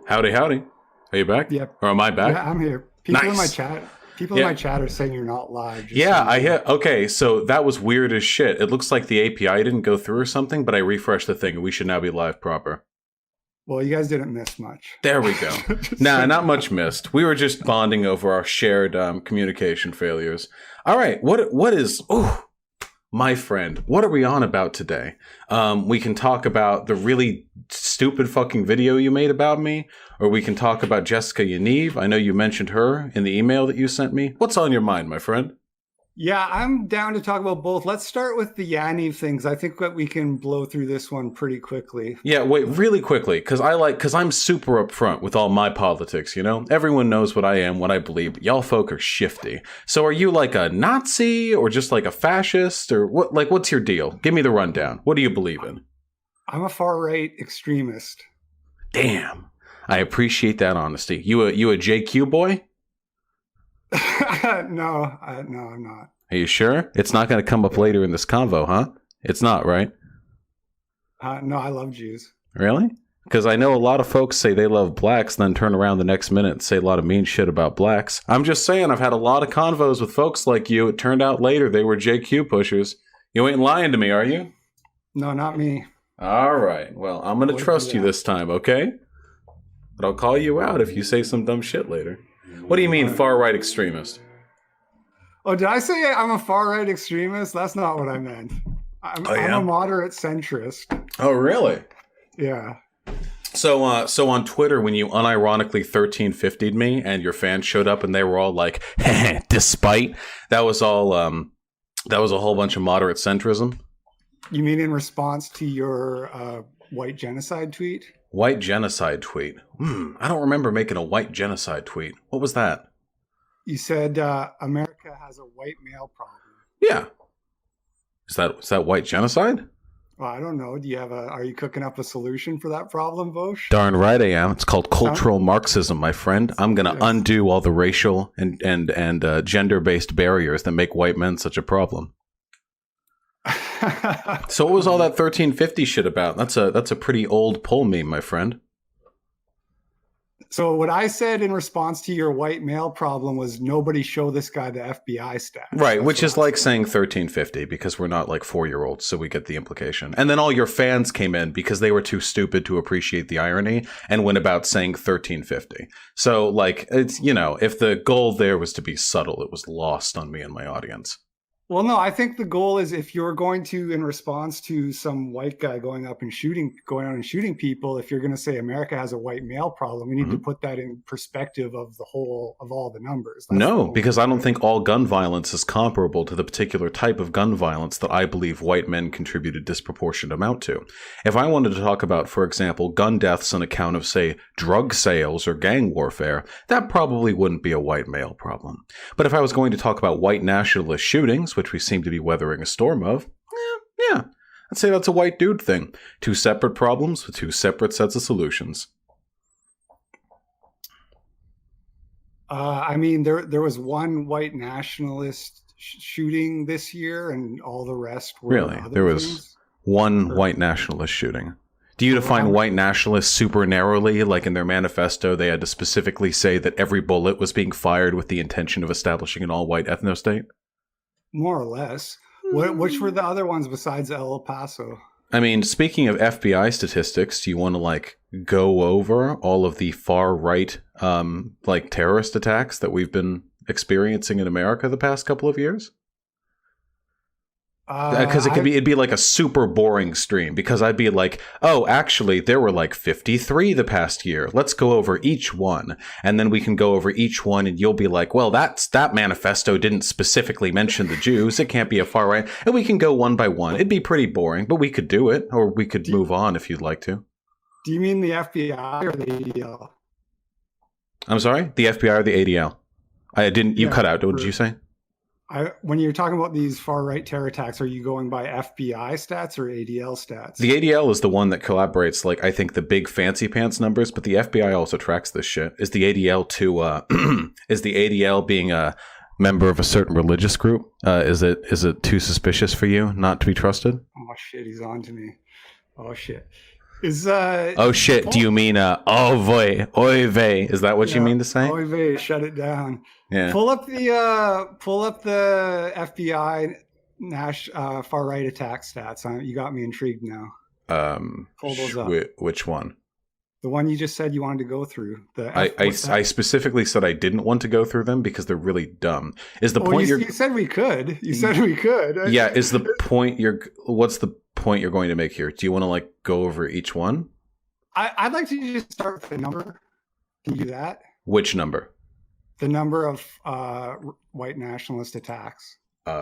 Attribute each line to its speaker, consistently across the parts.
Speaker 1: Howdy, howdy. Are you back?
Speaker 2: Yep.
Speaker 1: Or am I back?
Speaker 2: Yeah, I'm here. People
Speaker 1: Nice.
Speaker 2: in my chat. People in my chat are saying you're not live.
Speaker 1: Yeah, I hit. Okay, so that was weird as shit. It looks like the API didn't go through or something, but I refreshed the thing and we should now be live proper.
Speaker 2: Well, you guys didn't miss much.
Speaker 1: There we go. Nah, not much missed. We were just bonding over our shared communication failures. All right, what is... Ooh, my friend, what are we on about today? We can talk about the really stupid fucking video you made about me, or we can talk about Jessica Yaniv. I know you mentioned her in the email that you sent me. What's on your mind, my friend?
Speaker 2: Yeah, I'm down to talk about both. Let's start with the Yaniv things. I think that we can blow through this one pretty quickly.
Speaker 1: Yeah, wait, really quickly, because I'm super upfront with all my politics, you know? Everyone knows what I am, what I believe. Y'all folk are shifty. So are you like a Nazi or just like a fascist or what? Like, what's your deal? Give me the rundown. What do you believe in?
Speaker 2: I'm a far-right extremist.
Speaker 1: Damn. I appreciate that honesty. You a JQ boy?
Speaker 2: No, I'm not.
Speaker 1: Are you sure? It's not going to come up later in this convo, huh? It's not, right?
Speaker 2: No, I love Jews.
Speaker 1: Really? Because I know a lot of folks say they love blacks, then turn around the next minute and say a lot of mean shit about blacks. I'm just saying, I've had a lot of convos with folks like you. It turned out later they were JQ pushers. You ain't lying to me, are you?
Speaker 2: No, not me.
Speaker 1: All right. Well, I'm going to trust you this time, okay? But I'll call you out if you say some dumb shit later. What do you mean far-right extremist?
Speaker 2: Oh, did I say I'm a far-right extremist? That's not what I meant. I'm a moderate centrist.
Speaker 1: Oh, really?
Speaker 2: Yeah.
Speaker 1: So on Twitter, when you unironically 1350'd me and your fans showed up and they were all like, despite, that was a whole bunch of moderate centrism?
Speaker 2: You mean in response to your white genocide tweet?
Speaker 1: White genocide tweet. I don't remember making a white genocide tweet. What was that?
Speaker 2: You said America has a white male problem.
Speaker 1: Yeah. Is that white genocide?
Speaker 2: Well, I don't know. Are you cooking up a solution for that problem, Vosh?
Speaker 1: Darn right I am. It's called cultural Marxism, my friend. I'm going to undo all the racial and gender-based barriers that make white men such a problem. So what was all that 1350 shit about? That's a pretty old poll meme, my friend.
Speaker 2: So what I said in response to your white male problem was nobody show this guy the FBI stats.
Speaker 1: Right, that's which is like saying 1350 because we're not like 4-year-olds, so we get the implication. And then all your fans came in because they were too stupid to appreciate the irony and went about saying 1350. So like, it's, you know, if the goal there was to be subtle, it was lost on me and my audience.
Speaker 2: Well, no, I think the goal is if you're going to, in response to some white guy going out and shooting people, if you're going to say America has a white male problem, we need to put that in perspective of all the numbers.
Speaker 1: No, because I don't think all gun violence is comparable to the particular type of gun violence that I believe white men contribute a disproportionate amount to. If I wanted to talk about, for example, gun deaths on account of, say, drug sales or gang warfare, that probably wouldn't be a white male problem. But if I was going to talk about white nationalist shootings, which we seem to be weathering a storm of, yeah, I'd say that's a white dude thing. Two separate problems with two separate sets of solutions.
Speaker 2: I mean, there was one white nationalist shooting this year, and all the rest were
Speaker 1: really. There was one white nationalist shooting. Do you define white nationalists super narrowly? Like in their manifesto, they had to specifically say that every bullet was being fired with the intention of establishing an all-white ethno-state?
Speaker 2: More or less. Which were the other ones besides El Paso?
Speaker 1: I mean, speaking of FBI statistics, do you want to like go over all of the far right like terrorist attacks that we've been experiencing in America the past couple of years? Because it'd be like a super boring stream, because I'd be like, oh, actually, there were like 53 the past year. Let's go over each one. And then we can go over each one and you'll be like, well, that manifesto didn't specifically mention the Jews. It can't be a far right. And we can go one by one. It'd be pretty boring, but we could do it, or we could move on if you'd like to.
Speaker 2: Do you mean the FBI or the ADL?
Speaker 1: I'm sorry? The FBI or the ADL? You cut out. What did you say?
Speaker 2: When you're talking about these far-right terror attacks, are you going by FBI stats or ADL stats?
Speaker 1: The ADL is the one that collaborates, like, I think the big fancy pants numbers, but the FBI also tracks this shit. Is the ADL being a member of a certain religious group? Is it too suspicious for you not to be trusted?
Speaker 2: Oh shit, he's on to me. Oh shit. Is
Speaker 1: oh shit, do you mean oy vey? Is that what you mean to say?
Speaker 2: Oy vey, shut it down.
Speaker 1: Yeah.
Speaker 2: Pull up the FBI far right attack stats. You got me intrigued now. Pull those up.
Speaker 1: Which one?
Speaker 2: The one you just said you wanted to go through.
Speaker 1: I specifically said I didn't want to go through them because they're really dumb. Is the point
Speaker 2: you said we could. You said we could.
Speaker 1: Yeah, is the point what's the point you're going to make here? Do you want to like go over each one?
Speaker 2: I'd like to just start with the number. Can you do that?
Speaker 1: Which number?
Speaker 2: The number of white nationalist attacks.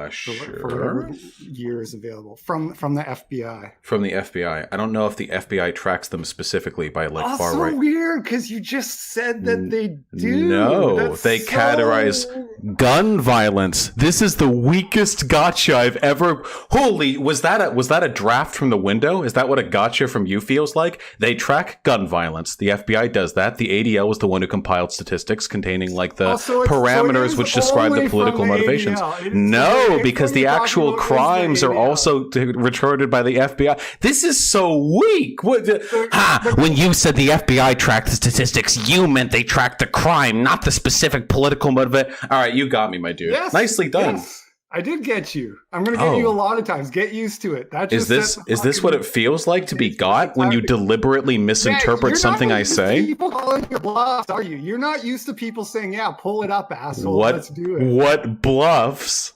Speaker 1: Sure.
Speaker 2: For whatever year is available from the FBI.
Speaker 1: From the FBI. I don't know if the FBI tracks them specifically by like far right.
Speaker 2: That's so weird because you just said that they do.
Speaker 1: No, they categorize gun violence. This is the weakest gotcha I've ever. Holy, was that a draft from the window? Is that what a gotcha from you feels like? They track gun violence. The FBI does that. The ADL was the one who compiled statistics containing like the parameters which describe the political motivations. No, because the actual crimes are also retorted by the FBI. This is so weak. When you said the FBI tracked the statistics, you meant they tracked the crime, not the specific political motive. All right, you got me, my dude.
Speaker 2: Yes,
Speaker 1: nicely done.
Speaker 2: Yes, I did get you. I'm going to get you a lot of times. Get used to it. Is
Speaker 1: this what it feels like to be got when you deliberately misinterpret something I say?
Speaker 2: People calling your bluffs, are you? You're not used to people saying, "Yeah, pull it up, asshole. Let's do it."
Speaker 1: What bluffs?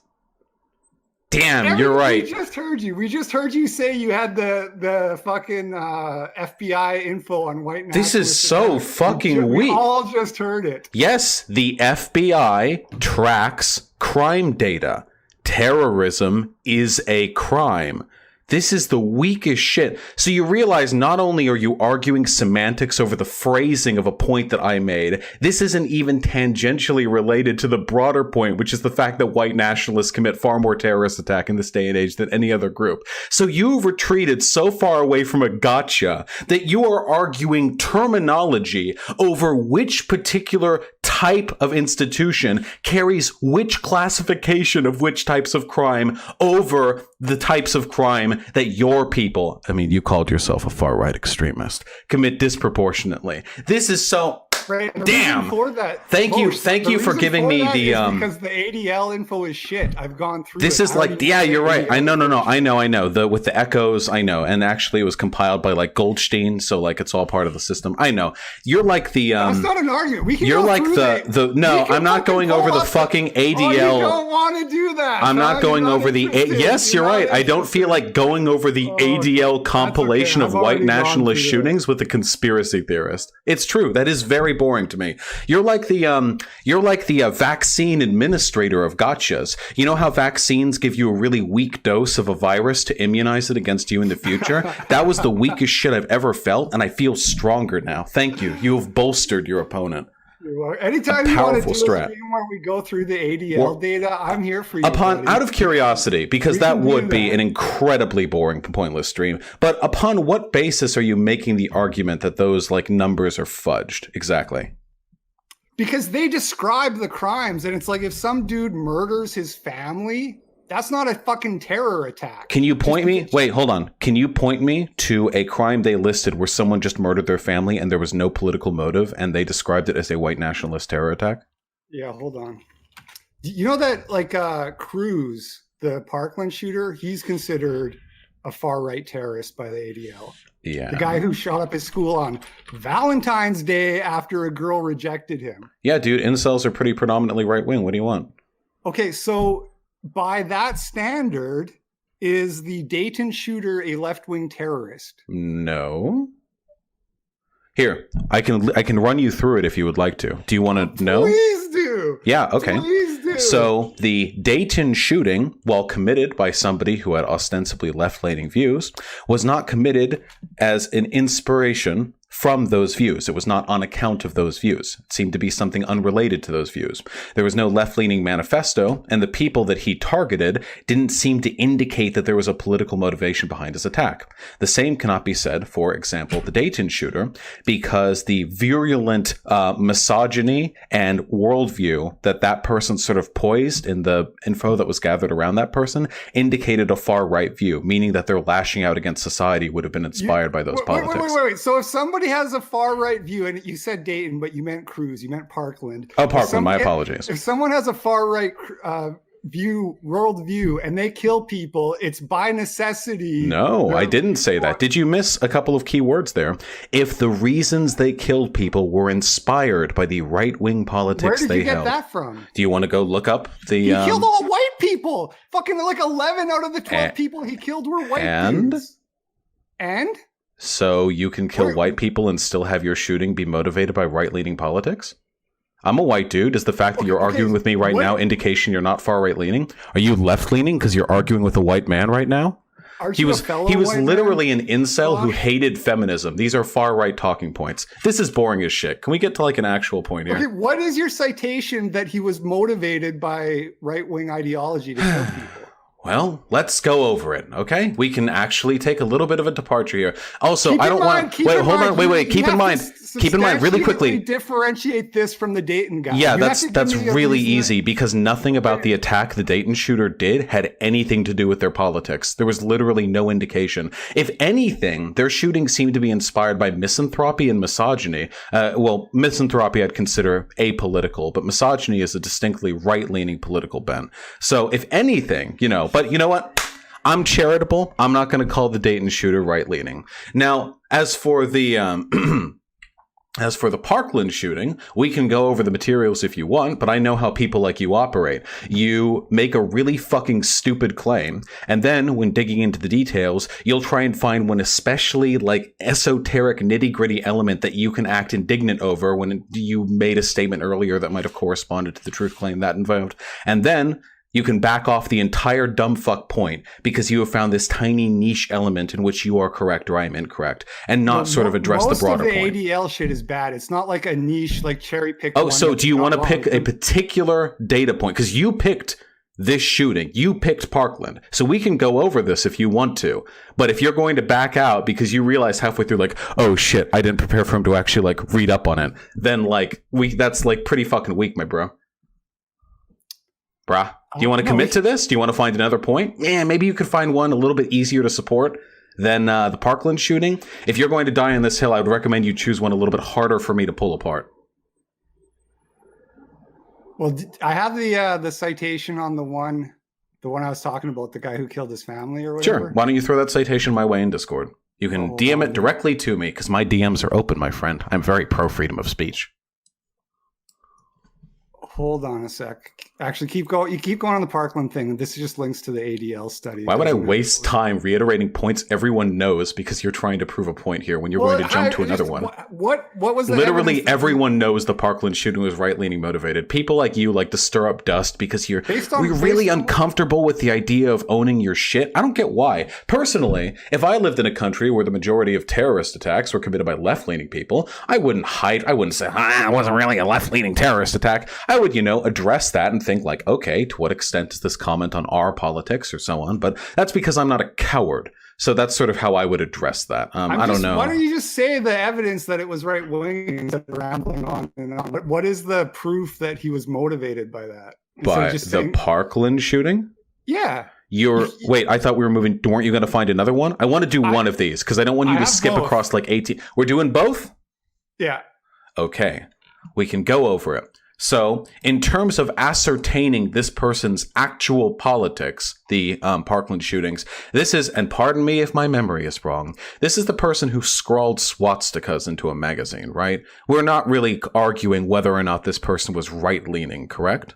Speaker 1: Damn, you're right.
Speaker 2: We just heard you say you had the fucking FBI info on white nationalists.
Speaker 1: This is so fucking weak.
Speaker 2: We all just heard it.
Speaker 1: Yes, the FBI tracks crime data. Terrorism is a crime. This is the weakest shit. So you realize not only are you arguing semantics over the phrasing of a point that I made, this isn't even tangentially related to the broader point, which is the fact that white nationalists commit far more terrorist attack in this day and age than any other group. So you've retreated so far away from a gotcha that you are arguing terminology over which particular type of institution carries which classification of which types of crime over the types of crime that your people, I mean, you called yourself a far-right extremist, commit disproportionately. This is so...
Speaker 2: Right.
Speaker 1: Damn. Thank you for giving me the
Speaker 2: because the ADL info is shit. I've gone through.
Speaker 1: This is like, yeah, you're right. I know. I know. With the echoes, I know. And actually, it was compiled by like Goldstein, so like it's all part of the system. I know. You're like the.
Speaker 2: That's not an argument. We can.
Speaker 1: You're like the. No, I'm not going over the fucking ADL. Oh, you
Speaker 2: don't want to do that.
Speaker 1: I'm not going over the. Yes, you're right. I don't feel like going over the ADL compilation of white nationalist shootings with a conspiracy theorist. It's true. That is very boring to me. You're like the vaccine administrator of gotchas. You know how vaccines give you a really weak dose of a virus to immunize it against you in the future? That was the weakest shit I've ever felt, and I feel stronger now. Thank you. You have bolstered your opponent.
Speaker 2: Anytime you want to do a stream where we go through the ADL data, I'm here for you.
Speaker 1: Out of curiosity, because that would be an incredibly boring, pointless stream. But upon what basis are you making the argument that those like numbers are fudged? Exactly.
Speaker 2: Because they describe the crimes, and it's like if some dude murders his family, that's not a fucking terror attack.
Speaker 1: Can you point me? Wait, hold on. Can you point me to a crime they listed where someone just murdered their family and there was no political motive and they described it as a white nationalist terror attack?
Speaker 2: Yeah, hold on. You know that like Cruz, the Parkland shooter, he's considered a far-right terrorist by the ADL.
Speaker 1: Yeah.
Speaker 2: The guy who shot up his school on Valentine's Day after a girl rejected him.
Speaker 1: Yeah, dude, incels are pretty predominantly right-wing. What do you want? Okay,
Speaker 2: so by that standard, is the Dayton shooter a left-wing terrorist?
Speaker 1: No. Here, I can run you through it if you would like to. Do you want to know?
Speaker 2: Please do.
Speaker 1: Yeah, okay.
Speaker 2: Please do.
Speaker 1: So the Dayton shooting, while committed by somebody who had ostensibly left-leaning views, was not committed as an inspiration from those views. It was not on account of those views. It seemed to be something unrelated to those views. There was no left-leaning manifesto, and the people that he targeted didn't seem to indicate that there was a political motivation behind his attack. The same cannot be said, for example, the Dayton shooter, because the virulent misogyny and worldview that person sort of poised in the info that was gathered around that person indicated a far-right view, meaning that their lashing out against society would have been inspired by those politics.
Speaker 2: Wait. So if somebody has a far-right view, and you said Dayton, but you meant Cruz, you meant Parkland.
Speaker 1: Oh, Parkland, my apologies.
Speaker 2: If someone has a far-right world view and they kill people, it's by necessity.
Speaker 1: No, I didn't say that. Did you miss a couple of key words there? If the reasons they killed people were inspired by the right-wing politics they held.
Speaker 2: Where did you get that from?
Speaker 1: Do you want to go look up the...
Speaker 2: He killed all white people! Fucking like 11 out of the 12 people he killed were white dudes. And? So
Speaker 1: you can kill white people and still have your shooting be motivated by right-leaning politics? I'm a white dude. Is the fact that you're arguing with me right now indication you're not far right-leaning? Are you left-leaning because you're arguing with a white man right now? He was literally an incel who hated feminism. These are far-right talking points. This is boring as shit. Can we get to like an actual point here?
Speaker 2: Okay, what is your citation that he was motivated by right-wing ideology to kill people?
Speaker 1: Well, let's go over it, okay? We can actually take a little bit of a departure here. Also, I don't want to... Wait, hold on. Wait. Keep in mind, really quickly.
Speaker 2: Differentiate this from the Dayton guy.
Speaker 1: Yeah, that's really easy because nothing about the attack the Dayton shooter did had anything to do with their politics. There was literally no indication. If anything, their shooting seemed to be inspired by misanthropy and misogyny. Well, misanthropy I'd consider apolitical, but misogyny is a distinctly right-leaning political bent. So if anything, but you know what? I'm charitable. I'm not going to call the Dayton shooter right-leaning. Now, as for the Parkland shooting, we can go over the materials if you want, but I know how people like you operate. You make a really fucking stupid claim, and then when digging into the details, you'll try and find one especially like esoteric nitty-gritty element that you can act indignant over when you made a statement earlier that might have corresponded to the truth claim that involved. And then you can back off the entire dumb fuck point because you have found this tiny niche element in which you are correct or I am incorrect and not sort of address the broader point.
Speaker 2: Most of the ADL shit is bad. It's not like a niche, like cherry pick.
Speaker 1: Oh, so do you want to pick a particular data point? Because you picked this shooting. You picked Parkland. So we can go over this if you want to. But if you're going to back out because you realize halfway through, like, oh shit, I didn't prepare for him to actually like read up on it, then like that's like pretty fucking weak, my bro. Brah. Do you want to commit to this? Do you want to find another point? Yeah, maybe you could find one a little bit easier to support than the Parkland shooting. If you're going to die on this hill, I would recommend you choose one a little bit harder for me to pull apart.
Speaker 2: Well, I have the citation on the one I was talking about, the guy who killed his family or whatever.
Speaker 1: Sure. Why don't you throw that citation my way in Discord? You can DM it directly to me because my DMs are open, my friend. I'm very pro freedom of speech.
Speaker 2: Hold on a sec. Actually, keep going. You keep going on the Parkland thing. This just links to the ADL study.
Speaker 1: Why would I waste time reiterating points everyone knows because you're trying to prove a point here when you're going to jump to another one?
Speaker 2: What was that?
Speaker 1: Literally everyone knows the Parkland shooting was right-leaning motivated. People like you like to stir up dust because we're really uncomfortable with the idea of owning your shit. I don't get why. Personally, if I lived in a country where the majority of terrorist attacks were committed by left-leaning people, I wouldn't say, it wasn't really a left-leaning terrorist attack. I would, address that and think like, okay, to what extent does this comment on our politics or so on? But that's because I'm not a coward. So that's sort of how I would address that. I don't know.
Speaker 2: Why don't you just say the evidence that it was right-wing instead of rambling on and on? What is the proof that he was motivated by that?
Speaker 1: By the Parkland shooting?
Speaker 2: Yeah.
Speaker 1: Wait, I thought we were moving. Weren't you going to find another one? I want to do one of these because I don't want you to skip across like 18. We're doing both?
Speaker 2: Yeah.
Speaker 1: Okay. We can go over it. So, in terms of ascertaining this person's actual politics, the Parkland shootings, this is, and pardon me if my memory is wrong, this is the person who scrawled swastikas into a magazine, right? We're not really arguing whether or not this person was right-leaning, correct?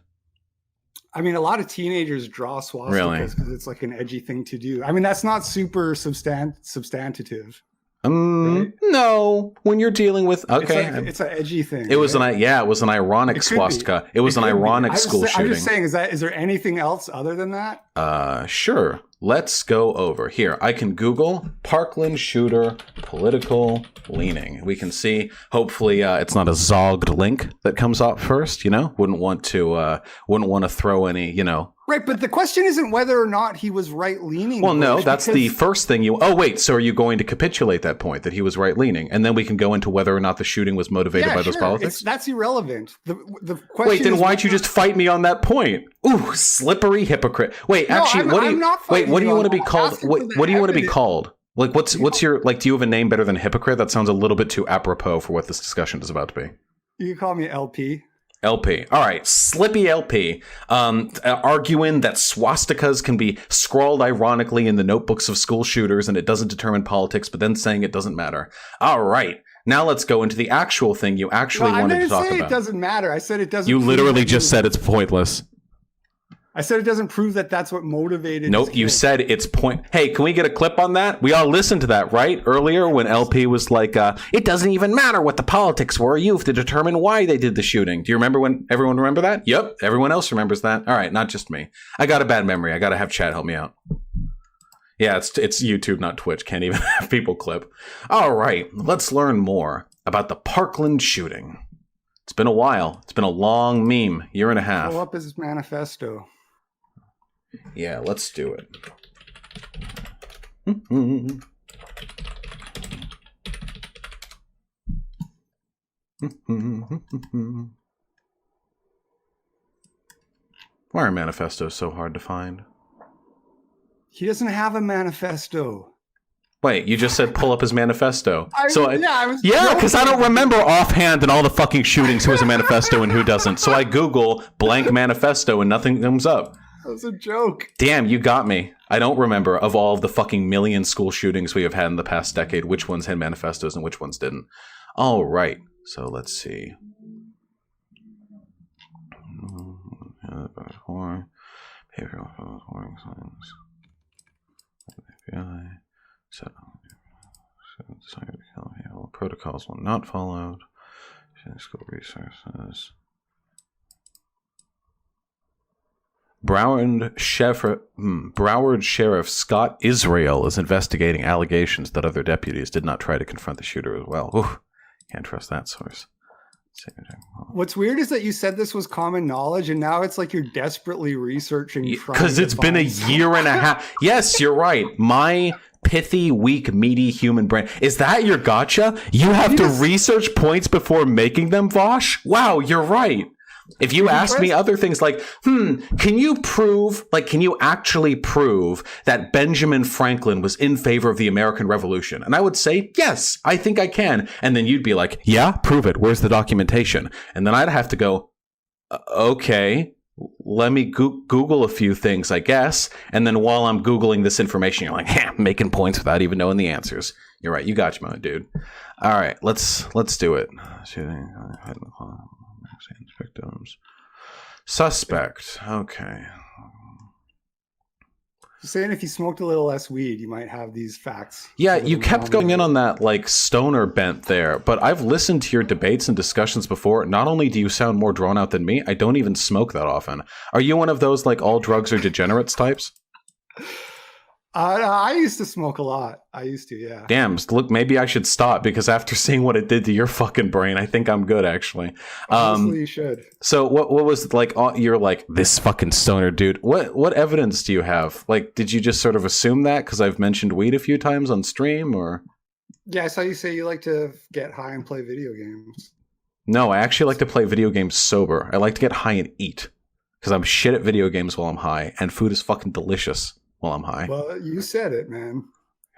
Speaker 2: I mean, a lot of teenagers draw swastikas because it's like an edgy thing to do. I mean, that's not super substantive.
Speaker 1: Right? No, when you're dealing with
Speaker 2: it's an edgy thing.
Speaker 1: It was an ironic swastika. It was an ironic school shooting.
Speaker 2: I'm just saying, is there anything else other than that?
Speaker 1: Sure. let's go over here. I can Google Parkland Shooter political leaning. We can see, hopefully it's not a zogged link that comes up first, you know? Wouldn't want to throw any, you know.
Speaker 2: Right, but the question isn't whether or not he was right-leaning.
Speaker 1: Well, no, that's the first thing you... Oh, wait, so are you going to capitulate that point, that he was right-leaning? And then we can go into whether or not the shooting was motivated by those politics?
Speaker 2: That's irrelevant. The question
Speaker 1: Wait, then why'd you just fight me on that point? Ooh, slippery hypocrite. Wait, actually, what do you want to be called? What do you want to be called? Like, what's your... Like, do you have a name better than hypocrite? That sounds a little bit too apropos for what this discussion is about to be.
Speaker 2: You can call me LP.
Speaker 1: LP. All right. Slippy LP. Arguing that swastikas can be scrawled ironically in the notebooks of school shooters and it doesn't determine politics, but then saying it doesn't matter. All right. Now let's go into the actual thing you actually wanted to talk about. I didn't say
Speaker 2: it doesn't matter. I said it doesn't.
Speaker 1: You literally just said it's pointless.
Speaker 2: I said it doesn't prove that that's what motivated.
Speaker 1: Nope, you said it's point. Hey, can we get a clip on that? We all listened to that, right? Earlier when LP was like, it doesn't even matter what the politics were. You have to determine why they did the shooting. Do you remember when everyone remember that? Yep, everyone else remembers that. All right, not just me. I got a bad memory. I got to have chat help me out. Yeah, it's YouTube, not Twitch. Can't even have people clip. All right, let's learn more about the Parkland shooting. It's been a while. It's been a long meme, year and a half.
Speaker 2: Pull up his manifesto.
Speaker 1: Yeah, let's do it. Why are manifestos so hard to find?
Speaker 2: He doesn't have a manifesto.
Speaker 1: Wait, you just said pull up his manifesto.
Speaker 2: Yeah,
Speaker 1: because I don't remember offhand in all the fucking shootings who has a manifesto and who doesn't. So I Google blank manifesto and nothing comes up.
Speaker 2: That was a joke.
Speaker 1: Damn, you got me. I don't remember of all of the fucking million school shootings we have had in the past decade, which ones had manifestos and which ones didn't. All right, so let's see. Protocols will not followed. School resources. Broward Sheriff Scott Israel is investigating allegations that other deputies did not try to confront the shooter as well. Oof, can't trust that source.
Speaker 2: What's weird is that you said this was common knowledge, and now it's like you're desperately researching.
Speaker 1: Because it's been a year and a half. Yes, you're right. My pithy, weak, meaty human brain. Is that your gotcha? You have to research points before making them, Vosh? Wow, you're right. If you ask me other things like, can you actually prove that Benjamin Franklin was in favor of the American Revolution? And I would say, yes, I think I can. And then you'd be like, yeah, prove it. Where's the documentation? And then I'd have to go, okay, let me Google a few things, I guess. And then while I'm Googling this information, you're like, making points without even knowing the answers. You're right. You got your mind, dude. All right, let's do it. Shooting. Victims. Suspect. Okay.
Speaker 2: Just saying, if you smoked a little less weed, you might have these facts.
Speaker 1: Yeah, you kept going in on that like stoner bent there, but I've listened to your debates and discussions before. Not only do you sound more drawn out than me, I don't even smoke that often. Are you one of those like all drugs are degenerates types?
Speaker 2: I used to smoke a lot. I used to, yeah.
Speaker 1: Damn, look, maybe I should stop because after seeing what it did to your fucking brain, I think I'm good, actually.
Speaker 2: Honestly, you should.
Speaker 1: So what was, like, you're like, this fucking stoner dude. What evidence do you have? Like, did you just sort of assume that because I've mentioned weed a few times on stream, or?
Speaker 2: Yeah, I saw you say you like to get high and play video games.
Speaker 1: No, I actually like to play video games sober. I like to get high and eat because I'm shit at video games while I'm high, and food is fucking delicious while I'm high.
Speaker 2: Well, you said it, man.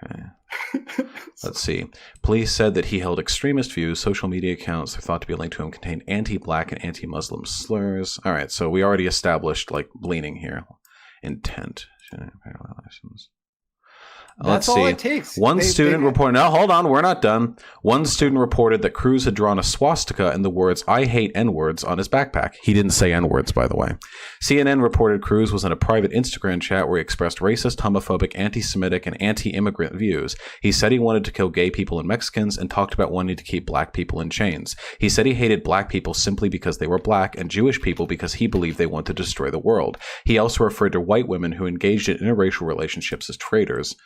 Speaker 1: Okay. Let's see. Police said that he held extremist views. Social media accounts they're thought to be linked to him contained anti-black and anti-Muslim slurs. All right, so we already established like leaning here. Intent.
Speaker 2: That's all it takes.
Speaker 1: One student reported, no, hold on, we're not done. One student reported that Cruz had drawn a swastika and the words, "I hate N-words" on his backpack. He didn't say N-words, by the way. CNN reported Cruz was in a private Instagram chat where he expressed racist, homophobic, anti-Semitic, and anti-immigrant views. He said he wanted to kill gay people and Mexicans and talked about wanting to keep black people in chains. He said he hated black people simply because they were black and Jewish people because he believed they wanted to destroy the world. He also referred to white women who engaged in interracial relationships as traitors.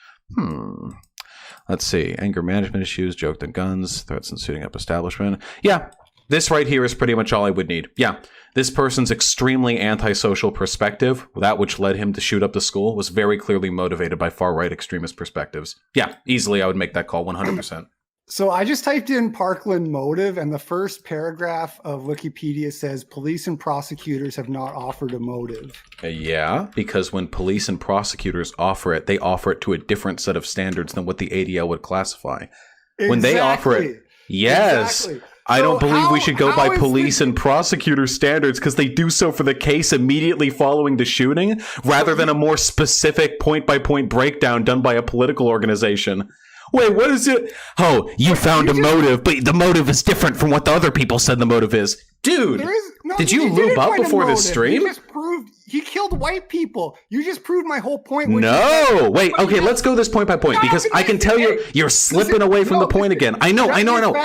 Speaker 1: Let's see. Anger management issues, joked on guns, threats and suiting up establishment. Yeah, this right here is pretty much all I would need. Yeah, this person's extremely antisocial perspective, that which led him to shoot up the school, was very clearly motivated by far-right extremist perspectives. Yeah, easily I would make that call 100%.
Speaker 2: So I just typed in Parkland motive, and the first paragraph of Wikipedia says police and prosecutors have not offered a motive.
Speaker 1: Yeah, because when police and prosecutors offer it, they offer it to a different set of standards than what the ADL would classify.
Speaker 2: Exactly.
Speaker 1: When they offer it, yes.
Speaker 2: Exactly.
Speaker 1: I don't believe we should go by police and prosecutor standards because they do so for the case immediately following the shooting rather than a more specific point-by-point breakdown done by a political organization. Wait, what is it? Oh, you found a motive, but the motive is different from what the other people said the motive is. Dude, did you lube up before this stream?
Speaker 2: You just proved he killed white people. You just proved my whole point.
Speaker 1: No, wait, okay, let's go this point by point because I can tell you're slipping away from the point again. I know.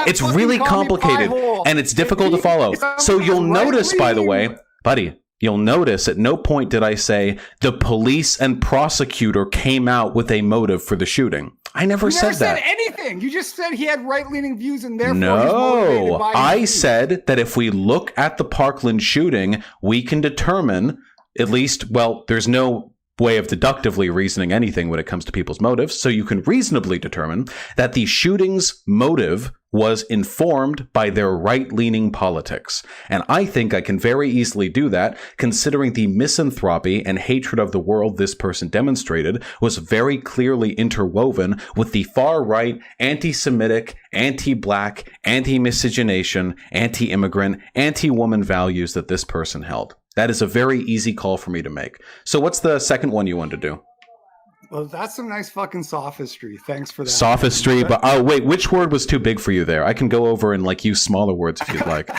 Speaker 1: It's really complicated and it's difficult to follow. So you'll notice, by the way, buddy, you'll notice at no point did I say the police and prosecutor came out with a motive for the shooting. I never said that.
Speaker 2: You never said anything. You just said he had right-leaning views and therefore he's motivated by
Speaker 1: I said that if we look at the Parkland shooting, we can determine at least, well, there's no way of deductively reasoning anything when it comes to people's motives. So you can reasonably determine that the shooting's motive was informed by their right-leaning politics. And I think I can very easily do that, considering the misanthropy and hatred of the world this person demonstrated was very clearly interwoven with the far-right, anti-Semitic, anti-black, anti-miscegenation, anti-immigrant, anti-woman values that this person held. That is a very easy call for me to make. So what's the second one you wanted to do?
Speaker 2: Well, that's some nice fucking sophistry. Thanks for that.
Speaker 1: Sophistry, but oh wait, which word was too big for you there? I can go over and use smaller words if you'd like.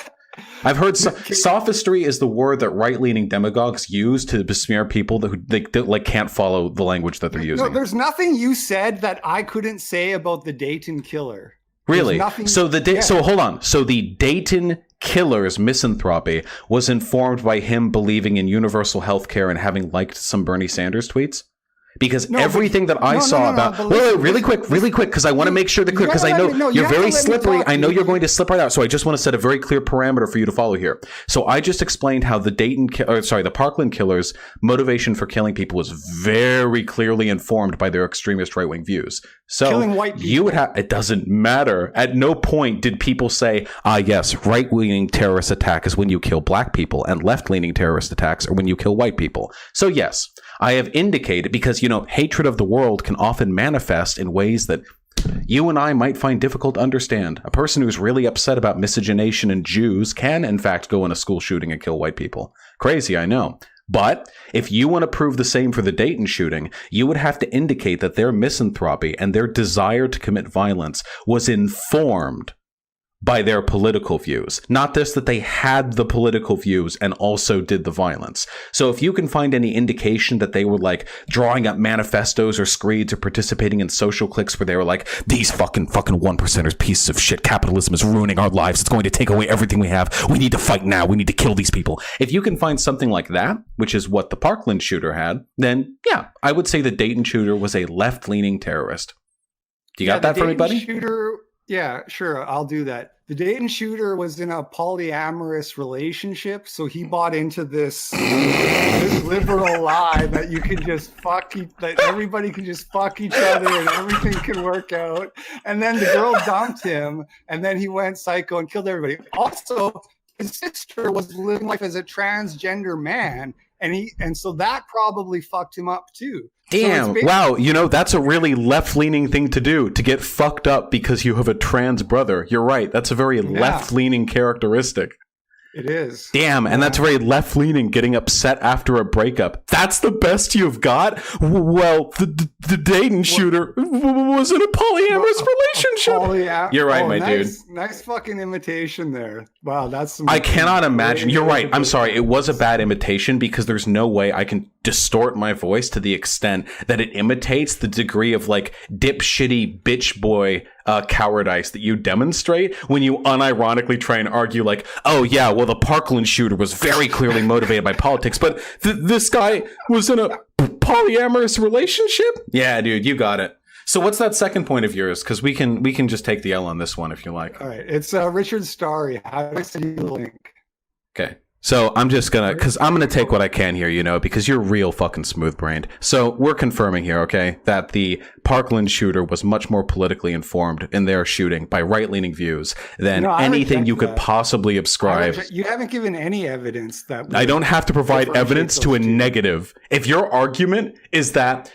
Speaker 1: I've heard sophistry is the word that right-leaning demagogues use to besmear people that can't follow the language that they're using.
Speaker 2: No, there's nothing you said that I couldn't say about the Dayton killer.
Speaker 1: Really? So so hold on. So the Dayton killer's misanthropy was informed by him believing in universal health care and having liked some Bernie Sanders tweets? Because everything that I saw about... Wait, really quick, because I want to make sure they're clear, because I know you're very slippery. I know you're going to slip right out, so I just want to set a very clear parameter for you to follow here. So I just explained how the Parkland killer's motivation for killing people was very clearly informed by their extremist right-wing views. So
Speaker 2: killing white people.
Speaker 1: You would have... It doesn't matter. At no point did people say, yes, right-leaning terrorist attack is when you kill black people, and left-leaning terrorist attacks are when you kill white people. So yes, I have indicated, because, hatred of the world can often manifest in ways that you and I might find difficult to understand. A person who's really upset about miscegenation and Jews can, in fact, go in a school shooting and kill white people. Crazy, I know. But if you want to prove the same for the Dayton shooting, you would have to indicate that their misanthropy and their desire to commit violence was informed by their political views, not just that they had the political views and also did the violence. So if you can find any indication that they were drawing up manifestos or screeds or participating in social cliques where they were these fucking one percenters, pieces of shit, capitalism is ruining our lives, it's going to take away everything we have, we need to fight now, we need to kill these people. If you can find something like that, which is what the Parkland shooter had, then yeah, I would say the Dayton shooter was a left-leaning terrorist. Do you got that for me, buddy?
Speaker 2: Yeah, sure. I'll do that. The Dayton shooter was in a polyamorous relationship, so he bought into this liberal lie that you can just that everybody can just fuck each other and everything can work out. And then the girl dumped him, and then he went psycho and killed everybody. Also, his sister was living life as a transgender man, and so that probably fucked him up too.
Speaker 1: Damn, wow, that's a really left-leaning thing to do, to get fucked up because you have a trans brother. You're right, that's a very left-leaning characteristic.
Speaker 2: It is.
Speaker 1: Damn, and that's very left-leaning, getting upset after a breakup. That's the best you've got? Well, the Dayton Shooter was in a polyamorous relationship. You're right, my dude.
Speaker 2: Nice fucking imitation there. Wow, that's some...
Speaker 1: I cannot imagine. You're right. I'm sorry. It was a bad imitation because there's no way I can distort my voice to the extent that it imitates the degree of, like, dipshitty bitch boy cowardice that you demonstrate when you unironically try and argue like, oh yeah, well the Parkland shooter was very clearly motivated by politics, but this guy was in a polyamorous relationship? Yeah, dude, you got it. So what's that second point of yours? Because we can just take the L on this one if you like.
Speaker 2: All right, it's Richard Starry. How do I send you the link?
Speaker 1: Okay. So I'm just gonna, because I'm gonna take what I can here, you know, because you're real fucking smooth-brained. So we're confirming here, okay, that the Parkland shooter was much more politically informed in their shooting by right-leaning views than anything you could possibly ascribe.
Speaker 2: You haven't given any evidence that...
Speaker 1: I don't have to provide evidence to a negative. If your argument is that,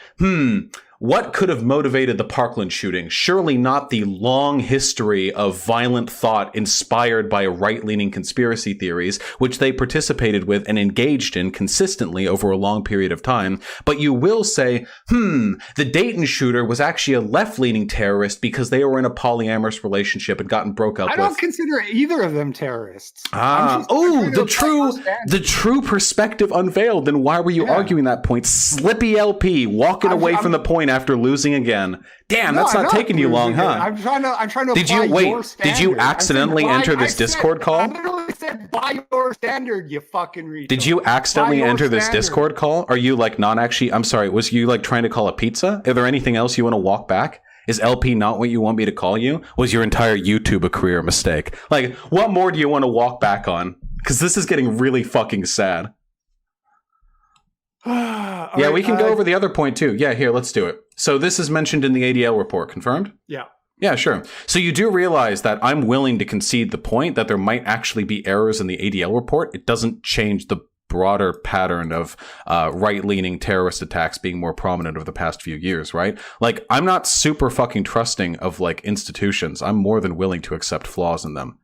Speaker 1: what could have motivated the Parkland shooting? Surely not the long history of violent thought inspired by right-leaning conspiracy theories, which they participated with and engaged in consistently over a long period of time. But you will say, the Dayton shooter was actually a left-leaning terrorist because they were in a polyamorous relationship and gotten broke up with.
Speaker 2: I don't consider either of them terrorists.
Speaker 1: The true perspective unveiled. Then why were you arguing that point? Slippy LP, walking away from the point after losing again. Damn, that's not taking you long, huh?
Speaker 2: I'm trying to Did you
Speaker 1: accidentally enter this Discord call?
Speaker 2: I literally said by your standard, you fucking retard.
Speaker 1: Did you accidentally enter this Discord call? Are you like not actually, I'm sorry, was you like trying to call a pizza? Is there anything else you want to walk back? Is LP not what you want me to call you? Was your entire YouTube a career mistake? Like, what more do you want to walk back on? Because this is getting really fucking sad. Yeah, we can go over the other point too. Yeah, here, let's do it. So this is mentioned in the ADL report, confirmed?
Speaker 2: Yeah.
Speaker 1: Yeah, sure. So you do realize that I'm willing to concede the point that there might actually be errors in the ADL report. It doesn't change the broader pattern of right-leaning terrorist attacks being more prominent over the past few years, right? Like, I'm not super fucking trusting of, like, institutions. I'm more than willing to accept flaws in them.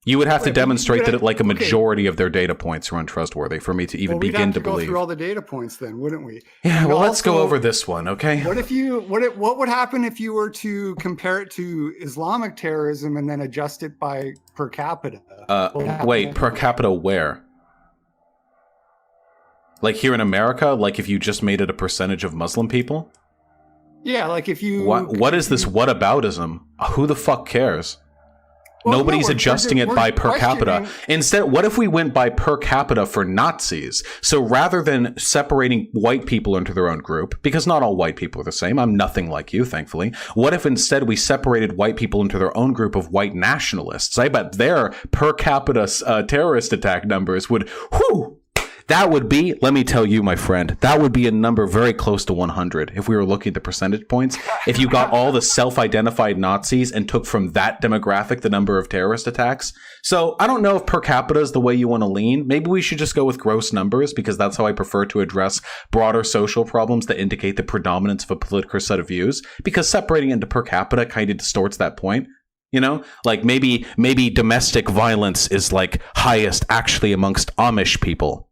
Speaker 1: You would have to demonstrate that like a majority of their data points are untrustworthy for me to even begin to believe.
Speaker 2: Go through all the data points then, wouldn't we?
Speaker 1: Yeah, well, let's go over this one, okay?
Speaker 2: What would happen if you were to compare it to Islamic terrorism and then adjust it by per capita?
Speaker 1: Wait, per capita where? Like here in America? Like if you just made it a percentage of Muslim people?
Speaker 2: Yeah, like if you...
Speaker 1: What is this whataboutism? Who the fuck cares? Well, nobody's adjusting it by per capita. Instead, what if we went by per capita for Nazis? So rather than separating white people into their own group, because not all white people are the same, I'm nothing like you, thankfully. What if instead we separated white people into their own group of white nationalists? I bet their per capita terrorist attack numbers would, that would be, let me tell you, my friend, that would be a number very close to 100 if we were looking at the percentage points. If you got all the self-identified Nazis and took from that demographic the number of terrorist attacks. So I don't know if per capita is the way you want to lean. Maybe we should just go with gross numbers because that's how I prefer to address broader social problems that indicate the predominance of a political set of views, because separating into per capita kind of distorts that point. You know, like maybe domestic violence is like highest actually amongst Amish people.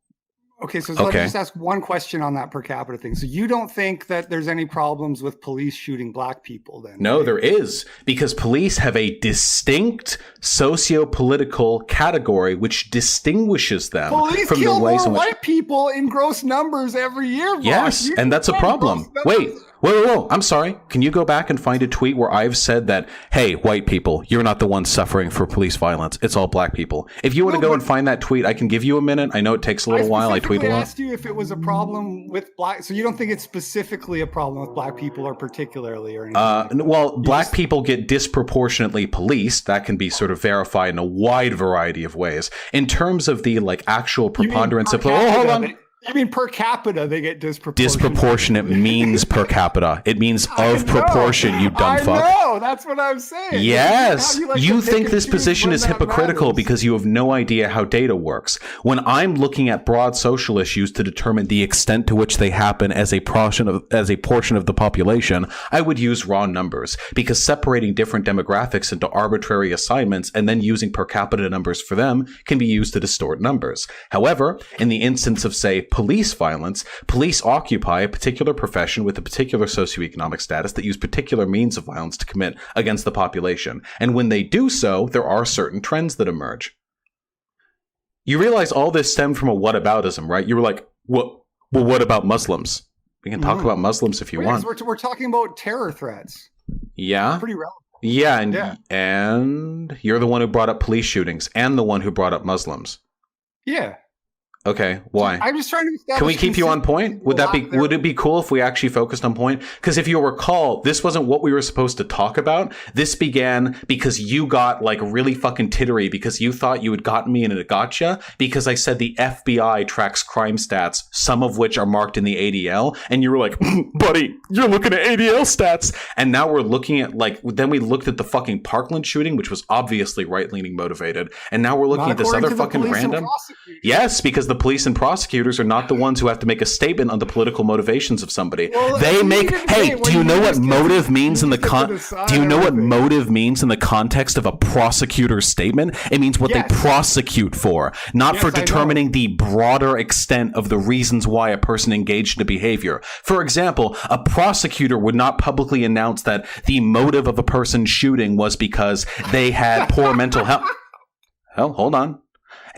Speaker 2: Okay, so let me just ask one question on that per capita thing. So you don't think that there's any problems with police shooting black people then?
Speaker 1: No, there is, because police have a distinct socio-political category which distinguishes them from the ways in which...
Speaker 2: white people in gross numbers every year.
Speaker 1: Yes, and that's a problem. Wait. Whoa, I'm sorry. Can you go back and find a tweet where I've said that, hey, white people, you're not the ones suffering for police violence. It's all black people. If you want to go and find that tweet, I can give you a minute. I know it takes a little while. I tweet a lot.
Speaker 2: I asked you if it was a problem with black. So you don't think it's specifically a problem with black people or particularly or anything?
Speaker 1: Well, black people get disproportionately policed. That can be sort of verified in a wide variety of ways. In terms of the like actual preponderance of... Oh, hold on.
Speaker 2: I mean, per capita, they get disproportionate.
Speaker 1: Disproportionate means per capita. It means of proportion, you dumb fuck.
Speaker 2: No, that's what I'm saying.
Speaker 1: Yes, you think this position is hypocritical because you have no idea how data works. When I'm looking at broad social issues to determine the extent to which they happen as a portion of the population, I would use raw numbers, because separating different demographics into arbitrary assignments and then using per capita numbers for them can be used to distort numbers. However, in the instance of, say, police violence, police occupy a particular profession with a particular socioeconomic status that use particular means of violence to commit against the population. And when they do so, there are certain trends that emerge. You realize all this stemmed from a whataboutism, right? You were like, well, what about Muslims? We can talk about Muslims if you want.
Speaker 2: We're talking about terror threats.
Speaker 1: Yeah.
Speaker 2: Pretty relevant.
Speaker 1: Yeah, and you're the one who brought up police shootings and the one who brought up Muslims.
Speaker 2: Yeah.
Speaker 1: Okay, why?
Speaker 2: I'm just trying to establish.
Speaker 1: Can we keep you on point? Would it be cool if we actually focused on point? Because if you'll recall, this wasn't what we were supposed to talk about. This began because you got like really fucking tittery because you thought you had gotten me in a gotcha because I said the FBI tracks crime stats, some of which are marked in the ADL, and you were like, buddy, you're looking at ADL stats. And now we're looking at then we looked at the fucking Parkland shooting, which was obviously right-leaning motivated, and now we're looking at this other fucking random. Yes, because the police and prosecutors are not the ones who have to make a statement on the political motivations of somebody. Well, they make. Hey, do you know what motive means in the Do you know what motive means in the context of a prosecutor's statement? It means what they prosecute for, not for determining the broader extent of the reasons why a person engaged in a behavior. For example, a prosecutor would not publicly announce that the motive of a person shooting was because they had poor mental health. Hell, hold on.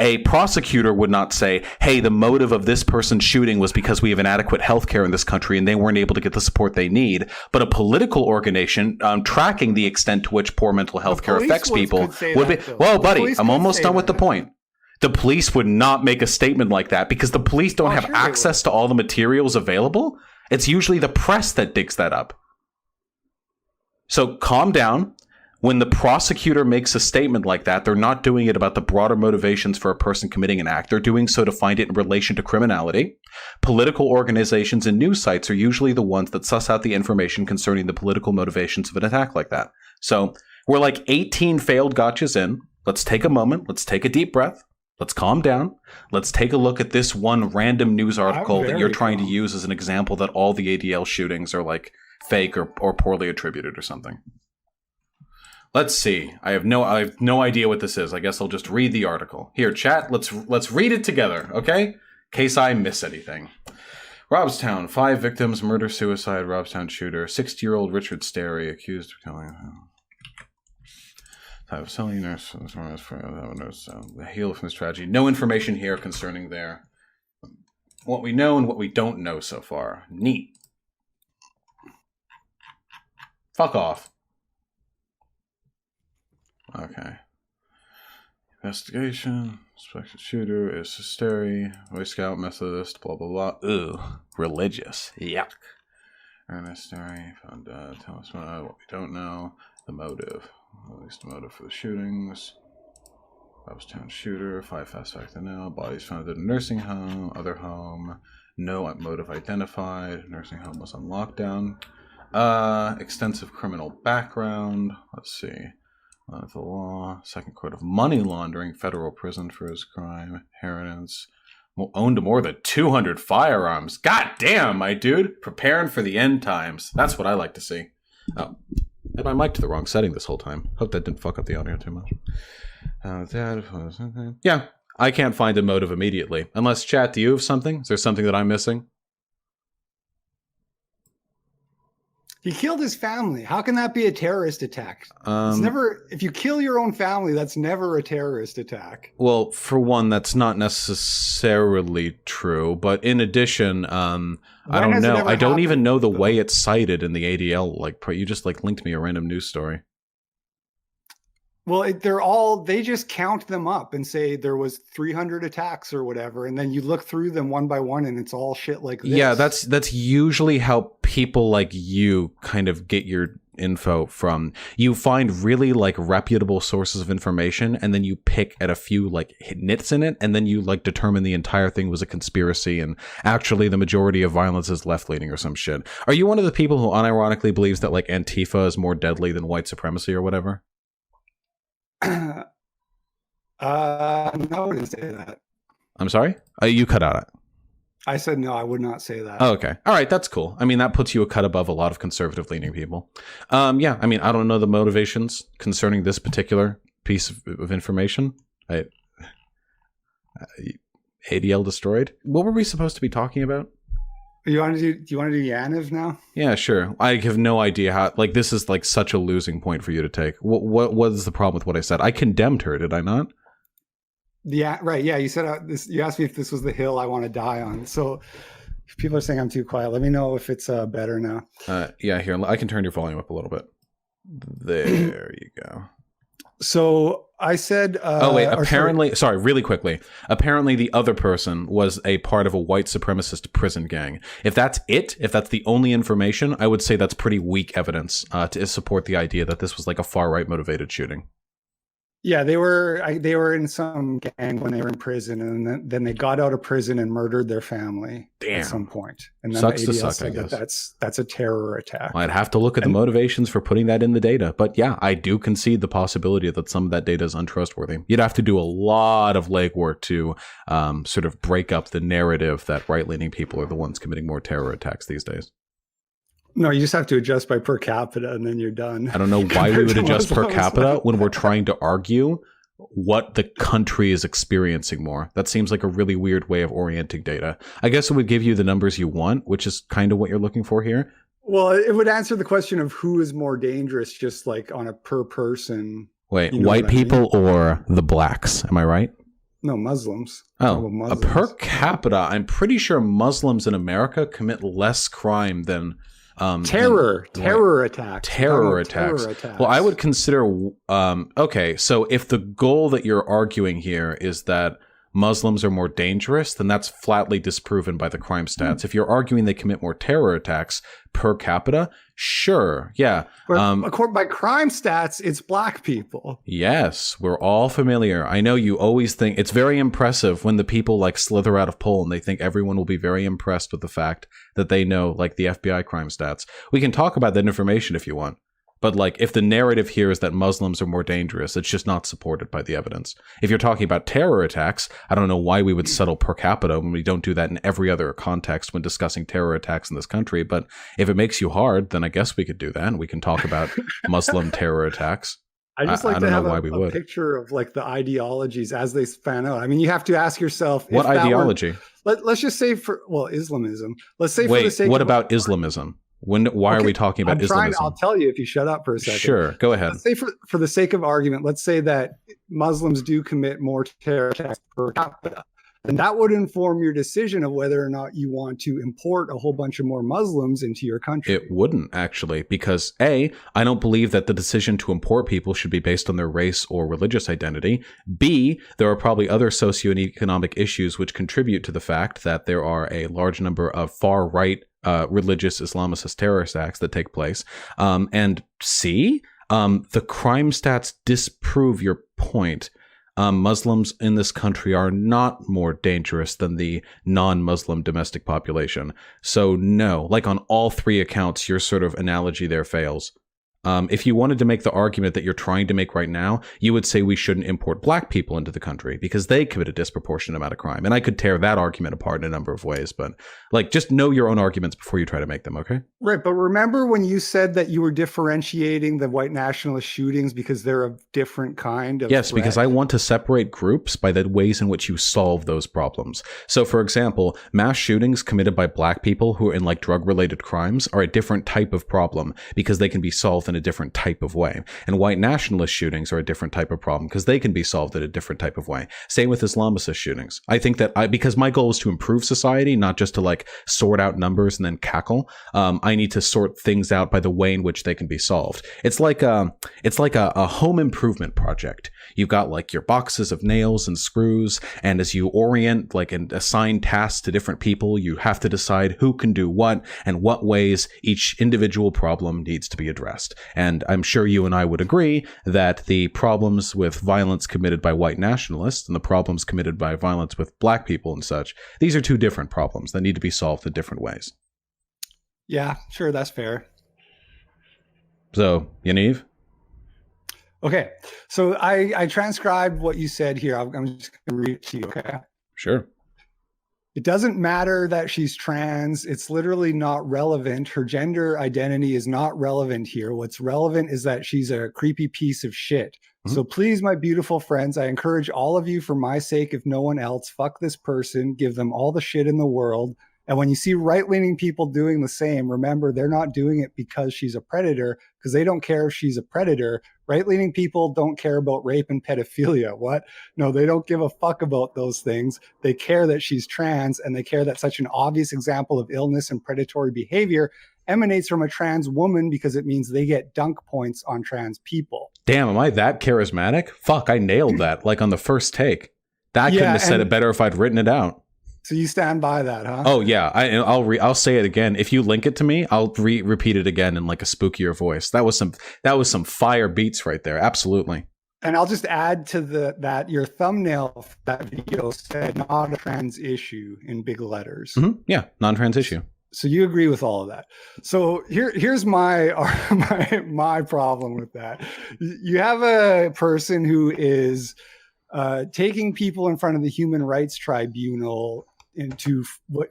Speaker 1: A prosecutor would not say, hey, the motive of this person's shooting was because we have inadequate healthcare in this country and they weren't able to get the support they need. But a political organization tracking the extent to which poor mental health care affects people would be, well, buddy, I'm almost done with the point. The police would not make a statement like that because the police don't have access to all the materials available. It's usually the press that digs that up. So calm down. When the prosecutor makes a statement like that, they're not doing it about the broader motivations for a person committing an act. They're doing so to find it in relation to criminality. Political organizations and news sites are usually the ones that suss out the information concerning the political motivations of an attack like that. So we're like 18 failed gotchas in. Let's take a moment. Let's take a deep breath. Let's calm down. Let's take a look at this one random news article that you're trying to use as an example that all the ADL shootings are like fake or poorly attributed or something. Let's see. I have no idea what this is. I guess I'll just read the article. Here, chat, let's read it together, okay? In case I miss anything. Robstown, 5 victims, murder-suicide, Robstown shooter, 60-year-old Richard Sterry, accused of killing... Type of selling nurse, healed from this tragedy. No information here concerning what we know and what we don't know so far. Neat. Fuck off. Okay. Investigation. Suspected shooter is Sterry, Boy Scout, Methodist, blah, blah, blah. Ugh. Religious. Yuck. Ernest Sterry found tell us what we don't know. The motive. At least the motive for the shootings. Robstown shooter. 5 fast facts to know. Bodies found at a nursing home. Other home. No motive identified. Nursing home was on lockdown. Extensive criminal background. Let's see. The law, second court of money laundering, federal prison for his crime, inheritance, owned more than 200 firearms. God damn, my dude. Preparing for the end times. That's what I like to see. Oh, I had my mic to the wrong setting this whole time. Hope that didn't fuck up the audio too much. Yeah, I can't find a motive immediately. Unless, chat, do you have something? Is there something that I'm missing?
Speaker 2: He killed his family. How can that be a terrorist attack? It's never. If you kill your own family, that's never a terrorist attack.
Speaker 1: Well, for one, that's not necessarily true. But in addition, I don't know. I don't even know the way it's cited in the ADL. Like, you just linked me a random news story.
Speaker 2: Well, they just count them up and say there was 300 attacks or whatever, and then you look through them one by one, and it's all shit like this.
Speaker 1: Yeah, that's usually how people like you kind of get your info from, you find really like reputable sources of information, and then you pick at a few like nits in it, and then you like determine the entire thing was a conspiracy and actually the majority of violence is left-leaning or some shit. Are you one of the people who unironically believes that like Antifa is more deadly than white supremacy or whatever?
Speaker 2: No, I wouldn't say that.
Speaker 1: I'm sorry? You cut out it.
Speaker 2: I said no, I would not say that.
Speaker 1: Oh, okay. All right, that's cool. I mean, that puts you a cut above a lot of conservative-leaning people. Yeah, I mean, I don't know the motivations concerning this particular piece of information. ADL destroyed. What were we supposed to be talking about?
Speaker 2: Do you want to do Yaniv now?
Speaker 1: Yeah, sure. I have no idea how. Like, this is like such a losing point for you to take. What is the problem with what I said? I condemned her, did I not?
Speaker 2: Yeah, right. Yeah, you said this. You asked me if this was the hill I want to die on. So if people are saying I'm too quiet, let me know if it's better now.
Speaker 1: Yeah, here, I can turn your volume up a little bit. There you go.
Speaker 2: So I said...
Speaker 1: oh, wait, apparently... Sorry, really quickly. Apparently the other person was a part of a white supremacist prison gang. If that's it, if that's the only information, I would say that's pretty weak evidence to support the idea that this was like a far-right motivated shooting.
Speaker 2: Yeah, they were in some gang when they were in prison, and then they got out of prison and murdered their family at some point. And then
Speaker 1: sucks
Speaker 2: the
Speaker 1: to
Speaker 2: ADL
Speaker 1: suck, I guess.
Speaker 2: That's a terror attack.
Speaker 1: Well, I'd have to look at the motivations for putting that in the data. But yeah, I do concede the possibility that some of that data is untrustworthy. You'd have to do a lot of legwork to sort of break up the narrative that right-leaning people are the ones committing more terror attacks these days.
Speaker 2: No, you just have to adjust by per capita and then you're done.
Speaker 1: I don't know why we would adjust per capita when we're trying to argue what the country is experiencing more. That seems like a really weird way of orienting data. I guess it would give you the numbers you want, which is kind of what you're looking for here.
Speaker 2: Well, it would answer the question of who is more dangerous, just like on a per person.
Speaker 1: Wait, white people or the blacks? Am I right?
Speaker 2: No, Muslims.
Speaker 1: Oh,
Speaker 2: Muslims.
Speaker 1: Per capita, I'm pretty sure Muslims in America commit less crime than...
Speaker 2: terror attacks.
Speaker 1: Well, I would consider, okay, so if the goal that you're arguing here is that Muslims are more dangerous, then that's flatly disproven by the crime stats. If you're arguing they commit more terror attacks per capita, sure, yeah.
Speaker 2: According by crime stats, it's black people.
Speaker 1: Yes, we're all familiar. I know you always think it's very impressive when the people like slither out of poll and they think everyone will be very impressed with the fact that they know like the FBI crime stats. We can talk about that information if you want. But like, if the narrative here is that Muslims are more dangerous, it's just not supported by the evidence. If you're talking about terror attacks, I don't know why we would settle per capita when we don't do that in every other context when discussing terror attacks in this country. But if it makes you hard, then I guess we could do that. And we can talk about Muslim terror attacks.
Speaker 2: I just like to have a picture of like the ideologies as they span out. I mean, you have to ask yourself,
Speaker 1: what ideology?
Speaker 2: Let's just say Islamism. Let's say for the sake
Speaker 1: what about Islamism? Why are we talking about Islamism?
Speaker 2: I'll tell you if you shut up for a second.
Speaker 1: Sure, go ahead.
Speaker 2: Let's say for the sake of argument, let's say that Muslims do commit more terror attacks per capita. And that would inform your decision of whether or not you want to import a whole bunch of more Muslims into your country.
Speaker 1: It wouldn't, actually, because A, I don't believe that the decision to import people should be based on their race or religious identity. B, there are probably other socioeconomic issues which contribute to the fact that there are a large number of far-right religious Islamicist terrorist acts that take place. And C, the crime stats disprove your point. Muslims in this country are not more dangerous than the non-Muslim domestic population. So no, like on all three accounts, your sort of analogy there fails. If you wanted to make the argument that you're trying to make right now, you would say we shouldn't import black people into the country because they commit a disproportionate amount of crime. And I could tear that argument apart in a number of ways, but like just know your own arguments before you try to make them, okay?
Speaker 2: Right, but remember when you said that you were differentiating the white nationalist shootings because they're a different kind of
Speaker 1: Yes,
Speaker 2: threat?
Speaker 1: Because I want to separate groups by the ways in which you solve those problems. So for example, mass shootings committed by black people who are in like drug-related crimes are a different type of problem because they can be solved in a different type of way. And white nationalist shootings are a different type of problem because they can be solved in a different type of way. Same with Islamicist shootings. I think that because my goal is to improve society, not just to like sort out numbers and then cackle. I need to sort things out by the way in which they can be solved. It's like a home improvement project. You've got like your boxes of nails and screws, and as you orient like and assign tasks to different people, you have to decide who can do what and what ways each individual problem needs to be addressed. And I'm sure you and I would agree that the problems with violence committed by white nationalists and the problems committed by violence with black people and such, these are two different problems that need to be solved in different ways.
Speaker 2: Yeah, sure, that's fair.
Speaker 1: So, Yaniv?
Speaker 2: Okay, so I transcribed what you said here. I'm just going to read it to you, okay?
Speaker 1: Sure.
Speaker 2: It doesn't matter that she's trans. It's literally not relevant. Her gender identity is not relevant here. What's relevant is that she's a creepy piece of shit. Mm-hmm. So please, my beautiful friends, I encourage all of you, for my sake, if no one else, fuck this person, give them all the shit in the world. And when you see right-leaning people doing the same, remember, they're not doing it because she's a predator, because they don't care if she's a predator. Right-leaning people don't care about rape and pedophilia. What? No, they don't give a fuck about those things. They care that she's trans, and they care that such an obvious example of illness and predatory behavior emanates from a trans woman, because it means they get dunk points on trans people.
Speaker 1: Damn, am I that charismatic? Fuck, I nailed that, like on the first take. That couldn't have said it better if I'd written it out.
Speaker 2: So you stand by that, huh?
Speaker 1: Oh yeah, I'll say it again. If you link it to me, I'll repeat it again in like a spookier voice. That was some fire beats right there. Absolutely.
Speaker 2: And I'll just add to that your thumbnail for that video said "not a trans issue" in big letters.
Speaker 1: Mm-hmm. Yeah, non-trans issue.
Speaker 2: So you agree with all of that. So here's my problem with that. You have a person who is taking people in front of the Human Rights Tribunal and to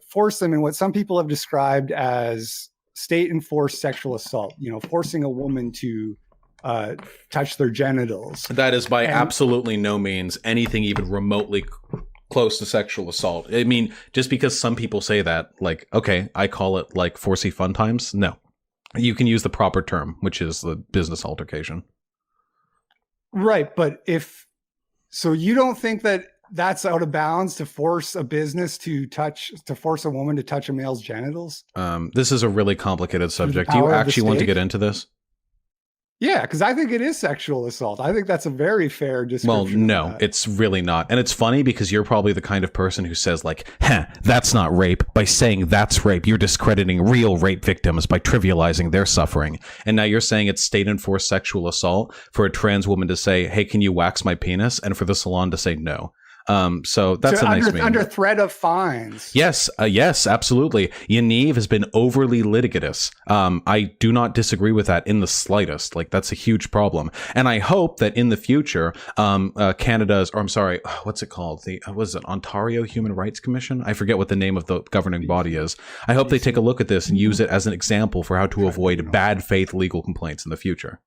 Speaker 2: force them in what some people have described as state-enforced sexual assault, forcing a woman to touch their genitals.
Speaker 1: That is by absolutely no means anything even remotely close to sexual assault. I mean, just because some people say that, like, okay, I call it like 4C fun times. No, you can use the proper term, which is the business altercation.
Speaker 2: Right. But so you don't think that that's out of bounds to force a business to force a woman to touch a male's genitals?
Speaker 1: This is a really complicated subject. Do you actually want to get into this?
Speaker 2: Yeah, because I think it is sexual assault. I think that's a very fair description.
Speaker 1: Well, no, it's really not. And it's funny because you're probably the kind of person who says like, that's not rape. By saying that's rape, you're discrediting real rape victims by trivializing their suffering. And now you're saying it's state-enforced sexual assault for a trans woman to say, hey, can you wax my penis? And for the salon to say no. So that's a nice meme.
Speaker 2: Under threat of fines.
Speaker 1: Yes, absolutely. Yaniv has been overly litigious. I do not disagree with that in the slightest. Like, that's a huge problem. And I hope that in the future, what's it called? Ontario Human Rights Commission? I forget what the name of the governing body is. I hope they take a look at this and use it as an example for how to avoid bad faith legal complaints in the future.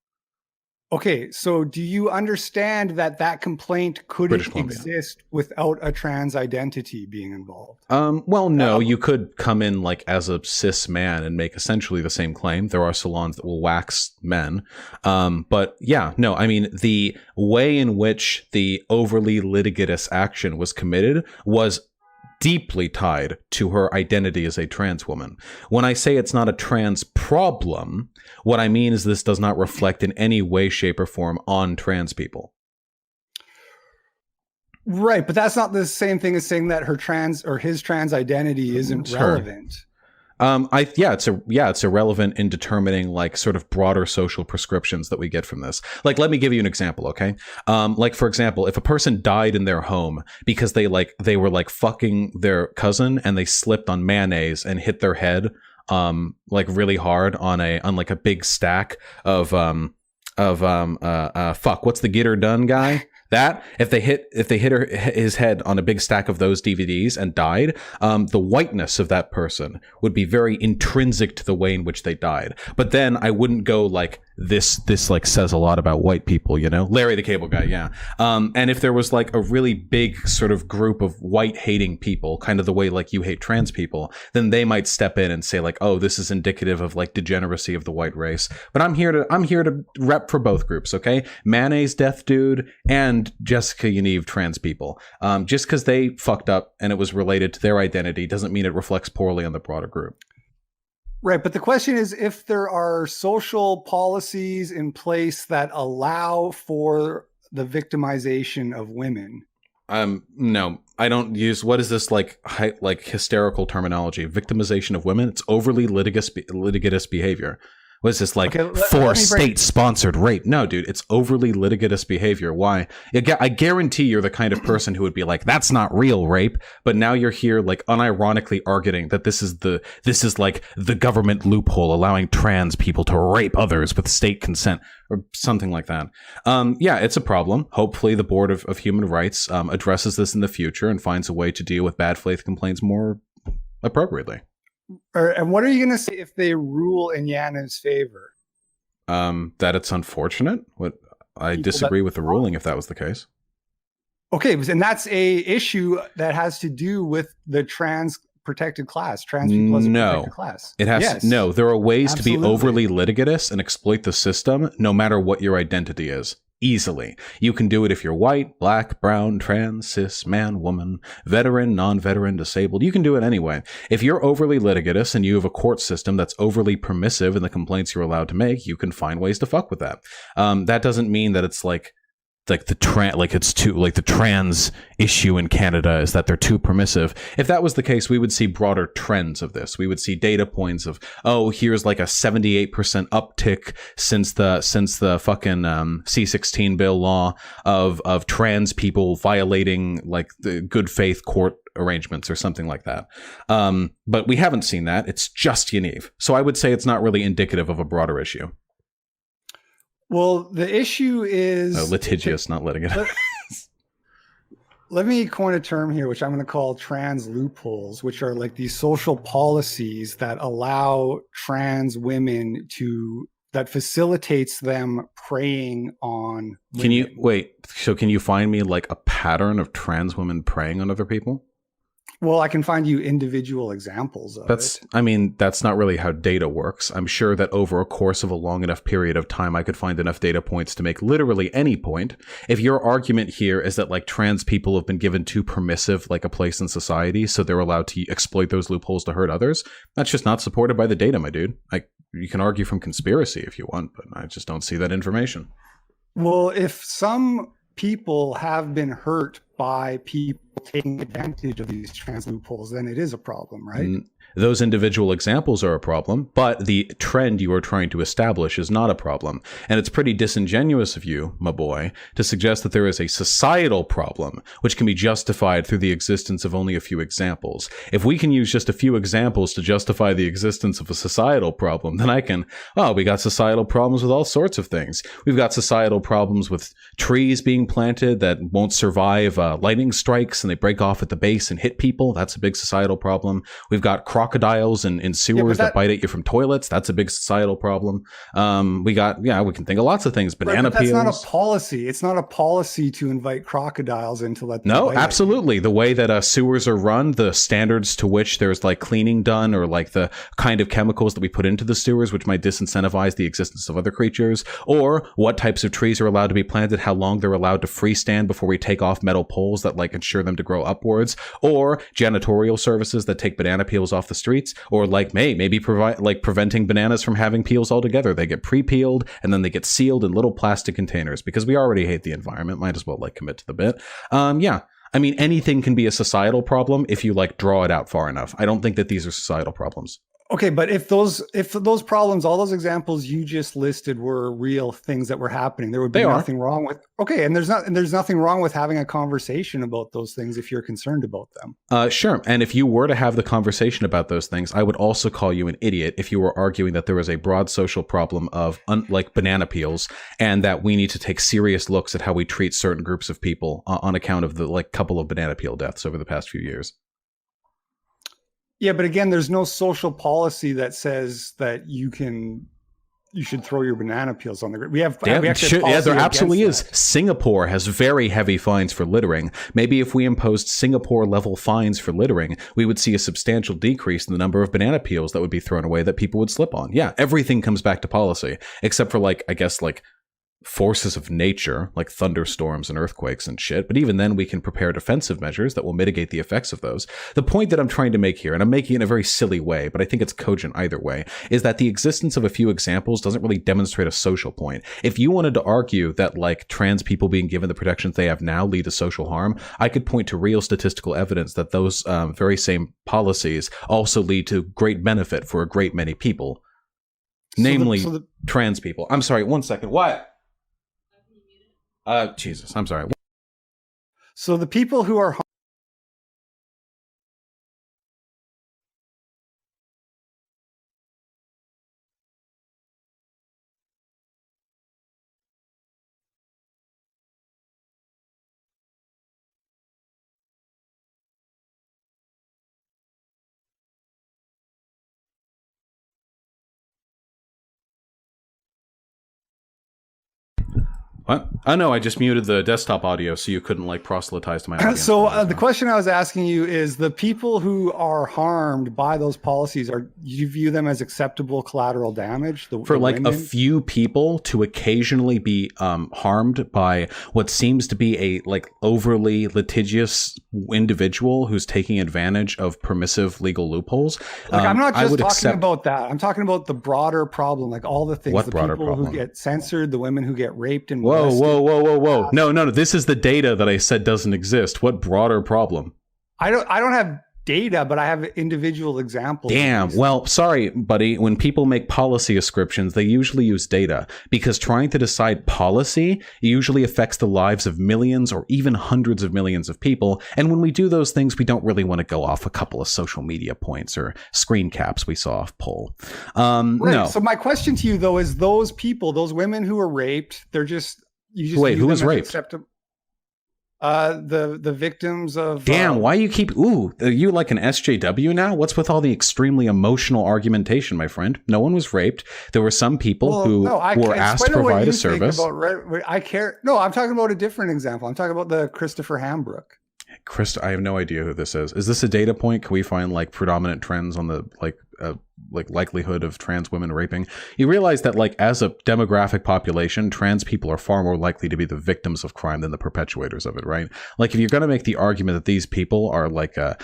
Speaker 2: Okay, so do you understand that complaint couldn't exist without a trans identity being involved?
Speaker 1: Well, no, you could come in like as a cis man and make essentially the same claim. There are salons that will wax men. But yeah, no, I mean, the way in which the overly litigious action was committed was deeply tied to her identity as a trans woman. When I say it's not a trans problem, what I mean is this does not reflect in any way, shape, or form on trans people.
Speaker 2: Right, but that's not the same thing as saying that her trans or his trans identity isn't relevant.
Speaker 1: It's irrelevant in determining like sort of broader social prescriptions that we get from this. Like, let me give you an example, okay? Like, for example, if a person died in their home because they were like fucking their cousin and they slipped on mayonnaise and hit their head like really hard on like a big stack of what's the get her done guy? That if they hit his head on a big stack of those DVDs and died, the whiteness of that person would be very intrinsic to the way in which they died. But then I wouldn't go like this like says a lot about white people, Larry the Cable Guy, yeah. And if there was like a really big sort of group of white hating people, kind of the way like you hate trans people, then they might step in and say like, oh, this is indicative of like degeneracy of the white race. But I'm here to rep for both groups, okay? Mayonnaise Death Dude and Jessica Yaniv trans people. Just because they fucked up and it was related to their identity doesn't mean it reflects poorly on the broader group.
Speaker 2: Right, but the question is if there are social policies in place that allow for the victimization of women.
Speaker 1: No, I don't use, what is this like hysterical terminology? Victimization of women? It's overly litigious behavior. Was this like
Speaker 2: Okay,
Speaker 1: for state-sponsored rape? No, dude, it's overly litigious behavior. Why? I guarantee you're the kind of person who would be like, "That's not real rape," but now you're here, like, unironically arguing that this is like the government loophole allowing trans people to rape others with state consent or something like that. Yeah, it's a problem. Hopefully, the Board of Human Rights addresses this in the future and finds a way to deal with bad faith complaints more appropriately.
Speaker 2: And what are you going to say if they rule in Yana's favor?
Speaker 1: That it's unfortunate. I disagree with the ruling if that was the case.
Speaker 2: Okay, and that's a issue that has to do with the trans protected class. Trans people as a protected class.
Speaker 1: It has no. There are ways to be overly litigious and exploit the system, no matter what your identity is. Easily. You can do it if you're white, black, brown, trans, cis, man, woman, veteran, non-veteran, disabled. You can do it anyway. If you're overly litigious and you have a court system that's overly permissive in the complaints you're allowed to make, you can find ways to fuck with that. That doesn't mean that it's like the trans issue in Canada is that they're too permissive. If that was the case, we would see broader trends of this. We would see data points of, oh, here's like a 78% uptick since the fucking C-16 bill law of trans people violating like the good faith court arrangements or something like that. But we haven't seen that. It's just Yaniv. So I would say it's not really indicative of a broader issue.
Speaker 2: Well, the issue is
Speaker 1: litigious, not litigious.
Speaker 2: Let me coin a term here, which I'm going to call trans loopholes, which are like these social policies that allow trans women that facilitates them preying on women.
Speaker 1: Can you find me like a pattern of trans women preying on other people?
Speaker 2: Well, I can find you individual examples of it.
Speaker 1: I mean, that's not really how data works. I'm sure that over a course of a long enough period of time, I could find enough data points to make literally any point. If your argument here is that like trans people have been given too permissive like a place in society, so they're allowed to exploit those loopholes to hurt others, that's just not supported by the data, my dude. You can argue from conspiracy if you want, but I just don't see that information.
Speaker 2: Well, if some people have been hurt by people taking advantage of these trans loopholes, then it is a problem, right?
Speaker 1: Those individual examples are a problem, but the trend you are trying to establish is not a problem. And it's pretty disingenuous of you, my boy, to suggest that there is a societal problem, which can be justified through the existence of only a few examples. If we can use just a few examples to justify the existence of a societal problem, then we got societal problems with all sorts of things. We've got societal problems with trees being planted that won't survive lightning strikes and they break off at the base and hit people. That's a big societal problem. We've got crocodiles in sewers that bite at you from toilets. That's a big societal problem. We can think of lots of things. Banana peels.
Speaker 2: That's not a policy. It's not a policy to invite crocodiles in to let them
Speaker 1: No, absolutely. The way that sewers are run, the standards to which there's like cleaning done, or like the kind of chemicals that we put into the sewers, which might disincentivize the existence of other creatures, or what types of trees are allowed to be planted, how long they're allowed to freestand before we take off metal poles that like ensure them to grow upwards, or janitorial services that take banana peels off the streets, or like maybe provide like preventing bananas from having peels altogether. They get pre-peeled and then they get sealed in little plastic containers because we already hate the environment. Might as well like commit to the bit. I mean, anything can be a societal problem if you like draw it out far enough. I don't think that these are societal problems.
Speaker 2: Okay, but if those problems, all those examples you just listed were real things that were happening, there would be nothing wrong with. Okay, and there's nothing wrong with having a conversation about those things if you're concerned about them.
Speaker 1: Sure, and if you were to have the conversation about those things, I would also call you an idiot if you were arguing that there was a broad social problem of like banana peels, and that we need to take serious looks at how we treat certain groups of people on account of the like couple of banana peel deaths over the past few years.
Speaker 2: Yeah, but again, there's no social policy that says that you should throw your banana peels on the ground.
Speaker 1: There absolutely is. Singapore has very heavy fines for littering. Maybe if we imposed Singapore level fines for littering, we would see a substantial decrease in the number of banana peels that would be thrown away that people would slip on. Yeah, everything comes back to policy, except for like, I guess like forces of nature like thunderstorms and earthquakes and shit, but even then we can prepare defensive measures that will mitigate the effects of those. The point that I'm trying to make here, and I'm making it in a very silly way, but I think it's cogent either way, is that the existence of a few examples doesn't really demonstrate a social point. If you wanted to argue that like trans people being given the protections they have now lead to social harm, I could point to real statistical evidence that those very same policies also lead to great benefit for a great many people. namely trans people. I'm sorry, 1 second. What? Jesus, I'm sorry.
Speaker 2: So the people who are
Speaker 1: What? Oh no, I just muted the desktop audio so you couldn't like proselytize to my audience.
Speaker 2: So the question I was asking you is the people who are harmed by those policies, you view them as acceptable collateral damage?
Speaker 1: For like women? A few people to occasionally be harmed by what seems to be a like overly litigious individual who's taking advantage of permissive legal loopholes.
Speaker 2: Like I'm not just talking about that. I'm talking about the broader problem, like all the things.
Speaker 1: What
Speaker 2: the
Speaker 1: broader
Speaker 2: people
Speaker 1: problem?
Speaker 2: Who get censored, the women who get raped and
Speaker 1: Whoa. No. This is the data that I said doesn't exist. What broader problem?
Speaker 2: I don't have data, but I have individual examples.
Speaker 1: Damn. Well, sorry, buddy. When people make policy ascriptions, they usually use data because trying to decide policy usually affects the lives of millions or even hundreds of millions of people. And when we do those things, we don't really want to go off a couple of social media points or screen caps we saw off poll.
Speaker 2: Right.
Speaker 1: No.
Speaker 2: So my question to you, though, is those people, those women who were raped, they're just...
Speaker 1: Wait, who was raped?
Speaker 2: The victims of...
Speaker 1: Damn, why you keep... Ooh, are you like an SJW now? What's with all the extremely emotional argumentation, my friend? No one was raped. There were some people who were asked to provide a service.
Speaker 2: I care... No, I'm talking about a different example. I'm talking about the Christopher Hambrook.
Speaker 1: I have no idea who this is. Is this a data point? Can we find like predominant trends on the like likelihood of trans women raping? You realize that like as a demographic population, trans people are far more likely to be the victims of crime than the perpetuators of it, right? Like if you're going to make the argument that these people are like an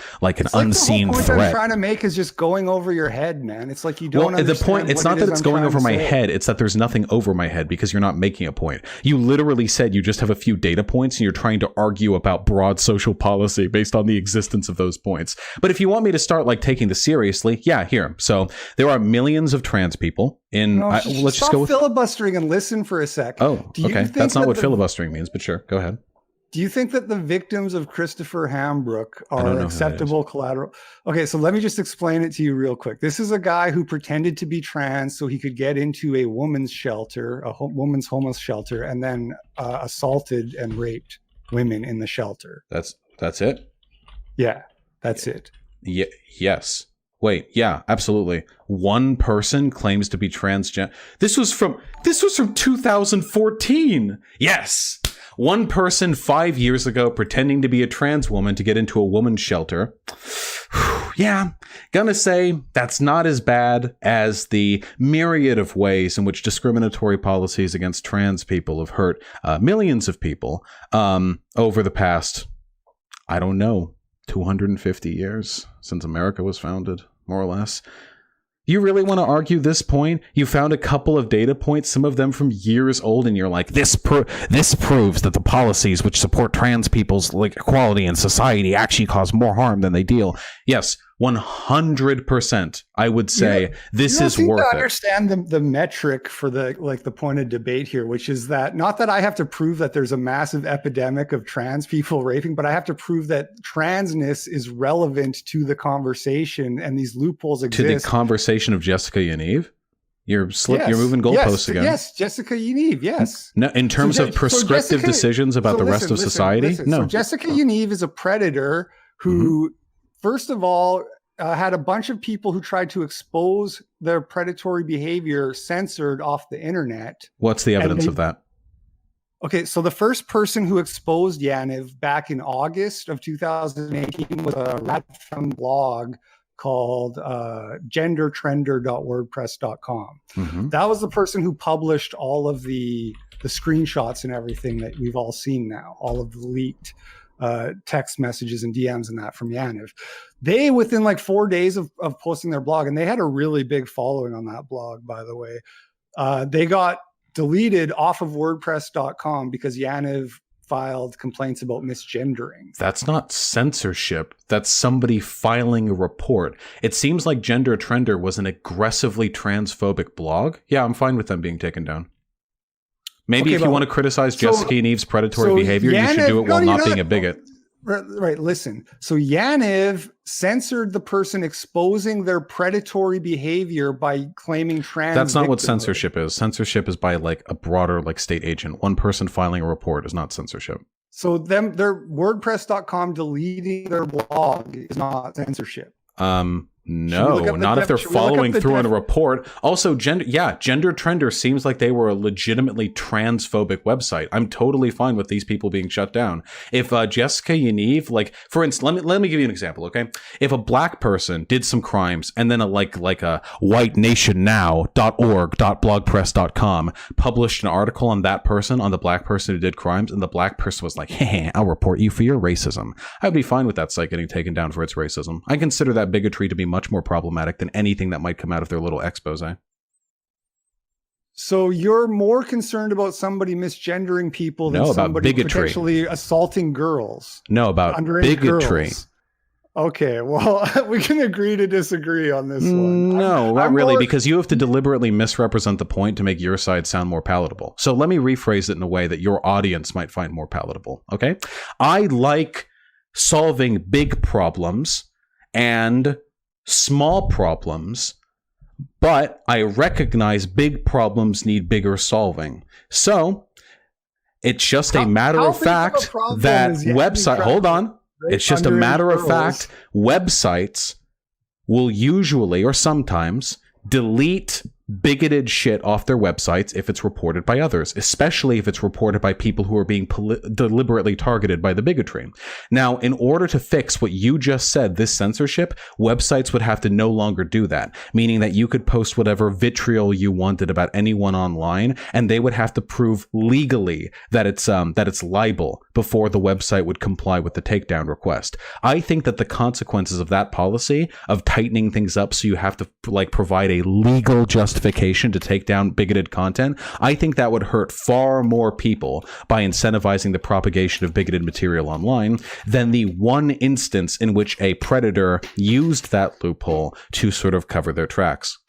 Speaker 1: unseen
Speaker 2: the whole point
Speaker 1: threat.
Speaker 2: I'm trying to make is just going over your head, man. It's like you don't understand.
Speaker 1: The point, it's not that it's going over my head. It's that there's nothing over my head because you're not making a point. You literally said you just have a few data points and you're trying to argue about broad social policy based on the existence of those points. But if you want me to start like taking this seriously, yeah, here. So there are millions of trans people in... let's just go with
Speaker 2: filibustering and listen for a sec.
Speaker 1: Oh, okay. That's not what filibustering means, but sure. Go ahead.
Speaker 2: Do you think that the victims of Christopher Hambrook are acceptable collateral? Okay, so let me just explain it to you real quick. This is a guy who pretended to be trans so he could get into a woman's shelter, woman's homeless shelter, and then assaulted and raped women in the shelter.
Speaker 1: That's it?
Speaker 2: Yeah, that's it.
Speaker 1: Yeah, yes. Wait, yeah, absolutely. One person claims to be transgender. This was from 2014. Yes. One person 5 years ago pretending to be a trans woman to get into a woman's shelter. Yeah, gonna say that's not as bad as the myriad of ways in which discriminatory policies against trans people have hurt millions of people over the past, I don't know, 250 years since America was founded, more or less. You really want to argue this point? You found a couple of data points, some of them from years old, and you're like, this proves that the policies which support trans people's like equality in society actually cause more harm than they deal. Yes, 100%. I would say this is worth it.
Speaker 2: I understand the metric for the point of debate here, which is that not that I have to prove that there's a massive epidemic of trans people raping, but I have to prove that transness is relevant to the conversation and these loopholes exist.
Speaker 1: To the conversation of Jessica Yaniv? You're moving goalposts again.
Speaker 2: Yes, Jessica Yaniv, yes.
Speaker 1: No, in terms of prescriptive decisions about the rest of society? No.
Speaker 2: So Jessica Yaniv is a predator who, first of all, had a bunch of people who tried to expose their predatory behavior censored off the internet.
Speaker 1: What's the evidence of that?
Speaker 2: Okay, so the first person who exposed Yaniv back in August of 2018 was a random blog called gendertrender.wordpress.com. That was the person who published all of the screenshots and everything that we've all seen now, all of the leaked text messages and DMs and that from Yaniv. They, within like 4 days of posting their blog, and they had a really big following on that blog, by the way, they got deleted off of WordPress.com because Yaniv filed complaints about misgendering.
Speaker 1: That's not censorship. That's somebody filing a report. It seems like Gender Trender was an aggressively transphobic blog. Yeah, I'm fine with them being taken down. Maybe if you want to criticize Jessica and Eve's predatory behavior, you should do it while not being a bigot.
Speaker 2: Right. Listen. So Yaniv censored the person exposing their predatory behavior by claiming trans.
Speaker 1: That's not what censorship is. Censorship is by like a broader like state agent. One person filing a report is not censorship. So
Speaker 2: their WordPress.com deleting their blog is not censorship.
Speaker 1: No, not if they're following through on a report. Also, Gender Trender seems like they were a legitimately transphobic website. I'm totally fine with these people being shut down. If Jessica Yaniv, like for instance, let me give you an example, okay? If a black person did some crimes and then a whitenationnow.org.blogpress.com published an article on that person, on the black person who did crimes, and the black person was like, hey, I'll report you for your racism, I'd be fine with that site getting taken down for its racism. I consider that bigotry to be much more problematic than anything that might come out of their little expose.
Speaker 2: So you're more concerned about somebody misgendering people than somebody potentially assaulting girls?
Speaker 1: No, about bigotry.
Speaker 2: Girls. Okay, well, we can agree to disagree on this one.
Speaker 1: No, not really, because you have to deliberately misrepresent the point to make your side sound more palatable. So let me rephrase it in a way that your audience might find more palatable, okay? I like solving big problems and small problems, but I recognize big problems need bigger solving. So it's just a matter of fact that website, hold on. It's just a matter of fact, websites will usually or sometimes delete bigoted shit off their websites if it's reported by others, especially if it's reported by people who are being deliberately targeted by the bigotry. Now, in order to fix what you just said, this censorship, websites would have to no longer do that, meaning that you could post whatever vitriol you wanted about anyone online, and they would have to prove legally that it's libel before the website would comply with the takedown request. I think that the consequences of that policy of tightening things up so you have to like provide a legal justification to take down bigoted content, I think that would hurt far more people by incentivizing the propagation of bigoted material online than the one instance in which a predator used that loophole to sort of cover their tracks.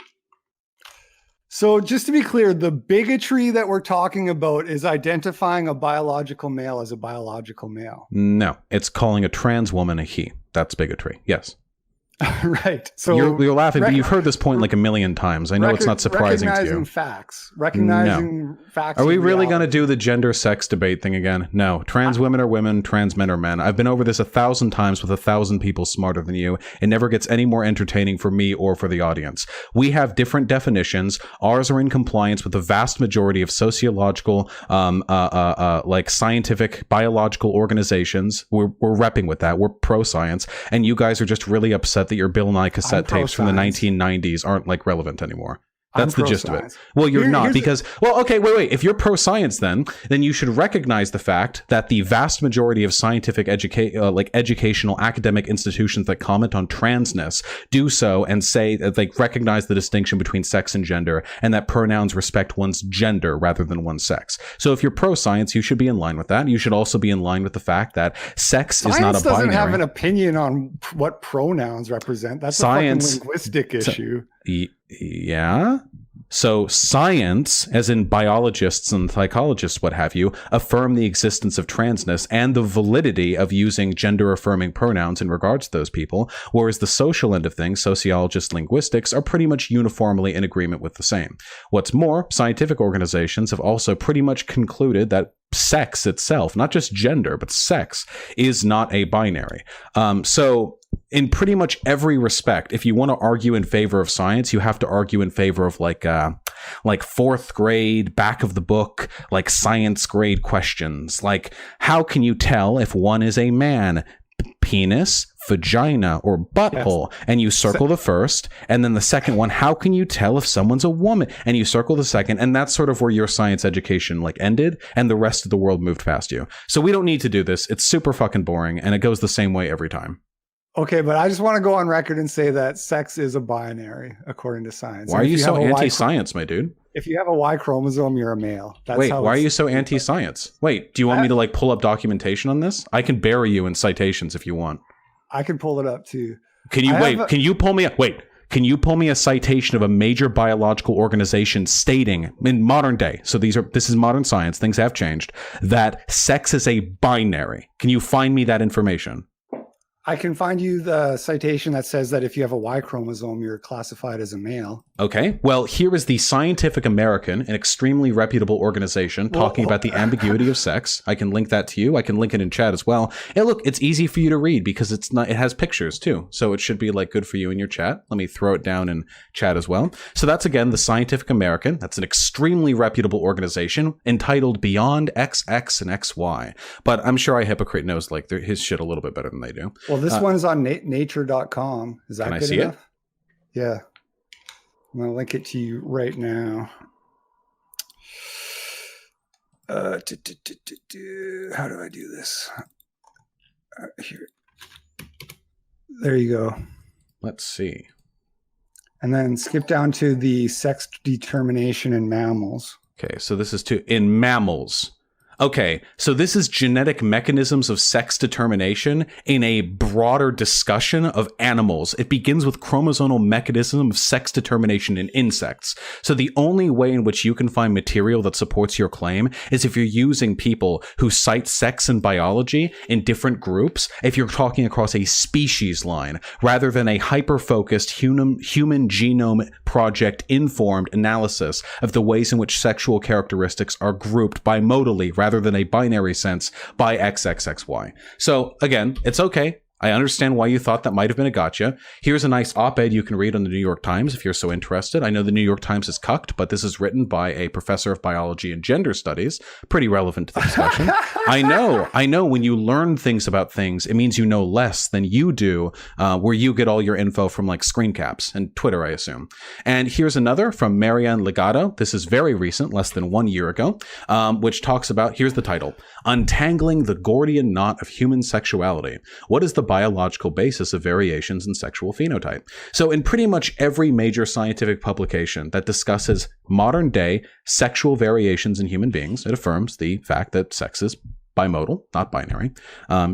Speaker 2: So just to be clear, the bigotry that we're talking about is identifying a biological male as a biological male.
Speaker 1: No, it's calling a trans woman a he. That's bigotry. Yes.
Speaker 2: Right. So
Speaker 1: you're laughing, but you've heard this point like a million times. I know it's not surprising to you.
Speaker 2: Recognizing facts.
Speaker 1: Are we really going to do the gender sex debate thing again? No. Trans women are women. Trans men are men. I've been over this 1,000 times with 1,000 people smarter than you. It never gets any more entertaining for me or for the audience. We have different definitions. Ours are in compliance with the vast majority of sociological, like scientific, biological organizations. We're repping with that. We're pro-science. And you guys are just really upset that your Bill Nye cassette tapes from the 1990s aren't like relevant anymore. That's the gist of it. Well, you're not because, well, okay, wait. If you're pro-science, then you should recognize the fact that the vast majority of scientific educational academic institutions that comment on transness do so and say that they recognize the distinction between sex and gender and that pronouns respect one's gender rather than one's sex. So if you're pro-science, you should be in line with that. You should also be in line with the fact that sex is not a binary. Science
Speaker 2: doesn't have an opinion on what pronouns represent. That's a fucking linguistic issue.
Speaker 1: Yeah. So science, as in biologists and psychologists, what have you, affirm the existence of transness and the validity of using gender-affirming pronouns in regards to those people, whereas the social end of things, sociologists, linguistics, are pretty much uniformly in agreement with the same. What's more, scientific organizations have also pretty much concluded that sex itself, not just gender, but sex, is not a binary. So in pretty much every respect, if you want to argue in favor of science, you have to argue in favor of like fourth grade, back of the book, like science grade questions. Like, how can you tell if one is a man? Penis, vagina, or butthole? Yes. And you circle the first, and then the second one, how can you tell if someone's a woman? And you circle the second, and that's sort of where your science education like ended, and the rest of the world moved past you. So we don't need to do this. It's super fucking boring, and it goes the same way every time.
Speaker 2: Okay, but I just want to go on record and say that sex is a binary according to science.
Speaker 1: Why are you so anti-science, my dude?
Speaker 2: If you have a Y chromosome, you're a male. That's
Speaker 1: Wait,
Speaker 2: how
Speaker 1: why are you so anti-science? Wait, do you want me to like pull up documentation on this? I can bury you in citations if you want.
Speaker 2: I can pull it up too.
Speaker 1: Can you Can you pull me a citation of a major biological organization stating in modern day, so this is modern science, things have changed, that sex is a binary? Can you find me that information?
Speaker 2: I can find you the citation that says that if you have a Y chromosome, you're classified as a male.
Speaker 1: Okay, well, here is the Scientific American, an extremely reputable organization talking about the ambiguity of sex. I can link that to you. I can link it in chat as well. And look, it's easy for you to read because it has pictures too. So it should be like good for you in your chat. Let me throw it down in chat as well. So that's again the Scientific American. That's an extremely reputable organization entitled Beyond XX and XY. But I'm sure Hypocrite knows like his shit a little bit better than they do.
Speaker 2: Well, this one is on nature.com. Is that
Speaker 1: can I
Speaker 2: good
Speaker 1: see
Speaker 2: enough?
Speaker 1: it?
Speaker 2: Yeah. I'm going to link it to you right now. How do I do this? Here. There you go.
Speaker 1: Let's see.
Speaker 2: And then skip down to the sex determination in mammals.
Speaker 1: Okay, so this is in mammals. Okay, so this is genetic mechanisms of sex determination in a broader discussion of animals. It begins with chromosomal mechanism of sex determination in insects. So the only way in which you can find material that supports your claim is if you're using people who cite sex and biology in different groups, if you're talking across a species line, rather than a hyper-focused human genome project informed analysis of the ways in which sexual characteristics are grouped bimodally rather than a binary sense by XXXY. So again, it's okay. I understand why you thought that might have been a gotcha. Here's a nice op-ed you can read on the New York Times if you're so interested. I know the New York Times is cucked, but this is written by a professor of biology and gender studies. Pretty relevant to the discussion. I know when you learn things about things, it means you know less than you do, where you get all your info from like screen caps and Twitter, I assume. And here's another from Marianne Legato. This is very recent, less than 1 year ago, which talks about, here's the title, Untangling the Gordian Knot of Human Sexuality. What is the biological basis of variations in sexual phenotype? So in pretty much every major scientific publication that discusses modern day sexual variations in human beings, it affirms the fact that sex is bimodal, not binary.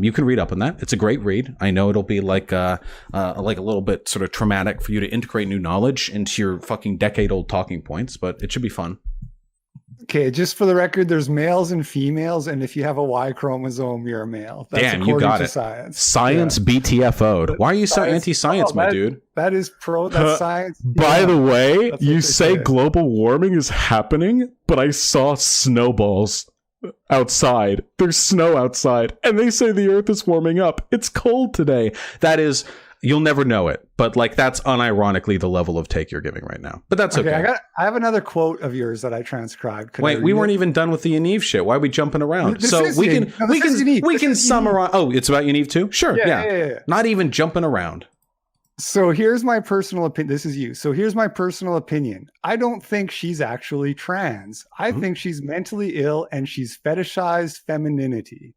Speaker 1: You can read up on that. It's a great read. I know it'll be like a little bit sort of traumatic for you to integrate new knowledge into your fucking decade-old talking points, but it should be fun.
Speaker 2: Okay, just for the record, there's males and females, and if you have a Y chromosome, you're a male.
Speaker 1: That's damn, you got it. Science BTFO'd. Why are you so anti-science, my dude?
Speaker 2: That's science.
Speaker 1: By the way, you say global warming is happening, but I saw snowballs outside. There's snow outside, and they say the Earth is warming up. It's cold today. That is... You'll never know it, but like that's unironically the level of take you're giving right now. But that's okay.
Speaker 2: I have another quote of yours that I transcribed.
Speaker 1: Wait, we weren't even done with the Yaniv shit. Why are we jumping around? We can summarize. Oh, it's about Yaniv too? Sure, yeah. Not even jumping around.
Speaker 2: So here's my personal opinion. This is you. So here's my personal opinion. I don't think she's actually trans. I think she's mentally ill and she's fetishized femininity.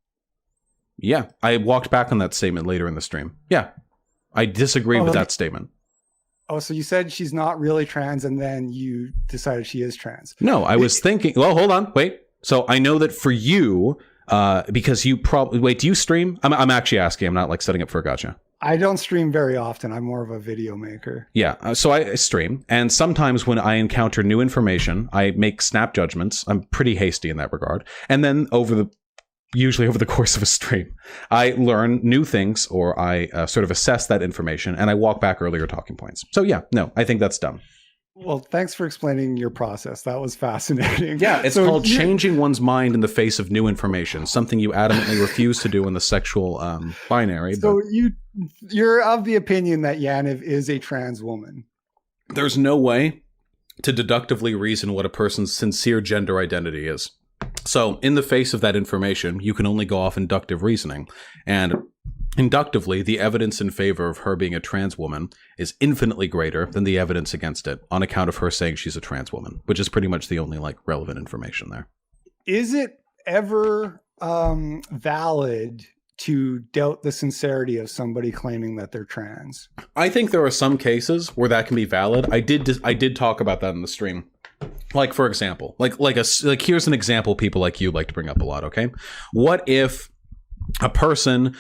Speaker 1: Yeah, I walked back on that statement later in the stream. Yeah. I disagree with that statement.
Speaker 2: Oh, so you said she's not really trans and then you decided she is trans.
Speaker 1: No, I was thinking, well, hold on, wait. So I know that for you, because you probably, wait, do you stream? I'm actually asking, I'm not like setting up for a gotcha.
Speaker 2: I don't stream very often. I'm more of a video maker.
Speaker 1: Yeah, so I stream. And sometimes when I encounter new information, I make snap judgments. I'm pretty hasty in that regard. And then usually over the course of a stream, I learn new things or I sort of assess that information and I walk back earlier talking points. So yeah, no, I think that's dumb.
Speaker 2: Well, thanks for explaining your process. That was fascinating.
Speaker 1: Yeah, it's called changing one's mind in the face of new information, something you adamantly refuse to do in the sexual binary.
Speaker 2: So you're of the opinion that Yaniv is a trans woman.
Speaker 1: There's no way to deductively reason what a person's sincere gender identity is. So in the face of that information, you can only go off inductive reasoning. And inductively, the evidence in favor of her being a trans woman is infinitely greater than the evidence against it on account of her saying she's a trans woman, which is pretty much the only like relevant information there.
Speaker 2: Is it ever valid to doubt the sincerity of somebody claiming that they're trans?
Speaker 1: I think there are some cases where that can be valid. I did talk about that in the stream. Like, for example, like here's an example people like you like to bring up a lot. Okay, what if a person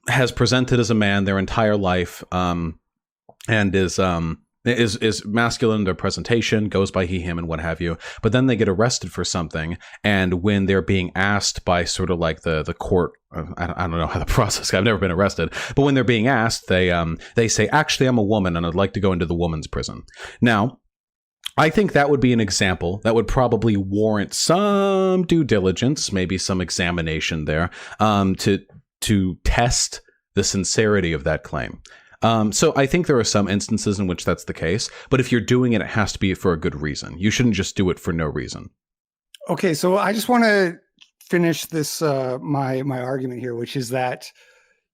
Speaker 1: has presented as a man their entire life, and is masculine in their presentation, goes by he, him, and what have you, but then they get arrested for something, and when they're being asked by sort of like the court, I don't know how the process, I've never been arrested, but when they're being asked, they say, actually, I'm a woman and I'd like to go into the woman's prison. Now, I think that would be an example that would probably warrant some due diligence, maybe some examination there, to test the sincerity of that claim. So I think there are some instances in which that's the case, but if you're doing it, it has to be for a good reason. You shouldn't just do it for no reason.
Speaker 2: Okay, so I just want to finish this my argument here, which is that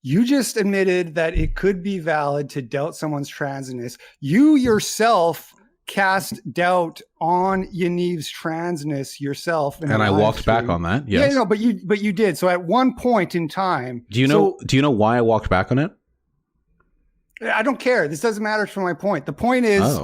Speaker 2: you just admitted that it could be valid to doubt someone's transness. You yourself cast doubt on Yaniv's transness yourself,
Speaker 1: and I walked back on that. Yes.
Speaker 2: Yeah, no, but you did. So at one point in time,
Speaker 1: do you know why I walked back on it?
Speaker 2: I don't care. This doesn't matter for my point. The point is,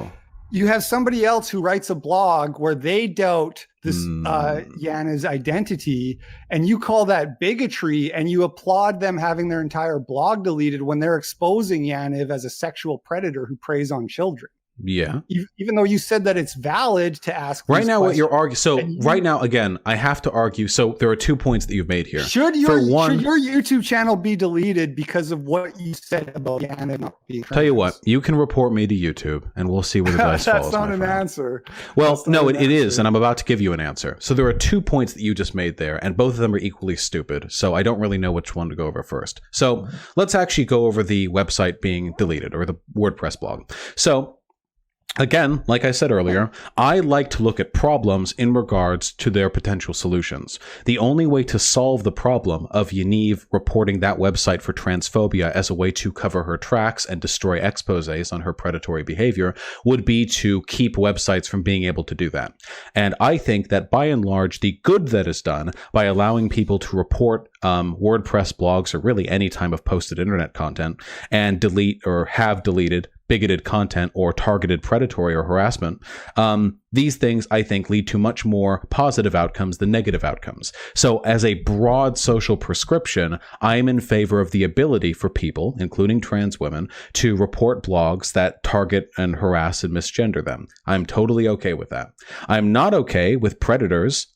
Speaker 2: you have somebody else who writes a blog where they doubt this Yana's identity, and you call that bigotry, and you applaud them having their entire blog deleted when they're exposing Yaniv as a sexual predator who preys on children.
Speaker 1: Yeah.
Speaker 2: Even though you said that it's valid to ask
Speaker 1: right now questions. What you're arguing. So right now, again, I have to argue. So there are 2 points that you've made here.
Speaker 2: Should your YouTube channel be deleted because of what you said about Yana not being trans?
Speaker 1: Tell you what, you can report me to YouTube and we'll see where the dice falls.
Speaker 2: That's not an answer.
Speaker 1: Well, no, it is. And I'm about to give you an answer. So there are 2 points that you just made there, and both of them are equally stupid. So I don't really know which one to go over first. So let's actually go over the website being deleted, or the WordPress blog. So again, like I said earlier, I like to look at problems in regards to their potential solutions. The only way to solve the problem of Yaniv reporting that website for transphobia as a way to cover her tracks and destroy exposés on her predatory behavior would be to keep websites from being able to do that. And I think that by and large, the good that is done by allowing people to report WordPress blogs, or really any time of posted internet content, and delete or have deleted bigoted content or targeted predatory or harassment, these things, I think, lead to much more positive outcomes than negative outcomes. So as a broad social prescription, I am in favor of the ability for people, including trans women, to report blogs that target and harass and misgender them. I'm totally okay with that. I'm not okay with predators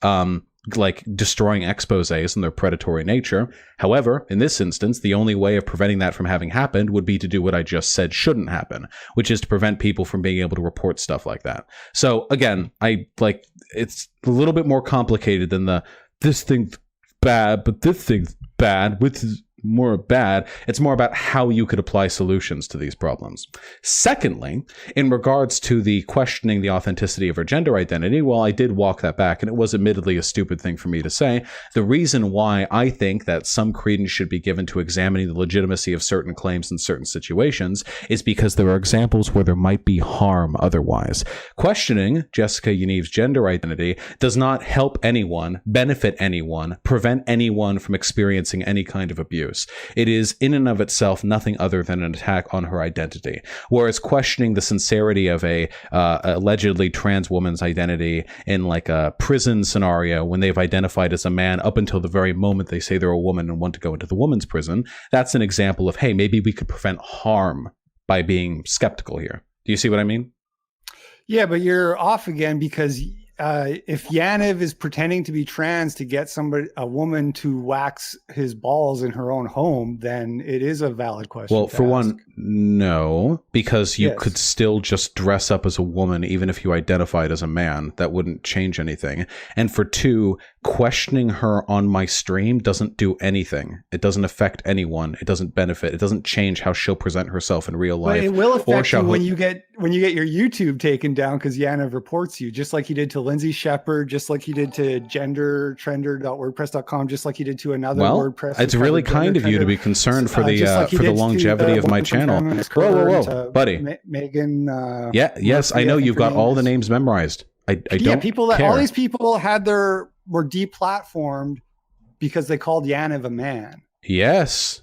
Speaker 1: like destroying exposés and their predatory nature. However, in this instance, the only way of preventing that from having happened would be to do what I just said shouldn't happen, which is to prevent people from being able to report stuff like that. So again, it's a little bit more complicated than this thing's bad, but this thing's bad, which is more bad. It's more about how you could apply solutions to these problems. Secondly, in regards to the questioning the authenticity of her gender identity, well, I did walk that back, and it was admittedly a stupid thing for me to say. The reason why I think that some credence should be given to examining the legitimacy of certain claims in certain situations is because there are examples where there might be harm otherwise. Questioning Jessica Yaniv's gender identity does not help anyone, benefit anyone, prevent anyone from experiencing any kind of abuse. It is in and of itself nothing other than an attack on her identity. Whereas questioning the sincerity of a allegedly trans woman's identity in like a prison scenario when they've identified as a man up until the very moment they say they're a woman and want to go into the woman's prison, that's an example of, hey, maybe we could prevent harm by being skeptical here. Do you see what I mean?
Speaker 2: Yeah, but you're off again, because if Yaniv is pretending to be trans to get a woman to wax his balls in her own home, then it is a valid question.
Speaker 1: Well, for one, no, because you could still just dress up as a woman even if you identified as a man. That wouldn't change anything. And for two, questioning her on my stream doesn't do anything. It doesn't affect anyone. It doesn't benefit. It doesn't change how she'll present herself in real life.
Speaker 2: But it will affect you when you get your YouTube taken down because Yaniv reports you, just like he did to Lindsay Shepherd, just like he did to gendertrender.wordpress.com, just like he did to another WordPress.
Speaker 1: It's really kind of you to be concerned for the longevity of my channel. Whoa, buddy.
Speaker 2: Megan.
Speaker 1: Yes, I know you've got all the names memorized. I don't care.
Speaker 2: All these people were deplatformed because they called Yaniv a man.
Speaker 1: Yes,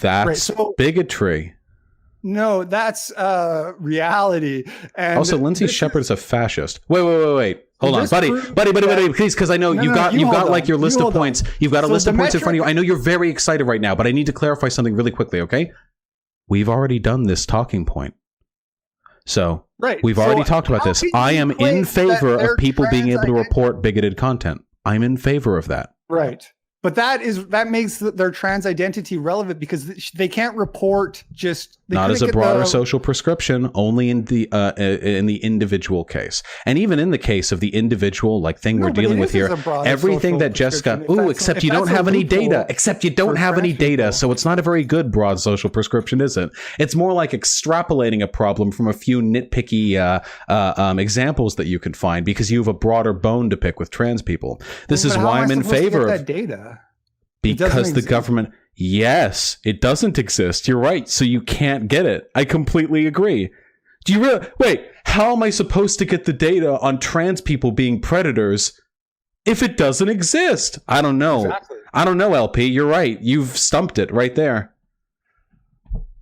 Speaker 1: that's bigotry.
Speaker 2: No, that's reality. And
Speaker 1: Also, Lindsay Shepard's a fascist. Wait. Hold on, buddy, please, because I know you've got like your list of points. You've got a list of points in front of you. I know you're very excited right now, but I need to clarify something really quickly, okay? We've already done this talking point. So we've already talked about this. I am in favor of people being able to report bigoted content. I'm in favor of that.
Speaker 2: Right. But that makes their trans identity relevant because they can't report just
Speaker 1: not as a broader social prescription, only in the individual case, and even in the case of the individual thing we're dealing with here, everything that Jessica. Except you don't have any data. Except you don't have any data, so it's not a very good broad social prescription, is it? It's more like extrapolating a problem from a few nitpicky examples that you can find because you have a broader bone to pick with trans people. This is why I'm in favor of
Speaker 2: that data.
Speaker 1: Because the government, yes, it doesn't exist. You're right. So you can't get it. I completely agree. Do you really, wait, how am I supposed to get the data on trans people being predators if it doesn't exist? I don't know. Exactly. I don't know, LP. You're right. You've stumped it right there.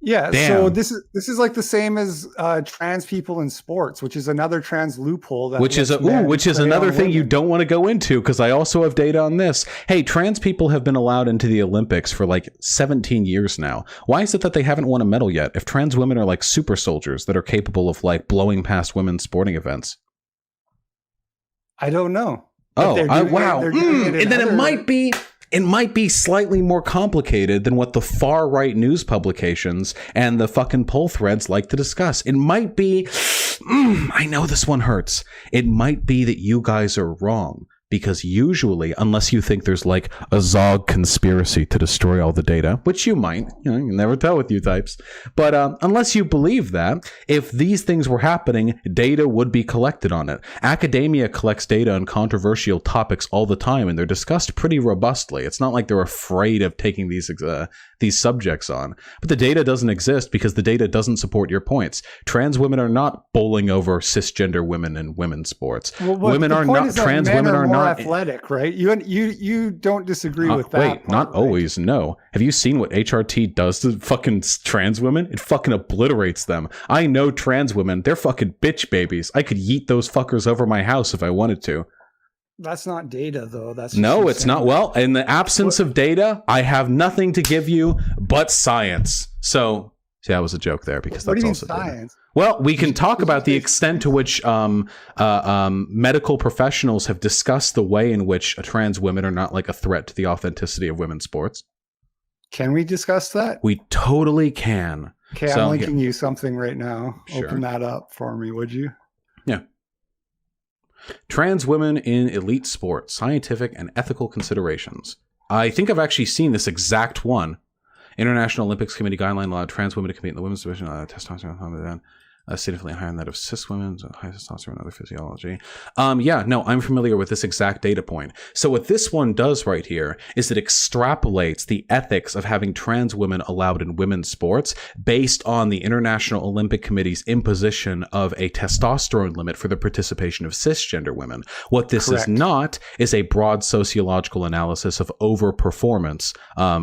Speaker 2: Yeah, so this is like the same as trans people in sports, which is another trans loophole.
Speaker 1: Which is another thing you don't want to go into, because I also have data on this. Hey, trans people have been allowed into the Olympics for 17 years now. Why is it that they haven't won a medal yet? If trans women are like super soldiers that are capable of blowing past women's sporting events,
Speaker 2: I don't know.
Speaker 1: Wow! And then it might be slightly more complicated than what the far right news publications and the fucking poll threads like to discuss. It might be, I know this one hurts. It might be that you guys are wrong. Because usually, unless you think there's a Zog conspiracy to destroy all the data, which you might, you can never tell with you types. But unless you believe that, if these things were happening, data would be collected on it. Academia collects data on controversial topics all the time, and they're discussed pretty robustly. It's not like they're afraid of taking these subjects on. But the data doesn't exist because the data doesn't support your points. Trans women are not bowling over cisgender women in women's sports. Women are not, trans women are not
Speaker 2: athletic, right? You don't disagree with that.
Speaker 1: Wait, not always. No. Have you seen what HRT does to fucking trans women? It fucking obliterates them. I know trans women. They're fucking bitch babies. I could yeet those fuckers over my house if I wanted to.
Speaker 2: That's not data, though.
Speaker 1: No, it's not. Well, in the absence of data, I have nothing to give you but science. So, see, that was a joke there because that's also science. Data. Well, we can talk about the extent to which medical professionals have discussed the way in which trans women are not a threat to the authenticity of women's sports.
Speaker 2: Can we discuss that?
Speaker 1: We totally can.
Speaker 2: Okay, I'm linking you something right now. Sure. Open that up for me, would you?
Speaker 1: Yeah. Trans women in elite sports, scientific and ethical considerations. I think I've actually seen this exact one. International Olympics Committee guideline allowed trans women to compete in the women's division. Testosterone significantly higher than that of cis women, so high testosterone and other physiology. I'm familiar with this exact data point. So what this one does right here is it extrapolates the ethics of having trans women allowed in women's sports based on the International Olympic Committee's imposition of a testosterone limit for the participation of cisgender women. What this is not is a broad sociological analysis of overperformance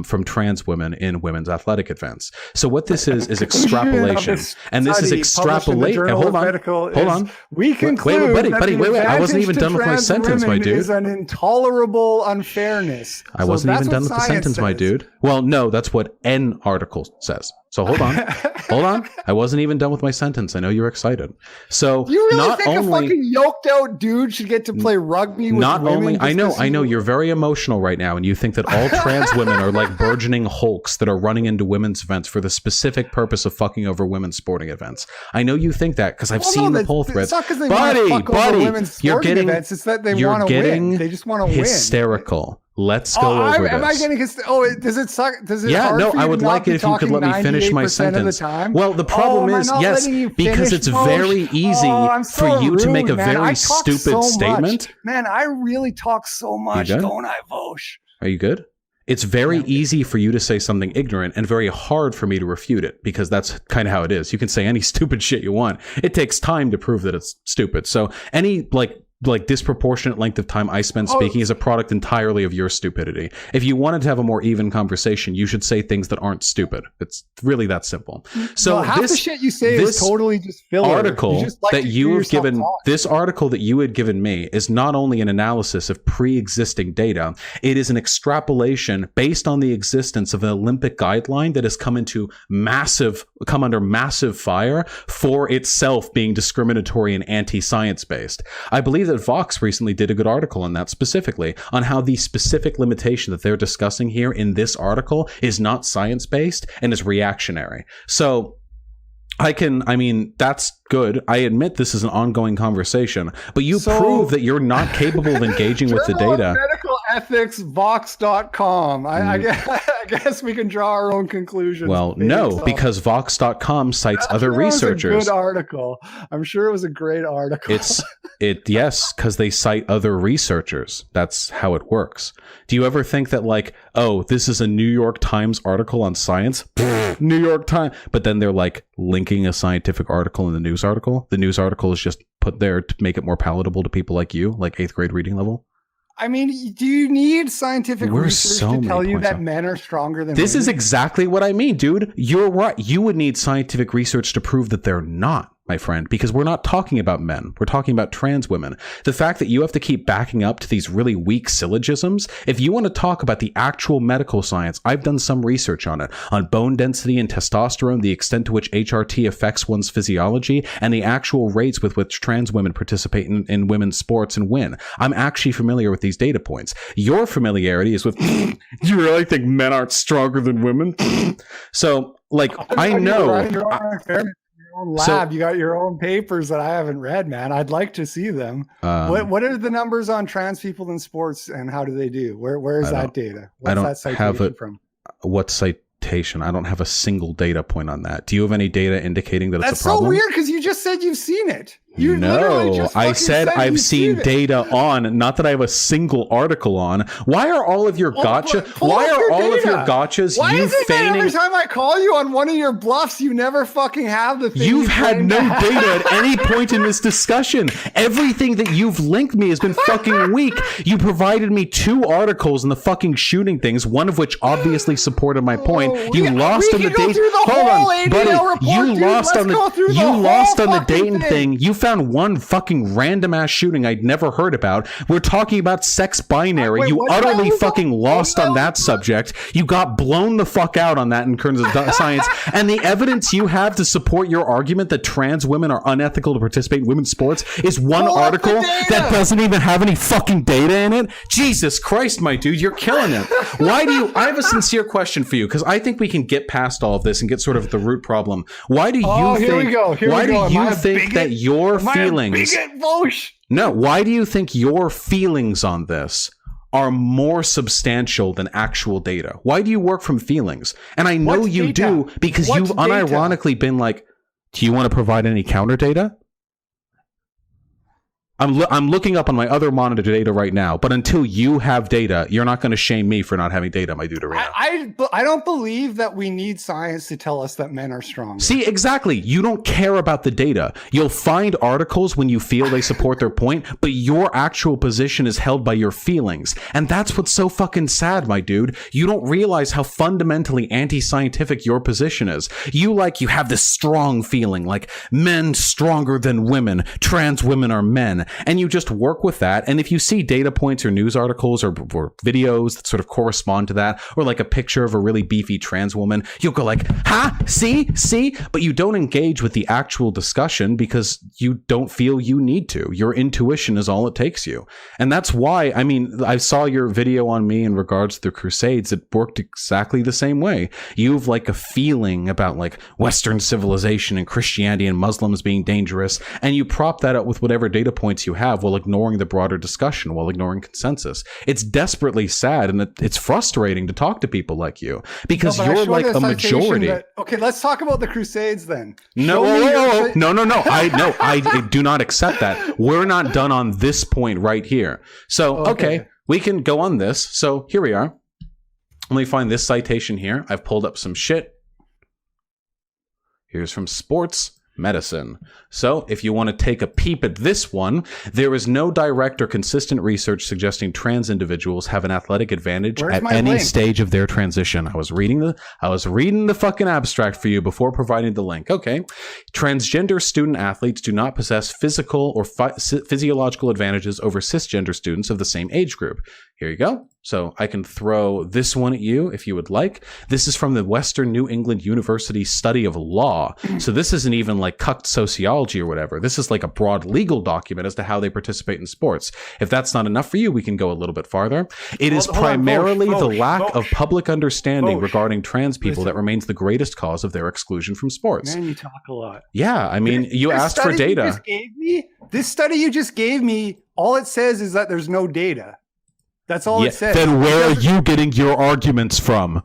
Speaker 1: from trans women in women's athletic events. So what this is extrapolation. And this is extrapolation. Hold on.
Speaker 2: We conclude
Speaker 1: wait. I wasn't even done with my sentence, my dude.
Speaker 2: Is an intolerable unfairness.
Speaker 1: I wasn't even done with the sentence, my dude. Well, no, that's what N article says. So hold on. I wasn't even done with my sentence. I know you're excited. So
Speaker 2: you really think a fucking yoked out dude should get to play rugby with women?
Speaker 1: I know you're very emotional right now, and you think that all trans women are like burgeoning hulks that are running into women's events for the specific purpose of fucking over women's sporting events. I know you think that because I've seen the poll threads.
Speaker 2: It's not because they want to fuck over women's sporting events. It's that they want to win. They just want to win.
Speaker 1: Hysterical. Let's go over this.
Speaker 2: Am I getting does it suck? Does it
Speaker 1: I would like it if you could let me finish my sentence. Well, the problem is, yes, because it's very easy for you to make a very stupid statement.
Speaker 2: Man, I really talk so much, don't I, Vosh?
Speaker 1: Are you good? It's very easy for you to say something ignorant and very hard for me to refute it because that's kind of how it is. You can say any stupid shit you want. It takes time to prove that it's stupid. So any like disproportionate length of time I spend speaking is a product entirely of your stupidity. If you wanted to have a more even conversation, you should say things that aren't stupid. It's really that simple. So
Speaker 2: half the shit you say is totally just filler.
Speaker 1: Article that you have given, this article that you had given me is not only an analysis of pre-existing data, it is an extrapolation based on the existence of an Olympic guideline that has come under massive fire for itself being discriminatory and anti-science based. I believe that Vox recently did a good article on that specifically, on how the specific limitation that they're discussing here in this article is not science-based and is reactionary. So that's good. I admit this is an ongoing conversation, but you prove that you're not capable of engaging with the data.
Speaker 2: Medical ethics, Vox.com. I guess we can draw our own conclusions.
Speaker 1: Well, no, because Vox.com cites other researchers.
Speaker 2: It was a good article. I'm sure it was a great article.
Speaker 1: Yes, because they cite other researchers. That's how it works. Do you ever think that like, oh, this is a New York Times article on science? New York Times. But then they're like linking a scientific article in the news article. The news article is just put there to make it more palatable to people like you, like 8th grade reading level.
Speaker 2: I mean, do you need scientific research to tell you that men are stronger than women?
Speaker 1: This is exactly what I mean, dude. You're right. You would need scientific research to prove that they're not, my friend, because we're not talking about men. We're talking about trans women. The fact that you have to keep backing up to these really weak syllogisms, if you want to talk about the actual medical science, I've done some research on it, on bone density and testosterone, the extent to which HRT affects one's physiology, and the actual rates with which trans women participate in women's sports and win. I'm actually familiar with these data points. Your familiarity is with, you really think men aren't stronger than women? So, like, I know...
Speaker 2: own lab, you got your own papers that I haven't read, man. I'd like to see them. What are the numbers on trans people in sports, and how do they do? Where is that data? What's that citation from?
Speaker 1: What citation? I don't have a single data point on that. Do you have any data indicating that it's a problem?
Speaker 2: That's so weird, because you just said you've seen it.
Speaker 1: I said I've seen data on, not that I have a single article on. Why are all of your gotchas? Why are all of your gotchas?
Speaker 2: Why is it that every time I call you on one of your bluffs, you never fucking have the thing?
Speaker 1: You've had no data at any point in this discussion. Everything that you've linked me has been fucking weak. You provided me 2 articles in the fucking shooting things, one of which obviously supported my point. You lost on the Dayton. Hold on, buddy. You lost on the Dayton thing. You found one fucking random ass shooting I'd never heard about. We're talking about sex binary. You utterly fucking lost on that subject. You got blown the fuck out on that in terms of science. And the evidence you have to support your argument that trans women are unethical to participate in women's sports is one article that doesn't even have any fucking data in it. Jesus Christ, my dude, you're killing it. I have a sincere question for you, because I think we can get past all of this and get sort of at the root problem. Why do you think that your feelings... No, why do you think your feelings on this are more substantial than actual data? Why do you work from feelings? And I know you do, because you've unironically been like, do you want to provide any counter data? I'm looking up on my other monitor data right now, but until you have data, you're not going to shame me for not having data, my dude.
Speaker 2: I don't believe that we need science to tell us that men are strong.
Speaker 1: See, exactly. You don't care about the data. You'll find articles when you feel they support their point, but your actual position is held by your feelings. And that's what's so fucking sad, my dude. You don't realize how fundamentally anti-scientific your position is. You have this strong feeling, like men stronger than women, trans women are men. And you just work with that. And if you see data points or news articles or videos that sort of correspond to that, or like a picture of a really beefy trans woman, you'll go like, ha, see, but you don't engage with the actual discussion because you don't feel you need to. Your intuition is all it takes you. And that's why, I saw your video on me in regards to the Crusades. It worked exactly the same way. You've like a feeling about like Western civilization and Christianity and Muslims being dangerous, and you prop that up with whatever data points you have while ignoring the broader discussion, while ignoring consensus. It's desperately sad, and it's frustrating to talk to people like you, because you're like a majority.
Speaker 2: Okay, let's talk about the Crusades then.
Speaker 1: No. I do not accept that. We're not done on this point right here. So, okay, we can go on this. So here we are. Let me find this citation here. I've pulled up some shit. Here's from Sports. medicine. So, if you want to take a peep at this one, there is no direct or consistent research suggesting trans individuals have an athletic advantage at any stage of their transition. I was reading the fucking abstract for you before providing the link. Okay. Transgender student athletes do not possess physical or physiological advantages over cisgender students of the same age group. Here you go. So I can throw this one at you if you would like. This is from the Western New England University Study of Law. So this isn't even like cucked sociology or whatever. This is like a broad legal document as to how they participate in sports. If that's not enough for you, we can go a little bit farther. It is primarily the lack of public understanding regarding trans people that remains the greatest cause of their exclusion from sports.
Speaker 2: Man, you talk a lot.
Speaker 1: Yeah, I mean, you asked for data.
Speaker 2: This study you just gave me, all it says is that there's no data. That's all it says.
Speaker 1: Then where are you getting your arguments from?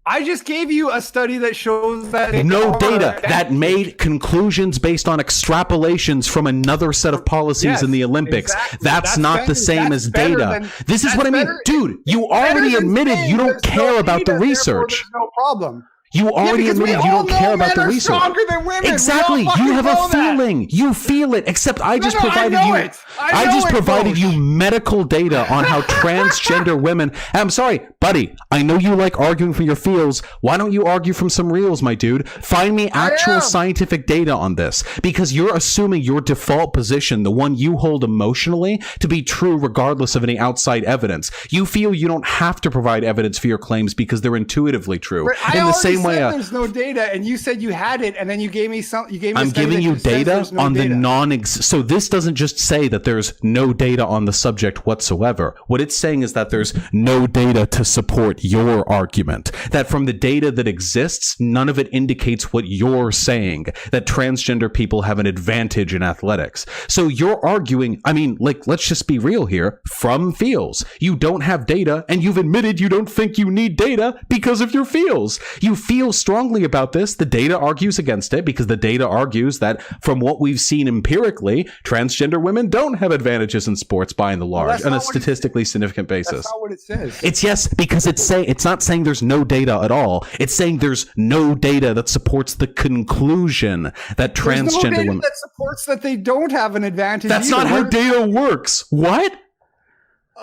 Speaker 2: I just gave you a study that shows that
Speaker 1: no data that made conclusions based on extrapolations from another set of policies in the Olympics. Exactly. That's not the same as data. This is what I mean. Dude, you already admitted you don't care about the research.
Speaker 2: There's no problem.
Speaker 1: You already admitted you don't care about the research.
Speaker 2: Stronger than women.
Speaker 1: Exactly. You have a feeling. You feel it. Except I just provided you. I just provided you medical data on how transgender women. I'm sorry, buddy. I know you like arguing from your feels. Why don't you argue from some reals, my dude? Find me actual scientific data on this, because you're assuming your default position, the one you hold emotionally, to be true regardless of any outside evidence. You feel you don't have to provide evidence for your claims because they're intuitively true. In the same way,
Speaker 2: there's no data, and you said you had it, and then you gave me some. You gave me.
Speaker 1: I'm giving you data on the non-ex. So this doesn't just say that there's no data on the subject whatsoever. What it's saying is that there's no data to support your argument. That from the data that exists, none of it indicates what you're saying. That transgender people have an advantage in athletics. So you're arguing. I mean, like, let's just be real here. From feels, you don't have data, and you've admitted you don't think you need data because of your feels. You feel strongly about this. The data argues against it because the data argues that from what we've seen empirically, transgender women don't have advantages in sports by and large on a statistically significant basis.
Speaker 2: That's not what it says.
Speaker 1: It's because it's not saying there's no data at all. It's saying there's no data that supports the conclusion that transgender women
Speaker 2: that supports that they don't have an advantage.
Speaker 1: That's not how data works. What?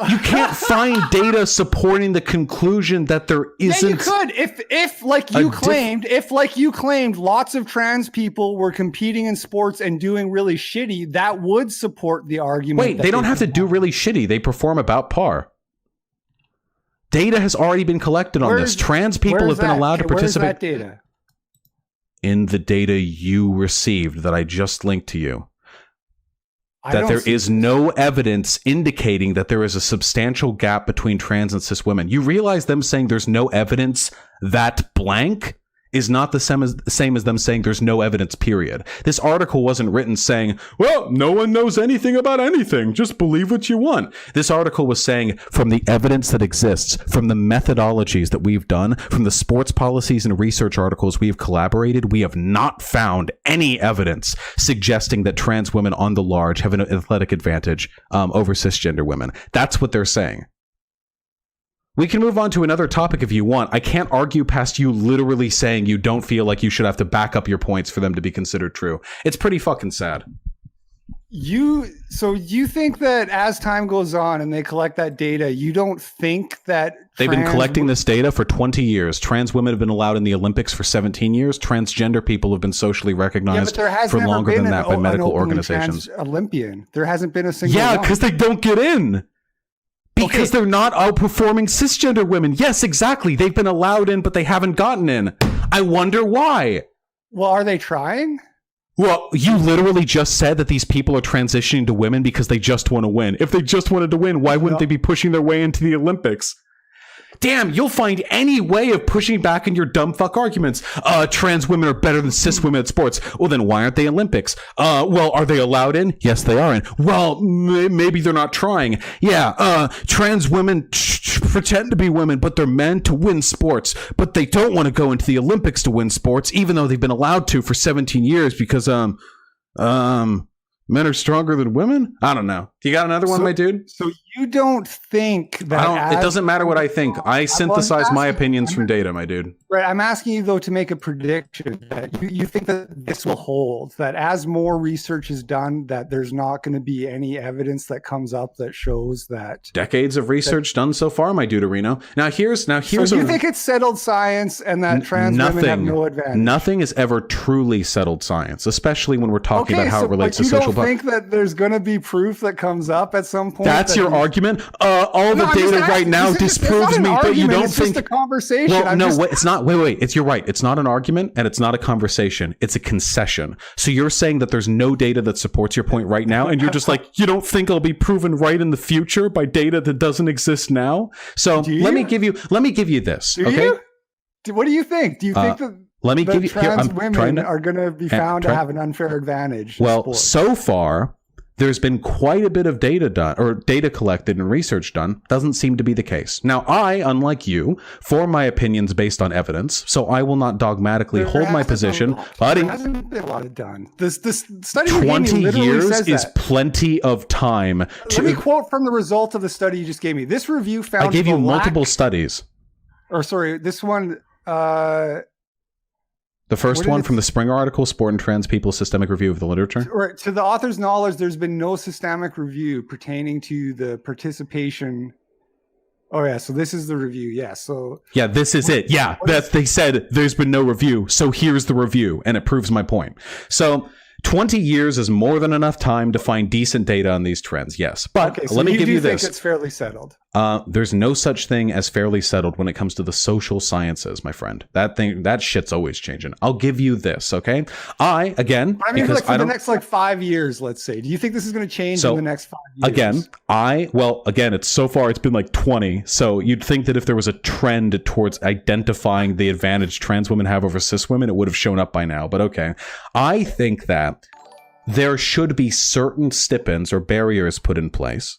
Speaker 1: You can't find data supporting the conclusion that there isn't.
Speaker 2: Yeah, you could if like you claimed lots of trans people were competing in sports and doing really shitty, that would support the argument.
Speaker 1: Wait, they don't have to do really shitty. They perform about par. Data has already been collected on this. Trans people have been allowed to participate.
Speaker 2: Where's that data?
Speaker 1: In the data you received that I just linked to you. That there is no evidence indicating that there is a substantial gap between trans and cis women. You realize them saying there's no evidence that blank is not the same as them saying there's no evidence, period. This article wasn't written saying, well, no one knows anything about anything. Just believe what you want. This article was saying from the evidence that exists, from the methodologies that we've done, from the sports policies and research articles we've collaborated, we have not found any evidence suggesting that trans women on the large have an athletic advantage over cisgender women. That's what they're saying. We can move on to another topic if you want. I can't argue past you literally saying you don't feel like you should have to back up your points for them to be considered true. It's pretty fucking sad.
Speaker 2: So you think that as time goes on and they collect that data, you don't think that
Speaker 1: they've been collecting this data for 20 years. Trans women have been allowed in the Olympics for 17 years. Transgender people have been socially recognized for longer than that by medical organizations.
Speaker 2: Olympian. There hasn't been a single one.
Speaker 1: Because they don't get in. Because they're not outperforming cisgender women. Yes, exactly. They've been allowed in, but they haven't gotten in. I wonder why.
Speaker 2: Well, are they trying?
Speaker 1: Well, you literally just said that these people are transitioning to women because they just want to win. If they just wanted to win, why wouldn't they be pushing their way into the Olympics? Damn, you'll find any way of pushing back in your dumb fuck arguments. Trans women are better than cis women at sports. Well, then why aren't they Olympics? Well, are they allowed in? Yes, they are in. Well, maybe they're not trying. Yeah, trans women pretend to be women, but they're men to win sports. But they don't want to go into the Olympics to win sports, even though they've been allowed to for 17 years because, Men are stronger than women? I don't know. You got another one, my dude?
Speaker 2: So you don't think that...
Speaker 1: It doesn't matter what I think. I synthesize my opinions from data, my dude.
Speaker 2: Right. I'm asking you, though, to make a prediction that you think that this will hold, that as more research is done, that there's not going to be any evidence that comes up that shows that...
Speaker 1: Decades of research done so far, my dude, Areno. Now here's
Speaker 2: so you think it's settled science and that trans women have no advantage?
Speaker 1: Nothing is ever truly settled science, especially when we're talking about how it relates to social...
Speaker 2: You don't think that there's going to be proof that comes up at some point?
Speaker 1: That's your argument? All the data right now disproves me, but you don't think...
Speaker 2: It's just a conversation.
Speaker 1: Well, it's not. Wait. You're right. It's not an argument and it's not a conversation. It's a concession. So you're saying that there's no data that supports your point right now, and you're just like, you don't think I'll be proven right in the future by data that doesn't exist now? So let me give you this. Okay.
Speaker 2: What do you think? Do you think that...
Speaker 1: Let me give you.
Speaker 2: Trans women are going to be found to have an unfair advantage.
Speaker 1: Well, so far, there's been quite a bit of data done, or data collected and research done. Doesn't seem to be the case. Now, I, unlike you, form my opinions based on evidence, so I will not dogmatically hold my position. Buddy,
Speaker 2: there hasn't been a lot done. This study
Speaker 1: 20 years is plenty of time.
Speaker 2: Let me quote from the result of the study you just gave me. This review found...
Speaker 1: I gave you multiple studies.
Speaker 2: Or sorry, this one...
Speaker 1: The first one from the Springer article, Sport and Trans People, Systemic Review of the Literature.
Speaker 2: Right. To the author's knowledge, there's been no systemic review pertaining to the participation. Oh, yeah. So this is the review. Yeah. So. Yeah,
Speaker 1: this is it. Yeah. They said there's been no review. So here's the review. And it proves my point. So 20 years is more than enough time to find decent data on these trends. Yes. But
Speaker 2: okay, so
Speaker 1: let me give you
Speaker 2: this.
Speaker 1: Think
Speaker 2: it's fairly settled.
Speaker 1: There's no such thing as fairly settled when it comes to the social sciences, my friend. That shit's always changing. I'll give you this, okay? Because
Speaker 2: for the next 5 years, let's say, do you think this is going to change in the next 5 years?
Speaker 1: Again, it's so far it's been 20. So you'd think that if there was a trend towards identifying the advantage trans women have over cis women, it would have shown up by now. But okay, I think that there should be certain stipends or barriers put in place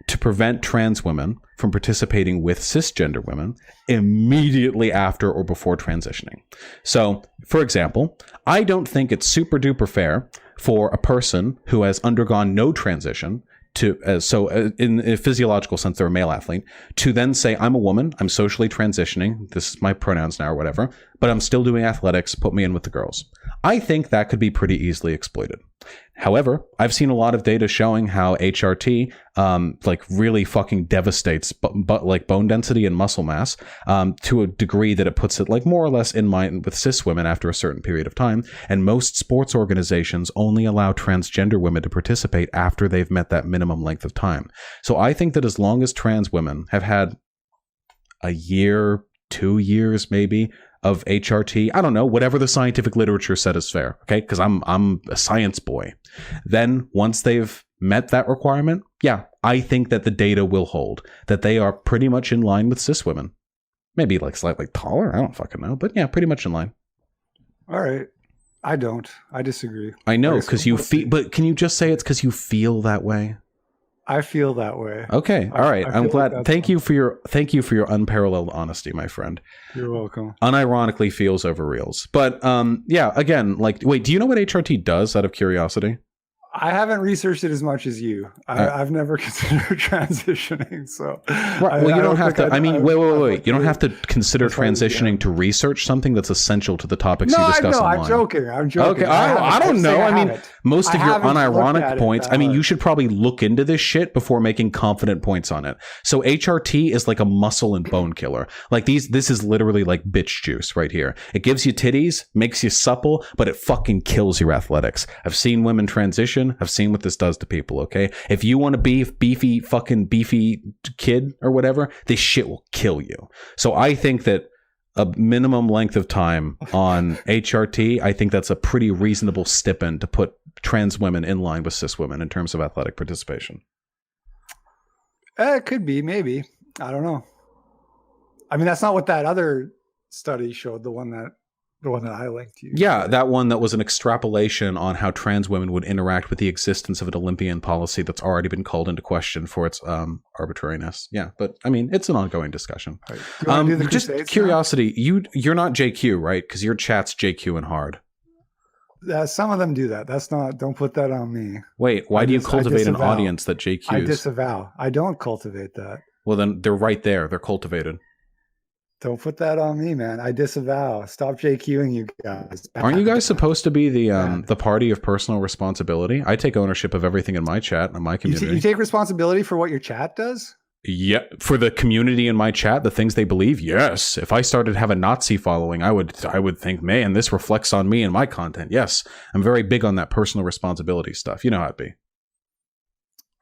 Speaker 1: to prevent trans women from participating with cisgender women immediately after or before transitioning. So, for example, I don't think it's super duper fair for a person who has undergone no transition in a physiological sense, they're a male athlete, to then say, I'm a woman, I'm socially transitioning, this is my pronouns now or whatever, but I'm still doing athletics, put me in with the girls. I think that could be pretty easily exploited. However, I've seen a lot of data showing how HRT really fucking devastates bone density and muscle mass to a degree that it puts it more or less in line with cis women after a certain period of time. And most sports organizations only allow transgender women to participate after they've met that minimum length of time. So I think that as long as trans women have had a year, 2 years maybe, of HRT, I don't know, whatever the scientific literature said is fair, okay? Because I'm a science boy. Then once they've met that requirement, yeah, I think that the data will hold, that they are pretty much in line with cis women. Maybe slightly taller, I don't fucking know, but yeah, pretty much in line.
Speaker 2: All right. I don't. I disagree.
Speaker 1: I know, because you feel, but can you just say it's because you feel that way?
Speaker 2: I feel that way.
Speaker 1: Okay. All right. I'm glad. Thank you for your unparalleled honesty, my friend.
Speaker 2: You're welcome.
Speaker 1: Unironically feels over reals. But yeah, again, wait, do you know what HRT does out of curiosity?
Speaker 2: I haven't researched it as much as you. I've never considered transitioning. So,
Speaker 1: right. Well, you don't have to. Wait. You don't have to consider transitioning to research something that's essential to the topics you discuss online.
Speaker 2: I'm joking. Okay.
Speaker 1: I don't know. I mean, most of your unironic points. I mean, you should probably look into this shit before making confident points on it. So HRT is like a muscle and bone killer. This is literally like bitch juice right here. It gives you titties, makes you supple, but it fucking kills your athletics. I've seen women transition. I've seen what this does to people, okay? If you want to be beefy kid or whatever, this shit will kill you. So I think that a minimum length of time on HRT, I think that's a pretty reasonable stipend to put trans women in line with cis women in terms of athletic participation.
Speaker 2: It could be, maybe. I don't know. I mean, that's not what that other study showed, the one that I linked to you.
Speaker 1: Yeah, that one that was an extrapolation on how trans women would interact with the existence of an Olympian policy that's already been called into question for its arbitrariness. Yeah, but I mean, it's an ongoing discussion.
Speaker 2: Right.
Speaker 1: Just curiosity, you're not JQ, right? Because your chat's JQ and hard.
Speaker 2: Some of them do that. Don't put that on me.
Speaker 1: Wait, why do you cultivate an audience that JQs?
Speaker 2: I disavow. I don't cultivate that.
Speaker 1: Well, then they're right there. They're cultivated.
Speaker 2: Don't put that on me, man. I disavow. Stop JQing you guys.
Speaker 1: Aren't you guys supposed to be the party of personal responsibility? I take ownership of everything in my chat and my community.
Speaker 2: You take responsibility for what your chat does?
Speaker 1: Yeah, for the community in my chat, the things they believe. Yes, if I started to have a Nazi following, I would think, man, this reflects on me and my content. Yes, I'm very big on that personal responsibility stuff. You know how it be.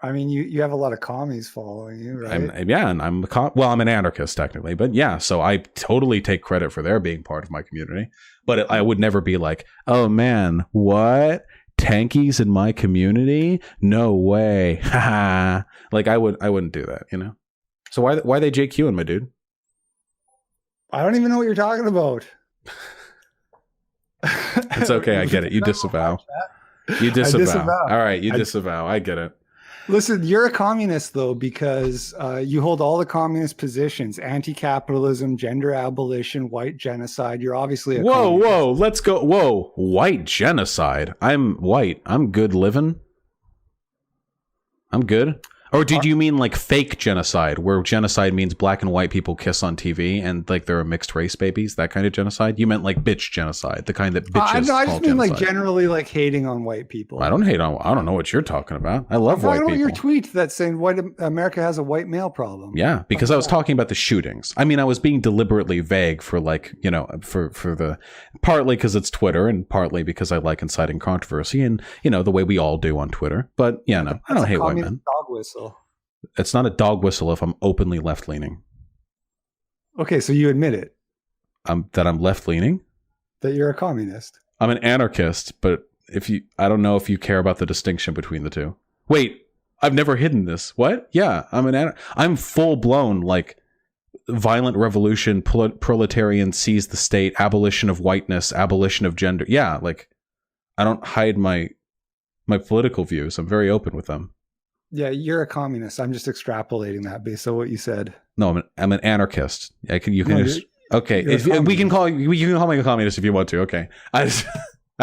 Speaker 2: I mean, you have a lot of commies following you, right?
Speaker 1: And I'm an anarchist technically, but yeah, so I totally take credit for their being part of my community. But I would never be like, oh man, what? Tankies in my community? No way. Like I wouldn't do that, you know? So why they JQing, my dude?
Speaker 2: I don't even know what you're talking about.
Speaker 1: It's okay, I get it. You disavow. You disavow. All right, you disavow. I get it.
Speaker 2: Listen, you're a communist, though, because you hold all the communist positions: anti-capitalism, gender abolition, white genocide. You're obviously a communist.
Speaker 1: Whoa, let's go. Whoa, white genocide. I'm white. I'm good living. I'm good. Or did you mean like fake genocide, where genocide means black and white people kiss on TV and like they're mixed race babies, that kind of genocide? You meant like bitch genocide, the kind that bitches
Speaker 2: I just mean
Speaker 1: genocide.
Speaker 2: Like generally like hating on white people.
Speaker 1: I don't know what you're talking about. I love white people.
Speaker 2: Your tweet that's saying America has a white male problem.
Speaker 1: Yeah, because I was talking about the shootings. I mean, I was being deliberately vague for like, you know, for the partly because it's Twitter and partly because I like inciting controversy and, you know, the way we all do on Twitter. But yeah, no, I don't hate white men.
Speaker 2: Dog whistle.
Speaker 1: It's not a dog whistle if I'm openly left-leaning.
Speaker 2: Okay, so you admit it.
Speaker 1: That I'm left-leaning?
Speaker 2: That you're a communist.
Speaker 1: I'm an anarchist, but I don't know if you care about the distinction between the two. Wait, I've never hidden this. What? Yeah, I'm full-blown, like, violent revolution, proletarian seize the state, abolition of whiteness, abolition of gender. Yeah, like, I don't hide my political views. I'm very open with them.
Speaker 2: Yeah, you're a communist. I'm just extrapolating that based on what you said.
Speaker 1: No, I'm an anarchist. We can call me a communist if you want to. Okay, I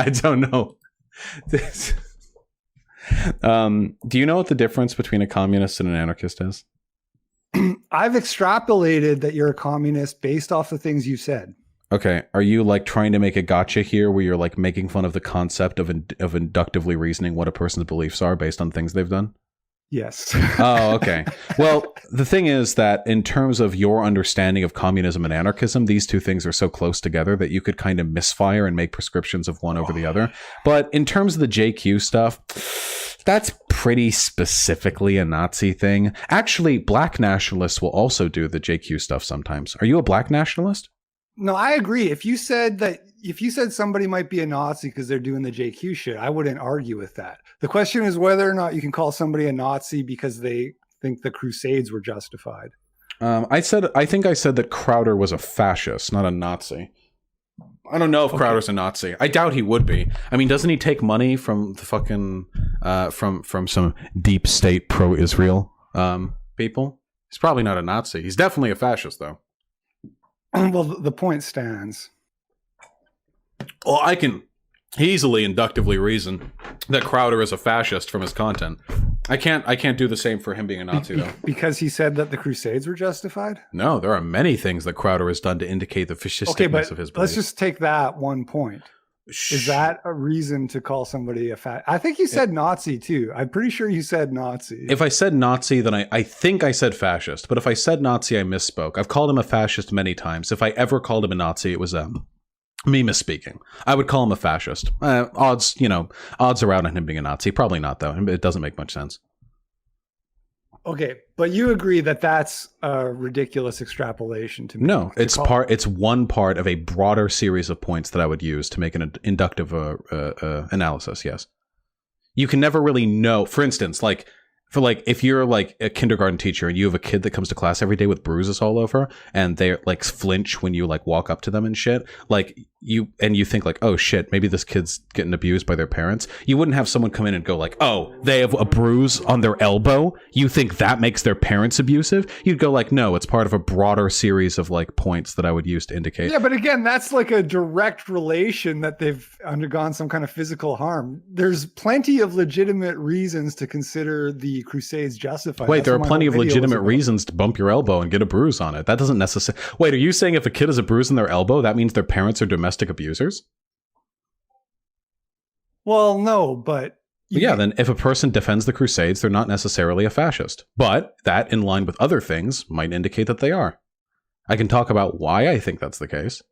Speaker 1: don't know. Do you know what the difference between a communist and an anarchist is?
Speaker 2: I've extrapolated that you're a communist based off the things you said.
Speaker 1: Okay, are you like trying to make a gotcha here, where you're like making fun of the concept of inductively reasoning what a person's beliefs are based on things they've done?
Speaker 2: Yes.
Speaker 1: Oh, okay. Well, the thing is that in terms of your understanding of communism and anarchism, these two things are so close together that you could kind of misfire and make prescriptions of one over the other. But in terms of the JQ stuff, that's pretty specifically a Nazi thing. Actually, black nationalists will also do the JQ stuff sometimes. Are you a black nationalist?
Speaker 2: No, I agree. If you said somebody might be a Nazi because they're doing the JQ shit, I wouldn't argue with that. The question is whether or not you can call somebody a Nazi because they think the Crusades were justified.
Speaker 1: I think I said that Crowder was a fascist, not a Nazi. I don't know if Crowder's a Nazi. I doubt he would be. I mean, doesn't he take money from the fucking from some deep state pro-Israel people? He's probably not a Nazi. He's definitely a fascist, though.
Speaker 2: Well, the point stands.
Speaker 1: Well, I can easily inductively reason that Crowder is a fascist from his content. I can't do the same for him being a Nazi, though. Because
Speaker 2: he said that the Crusades were justified?
Speaker 1: No, there are many things that Crowder has done to indicate the fascisticness of his beliefs.
Speaker 2: Let's just take that one point. Is that a reason to call somebody a fat? I think you said Nazi, too. I'm pretty sure you said Nazi.
Speaker 1: If I said Nazi, then I think I said fascist. But if I said Nazi, I misspoke. I've called him a fascist many times. If I ever called him a Nazi, it was me misspeaking. I would call him a fascist. Odds are out on him being a Nazi. Probably not, though. It doesn't make much sense.
Speaker 2: Okay, but you agree that that's a ridiculous extrapolation to me.
Speaker 1: No, it's one part of a broader series of points that I would use to make an inductive analysis. Yes, you can never really know. For instance, if you're like a kindergarten teacher and you have a kid that comes to class every day with bruises all over and they like flinch when you like walk up to them and shit, like you think like, oh shit, maybe this kid's getting abused by their parents, you wouldn't have someone come in and go like, oh, they have a bruise on their elbow, you think that makes their parents abusive? You'd go like, no, it's part of a broader series of like points that I would use to indicate.
Speaker 2: Yeah, but again, that's like a direct relation that they've undergone some kind of physical harm. There's plenty of legitimate reasons to consider the Crusades justified.
Speaker 1: Wait, there are plenty of legitimate reasons to bump your elbow and get a bruise on it. That doesn't necessarily... Wait, are you saying if a kid has a bruise on their elbow, that means their parents are domestic abusers?
Speaker 2: Well, no, but
Speaker 1: yeah, then if a person defends the Crusades, they're not necessarily a fascist. But that, in line with other things, might indicate that they are. I can talk about why I think that's the case.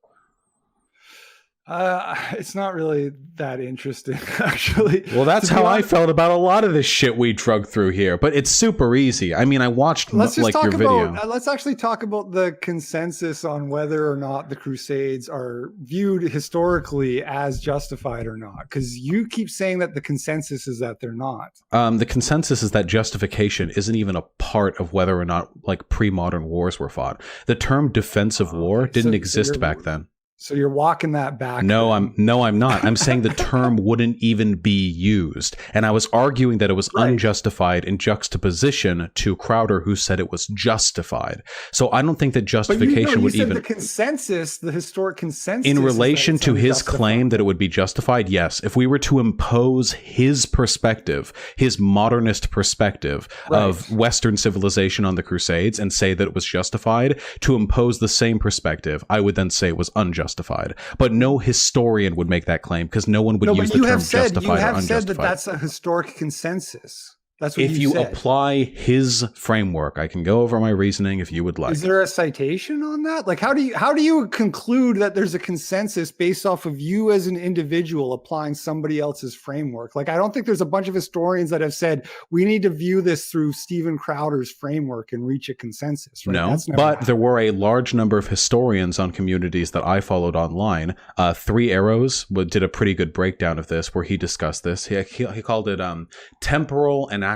Speaker 2: It's not really that interesting, actually.
Speaker 1: Well, that's how I felt about a lot of this shit we drug through here, but it's super easy. I mean, I watched like your video.
Speaker 2: Let's actually talk about the consensus on whether or not the Crusades are viewed historically as justified or not, because you keep saying that the consensus is that they're not.
Speaker 1: The consensus is that justification isn't even a part of whether or not like pre-modern wars were fought. The term defensive war didn't exist back then.
Speaker 2: So you're walking that back.
Speaker 1: No, I'm not. I'm saying the term wouldn't even be used. And I was arguing that it was unjustified in juxtaposition to Crowder, who said it was justified. So I don't think that justification would even...
Speaker 2: the consensus, the historic consensus...
Speaker 1: In relation to his claim that it would be justified, yes. If we were to impose his perspective, his modernist perspective of Western civilization on the Crusades and say that it was justified, to impose the same perspective, I would then say it was unjustified. But no historian would make that claim because no one would use the term justified or unjustified.
Speaker 2: You have said that that's a historic consensus. That's what
Speaker 1: if you apply his framework, I can go over my reasoning if you would like.
Speaker 2: Is there a citation on that? Like, how do you conclude that there's a consensus based off of you as an individual applying somebody else's framework? Like, I don't think there's a bunch of historians that have said we need to view this through Stephen Crowder's framework and reach a consensus. Right?
Speaker 1: No, but there were a large number of historians on communities that I followed online. Three Arrows did a pretty good breakdown of this, where he discussed this. He called it temporal anachronism,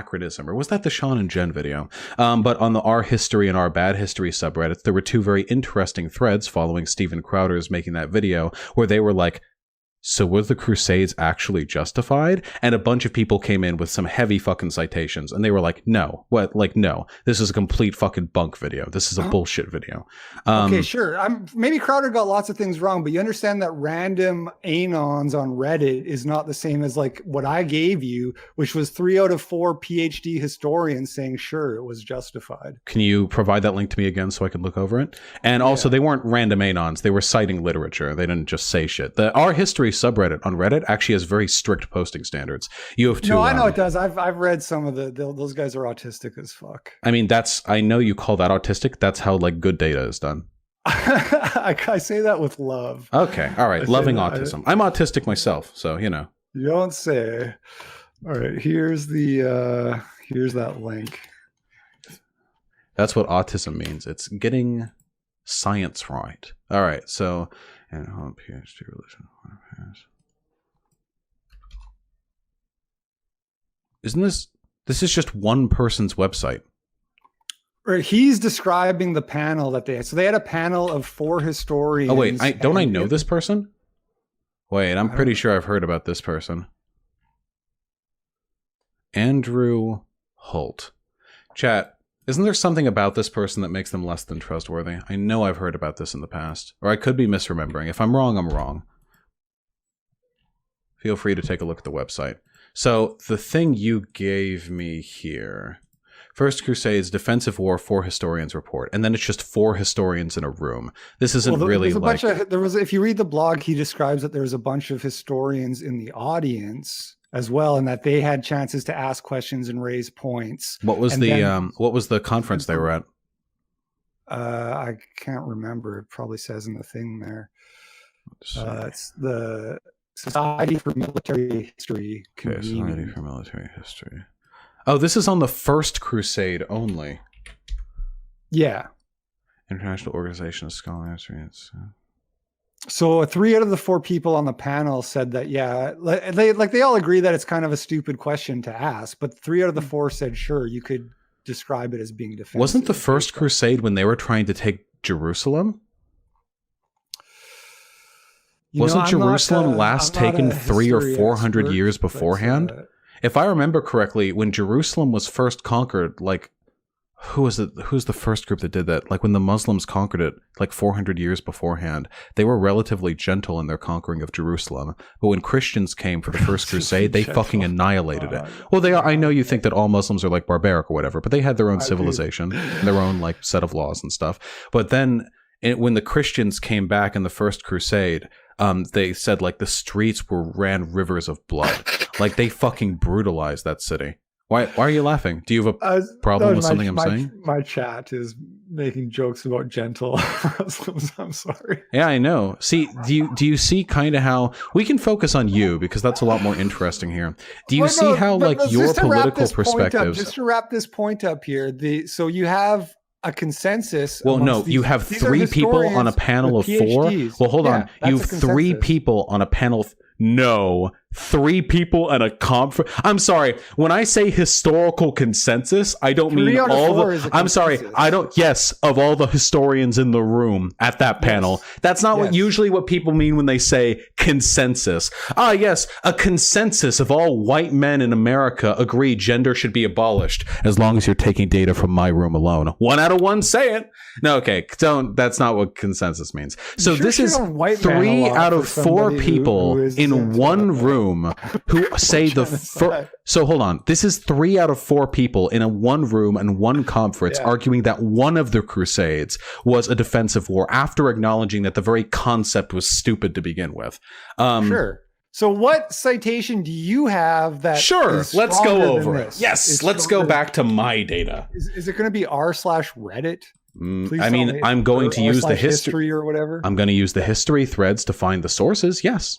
Speaker 1: or was that the Sean and Jen video? But on the Our History and Our Bad History subreddits, there were two very interesting threads following Stephen Crowder's making that video, where they were like, so was the Crusades actually justified? And a bunch of people came in with some heavy fucking citations, and they were like, no. What? Like, no. This is a complete fucking bunk video. This is a bullshit video.
Speaker 2: Okay, sure. Maybe Crowder got lots of things wrong, but you understand that random anons on Reddit is not the same as like what I gave you, which was 3 out of 4 PhD historians saying, sure, it was justified.
Speaker 1: Can you provide that link to me again so I can look over it? And also, they weren't random anons. They were citing literature. They didn't just say shit. The Our History subreddit on Reddit actually has very strict posting standards. You have to...
Speaker 2: No, I know it does. I've read some of those guys are autistic as fuck.
Speaker 1: I mean, I know you call that autistic. That's how like good data is done.
Speaker 2: I say that with love.
Speaker 1: Okay. All right. Loving autism. I'm autistic myself, so you know.
Speaker 2: You don't say. All right. Here's that link.
Speaker 1: That's what autism means. It's getting science right. All right. So, and PhD religion. Isn't this is just one person's website?
Speaker 2: Or he's describing the panel that they had. So they had a panel of 4 historians.
Speaker 1: Oh wait, don't I know this person? Wait, I'm pretty sure I've heard about this person. Andrew Holt. Chat, isn't there something about this person that makes them less than trustworthy? I know I've heard about this in the past, or I could be misremembering. If I'm wrong, I'm wrong. Feel free to take a look at the website. So the thing you gave me here, First Crusades Defensive War 4 Historians Report, and then it's just 4 historians in a room. This isn't really like...
Speaker 2: if you read the blog, he describes that there's a bunch of historians in the audience as well, and that they had chances to ask questions and raise points.
Speaker 1: What was what was the conference they were at?
Speaker 2: I can't remember. It probably says in the thing there. It's the Society for Military History.
Speaker 1: Okay, Society for Military History. Oh, this is on the First Crusade only.
Speaker 2: Yeah.
Speaker 1: International Organization of Scholars.
Speaker 2: So 3 out of the 4 people on the panel said that, yeah, they all agree that it's kind of a stupid question to ask, but 3 out of the 4 said, sure, you could describe it as being defensive.
Speaker 1: Wasn't the First Crusade when they were trying to take Jerusalem? Wasn't Jerusalem last taken 300 or 400 years beforehand? If I remember correctly, when Jerusalem was first conquered, like, who's the first group that did that? Like when the Muslims conquered it, like 400 years beforehand, they were relatively gentle in their conquering of Jerusalem. But when Christians came for the first crusade, they fucking annihilated it. Well, they are. I know you think that all Muslims are like barbaric or whatever, but they had their own civilization, and their own like set of laws and stuff. But then when the Christians came back in the first crusade, they said like the streets ran rivers of blood. Like they fucking brutalized that city. Why are you laughing? Do you have a problem with something I'm saying?
Speaker 2: My chat is making jokes about gentle Muslims. I'm sorry.
Speaker 1: Yeah, I know. See, do you see kind of how we can focus on you, because that's a lot more interesting here. Do you see how like your political perspectives?
Speaker 2: Just to wrap this point up here, so you have a consensus.
Speaker 1: Well, no, you have 3 people on a panel of 4. Well, hold on. You have 3 people on a panel. No, 3 people and a conference. I'm sorry. When I say historical consensus, I don't mean all the. I'm sorry. I don't. Yes, of all the historians in the room at that panel. Yes. That's not usually what people mean when they say consensus. Ah, yes, a consensus of all white men in America agree gender should be abolished, as long as you're taking data from my room alone. 1 out of 1 say it. No, okay, don't. That's not what consensus means. So this is 3 out of 4 people in one room who say the first. So hold on. This is 3 out of 4 people in a one room and one conference arguing that one of the crusades was a defensive war, after acknowledging that the very concept was stupid to begin with.
Speaker 2: Sure. So what citation do you have that?
Speaker 1: Sure, let's go over it. Yes, let's go back to my data.
Speaker 2: Is it going to be r/Reddit?
Speaker 1: I mean, I'm going to use the
Speaker 2: history or whatever.
Speaker 1: I'm going to use the history threads to find the sources. Yes.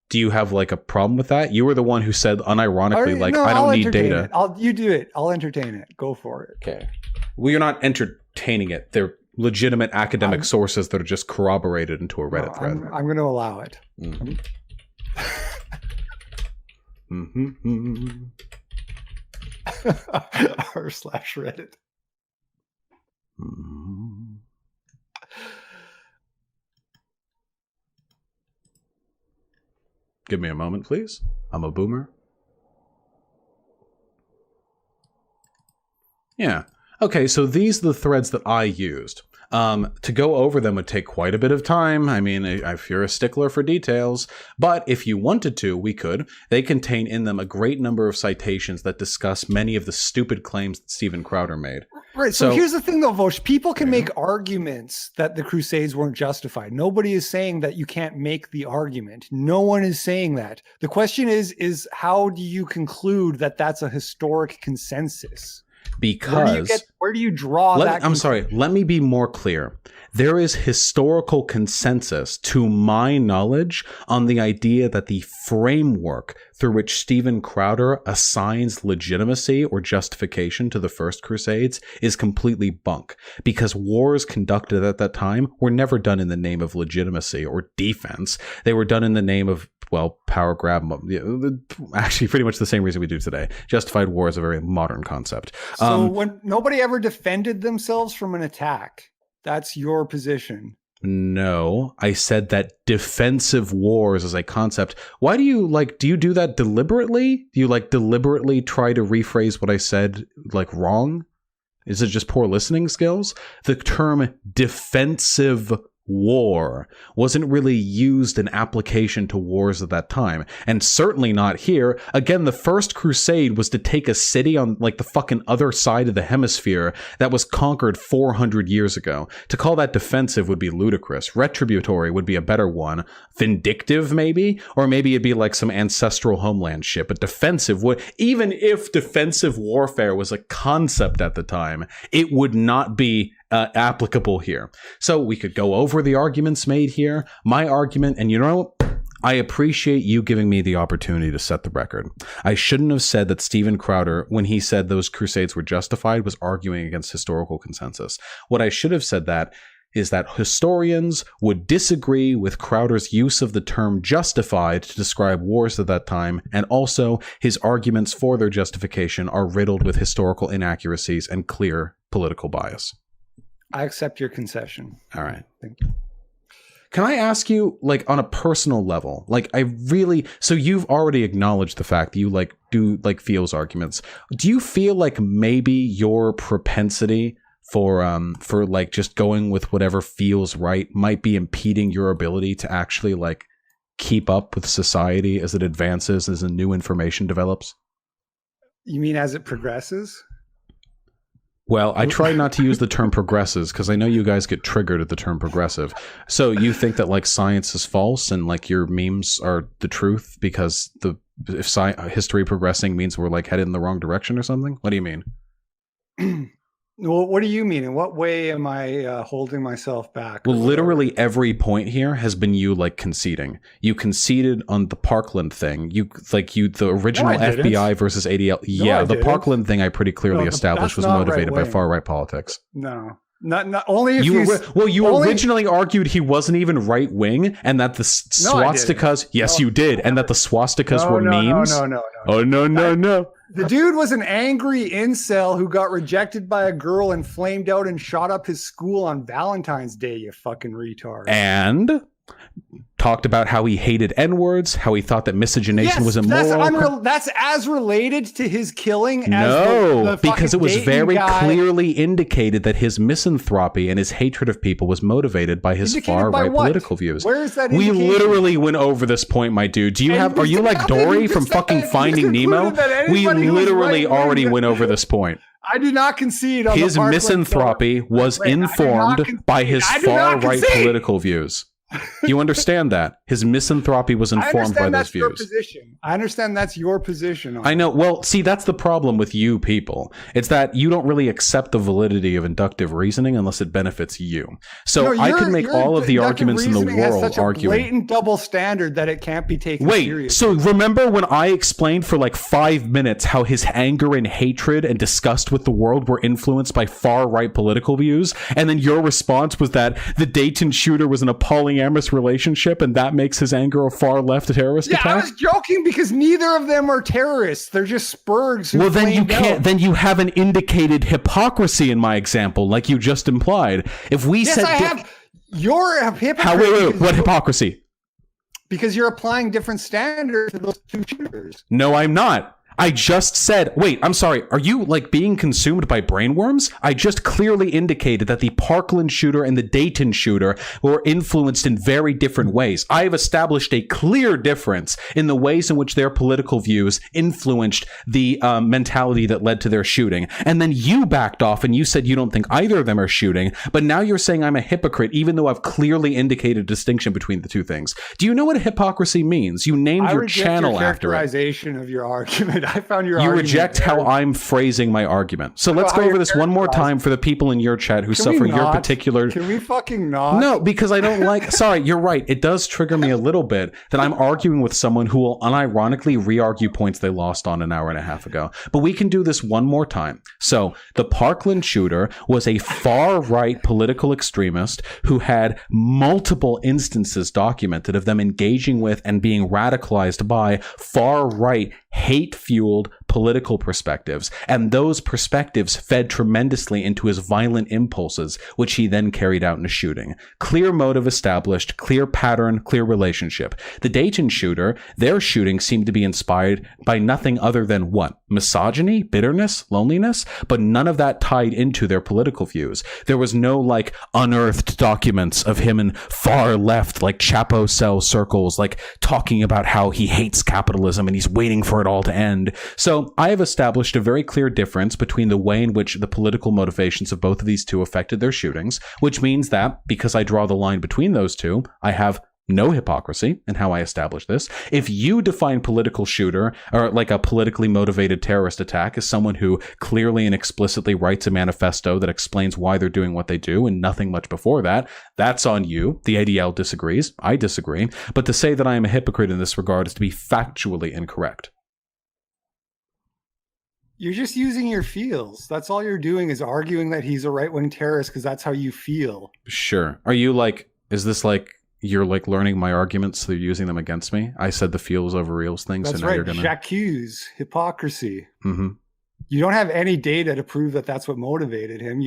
Speaker 1: Do you have like a problem with that? You were the one who said unironically, I don't need data.
Speaker 2: You do it. I'll entertain it. Go for it.
Speaker 1: Okay. Well, you're not entertaining it. They're legitimate academic sources that are just corroborated into a Reddit thread.
Speaker 2: I'm going to allow it. r/Reddit.
Speaker 1: Give me a moment, please. I'm a boomer. Yeah. Okay, so these are the threads that I used. To go over them would take quite a bit of time. I mean, if you're a stickler for details, but if you wanted to, we could. They contain in them a great number of citations that discuss many of the stupid claims that Steven Crowder made.
Speaker 2: Right. So here's the thing, though, Vosh. People can make arguments that the Crusades weren't justified. Nobody is saying that you can't make the argument. No one is saying that. The question is how do you conclude that that's a historic consensus?
Speaker 1: Because
Speaker 2: where do you draw that?
Speaker 1: I'm sorry. Let me be more clear. There is historical consensus, to my knowledge, on the idea that the framework through which Steven Crowder assigns legitimacy or justification to the First Crusades is completely bunk, because wars conducted at that time were never done in the name of legitimacy or defense. They were done in the name of, well, power grab. Actually, pretty much the same reason we do today. Justified war is a very modern concept.
Speaker 2: So when nobody ever defended themselves from an attack, that's your position.
Speaker 1: No, I said that defensive wars as a concept. Why do you do that deliberately? Do you deliberately try to rephrase what I said wrong? Is it just poor listening skills? The term defensive war wasn't really used in application to wars at that time, and certainly not here. Again, the First Crusade was to take a city on the fucking other side of the hemisphere that was conquered 400 years ago. To call that defensive would be ludicrous. Retributory would be a better one. Vindictive, maybe? Or maybe it'd be like some ancestral homeland shit. But defensive would, even if defensive warfare was a concept at the time, it would not be applicable here. So we could go over the arguments made here. My argument, and I appreciate you giving me the opportunity to set the record. I shouldn't have said that Steven Crowder, when he said those crusades were justified, was arguing against historical consensus. What I should have said is that historians would disagree with Crowder's use of the term justified to describe wars at that time, and also his arguments for their justification are riddled with historical inaccuracies and clear political bias.
Speaker 2: I accept your concession.
Speaker 1: All right.
Speaker 2: Thank you.
Speaker 1: Can I ask you, like, on a personal level, like, so you've already acknowledged the fact that you, like, do, like, feels arguments. Do you feel like maybe your propensity for like, just going with whatever feels right might be impeding your ability to actually, like, keep up with society as it advances, as the new information develops?
Speaker 2: You mean as it progresses?
Speaker 1: Well, I try not to use the term progresses because I know you guys get triggered at the term progressive. So you think that, like, science is false and, like, your memes are the truth because if history progressing means we're, like, headed in the wrong direction or something? What do you mean?
Speaker 2: Well, what do you mean? In what way am I holding myself back?
Speaker 1: Well, literally every point here has been you, like, conceding. You conceded on the Parkland thing. The original FBI versus ADL. Yeah, the Parkland thing I pretty clearly established was motivated by far right politics.
Speaker 2: No. Not only if
Speaker 1: you originally argued he wasn't even right wing, and that the swastikas. Yes, you did, and that the swastikas were memes.
Speaker 2: No.
Speaker 1: Oh no.
Speaker 2: The dude was an angry incel who got rejected by a girl and flamed out and shot up his school on Valentine's Day. You fucking retard.
Speaker 1: And talked about how he hated N-words, how he thought that miscegenation was immoral.
Speaker 2: That's as related to his killing
Speaker 1: as because it was Dayton very clearly indicated that his misanthropy and his hatred of people was motivated by his far-right political views.
Speaker 2: Where is that
Speaker 1: indication? We literally went over this point, my dude. Are you like Dory from fucking Finding Nemo? We literally already went over this point.
Speaker 2: I do not concede on
Speaker 1: his misanthropy was informed by his far-right political views. You understand that? His misanthropy was informed by those views.
Speaker 2: I understand that's your position.
Speaker 1: I know. Well, see, that's the problem with you people. It's that you don't really accept the validity of inductive reasoning unless it benefits you. So I can make all of the arguments in the world
Speaker 2: such
Speaker 1: arguing.
Speaker 2: A blatant double standard that it can't be taken seriously.
Speaker 1: So remember when I explained for like 5 minutes how his anger and hatred and disgust with the world were influenced by far-right political views? And then your response was that the Dayton shooter was in a polyamorous relationship and that makes his anger a far-left terrorist attack?
Speaker 2: I was joking because neither of them are terrorists. They're just spurgs who
Speaker 1: then you can't. Then you haven't indicated hypocrisy in my example, like you just implied. If we said,
Speaker 2: I have. You're a hypocrite.
Speaker 1: What hypocrisy?
Speaker 2: Because you're applying different standards to those two shooters.
Speaker 1: No, I'm not. I just said, wait, I'm sorry. Are you like being consumed by brainworms? I just clearly indicated that the Parkland shooter and the Dayton shooter were influenced in very different ways. I have established a clear difference in the ways in which their political views influenced the mentality that led to their shooting. And then you backed off and you said you don't think either of them are shooting, but now you're saying I'm a hypocrite, even though I've clearly indicated a distinction between the two things. Do you know what a hypocrisy means? You named your channel
Speaker 2: your
Speaker 1: after it.
Speaker 2: Characterization of your argument. I found your
Speaker 1: you
Speaker 2: argument
Speaker 1: reject
Speaker 2: very...
Speaker 1: how I'm phrasing my argument. So let's go over this one more time for the people in your chat who suffer your particular...
Speaker 2: Can we fucking not?
Speaker 1: No, because I don't like... Sorry, you're right. It does trigger me a little bit that I'm arguing with someone who will unironically re-argue points they lost on an hour and a half ago. But we can do this one more time. So the Parkland shooter was a far-right political extremist who had multiple instances documented of them engaging with and being radicalized by far-right hate-fueled political perspectives, and those perspectives fed tremendously into his violent impulses, which he then carried out in a shooting. Clear motive established, clear pattern, clear relationship. The Dayton shooter, their shooting seemed to be inspired by nothing other than what? Misogyny, bitterness, loneliness, but none of that tied into their political views. There was no like unearthed documents of him in far left, like Chapo cell circles, like talking about how he hates capitalism and he's waiting for it all to end. So I have established a very clear difference between the way in which the political motivations of both of these two affected their shootings, which means that because I draw the line between those two, I have no hypocrisy in how I establish this. If you define political shooter or like a politically motivated terrorist attack as someone who clearly and explicitly writes a manifesto that explains why they're doing what they do and nothing much before that, that's on you. The ADL disagrees. I disagree. But to say that I am a hypocrite in this regard is to be factually incorrect.
Speaker 2: You're just using your feels. That's all you're doing is arguing that he's a right-wing terrorist because that's how you feel.
Speaker 1: Sure. Are you like, is this like, you're like learning my arguments, so you're using them against me? I said the feels over reals thing,
Speaker 2: that's
Speaker 1: so now
Speaker 2: right.
Speaker 1: You're gonna...
Speaker 2: J'accuse hypocrisy.
Speaker 1: Mm-hmm.
Speaker 2: You don't have any data to prove that that's what motivated him.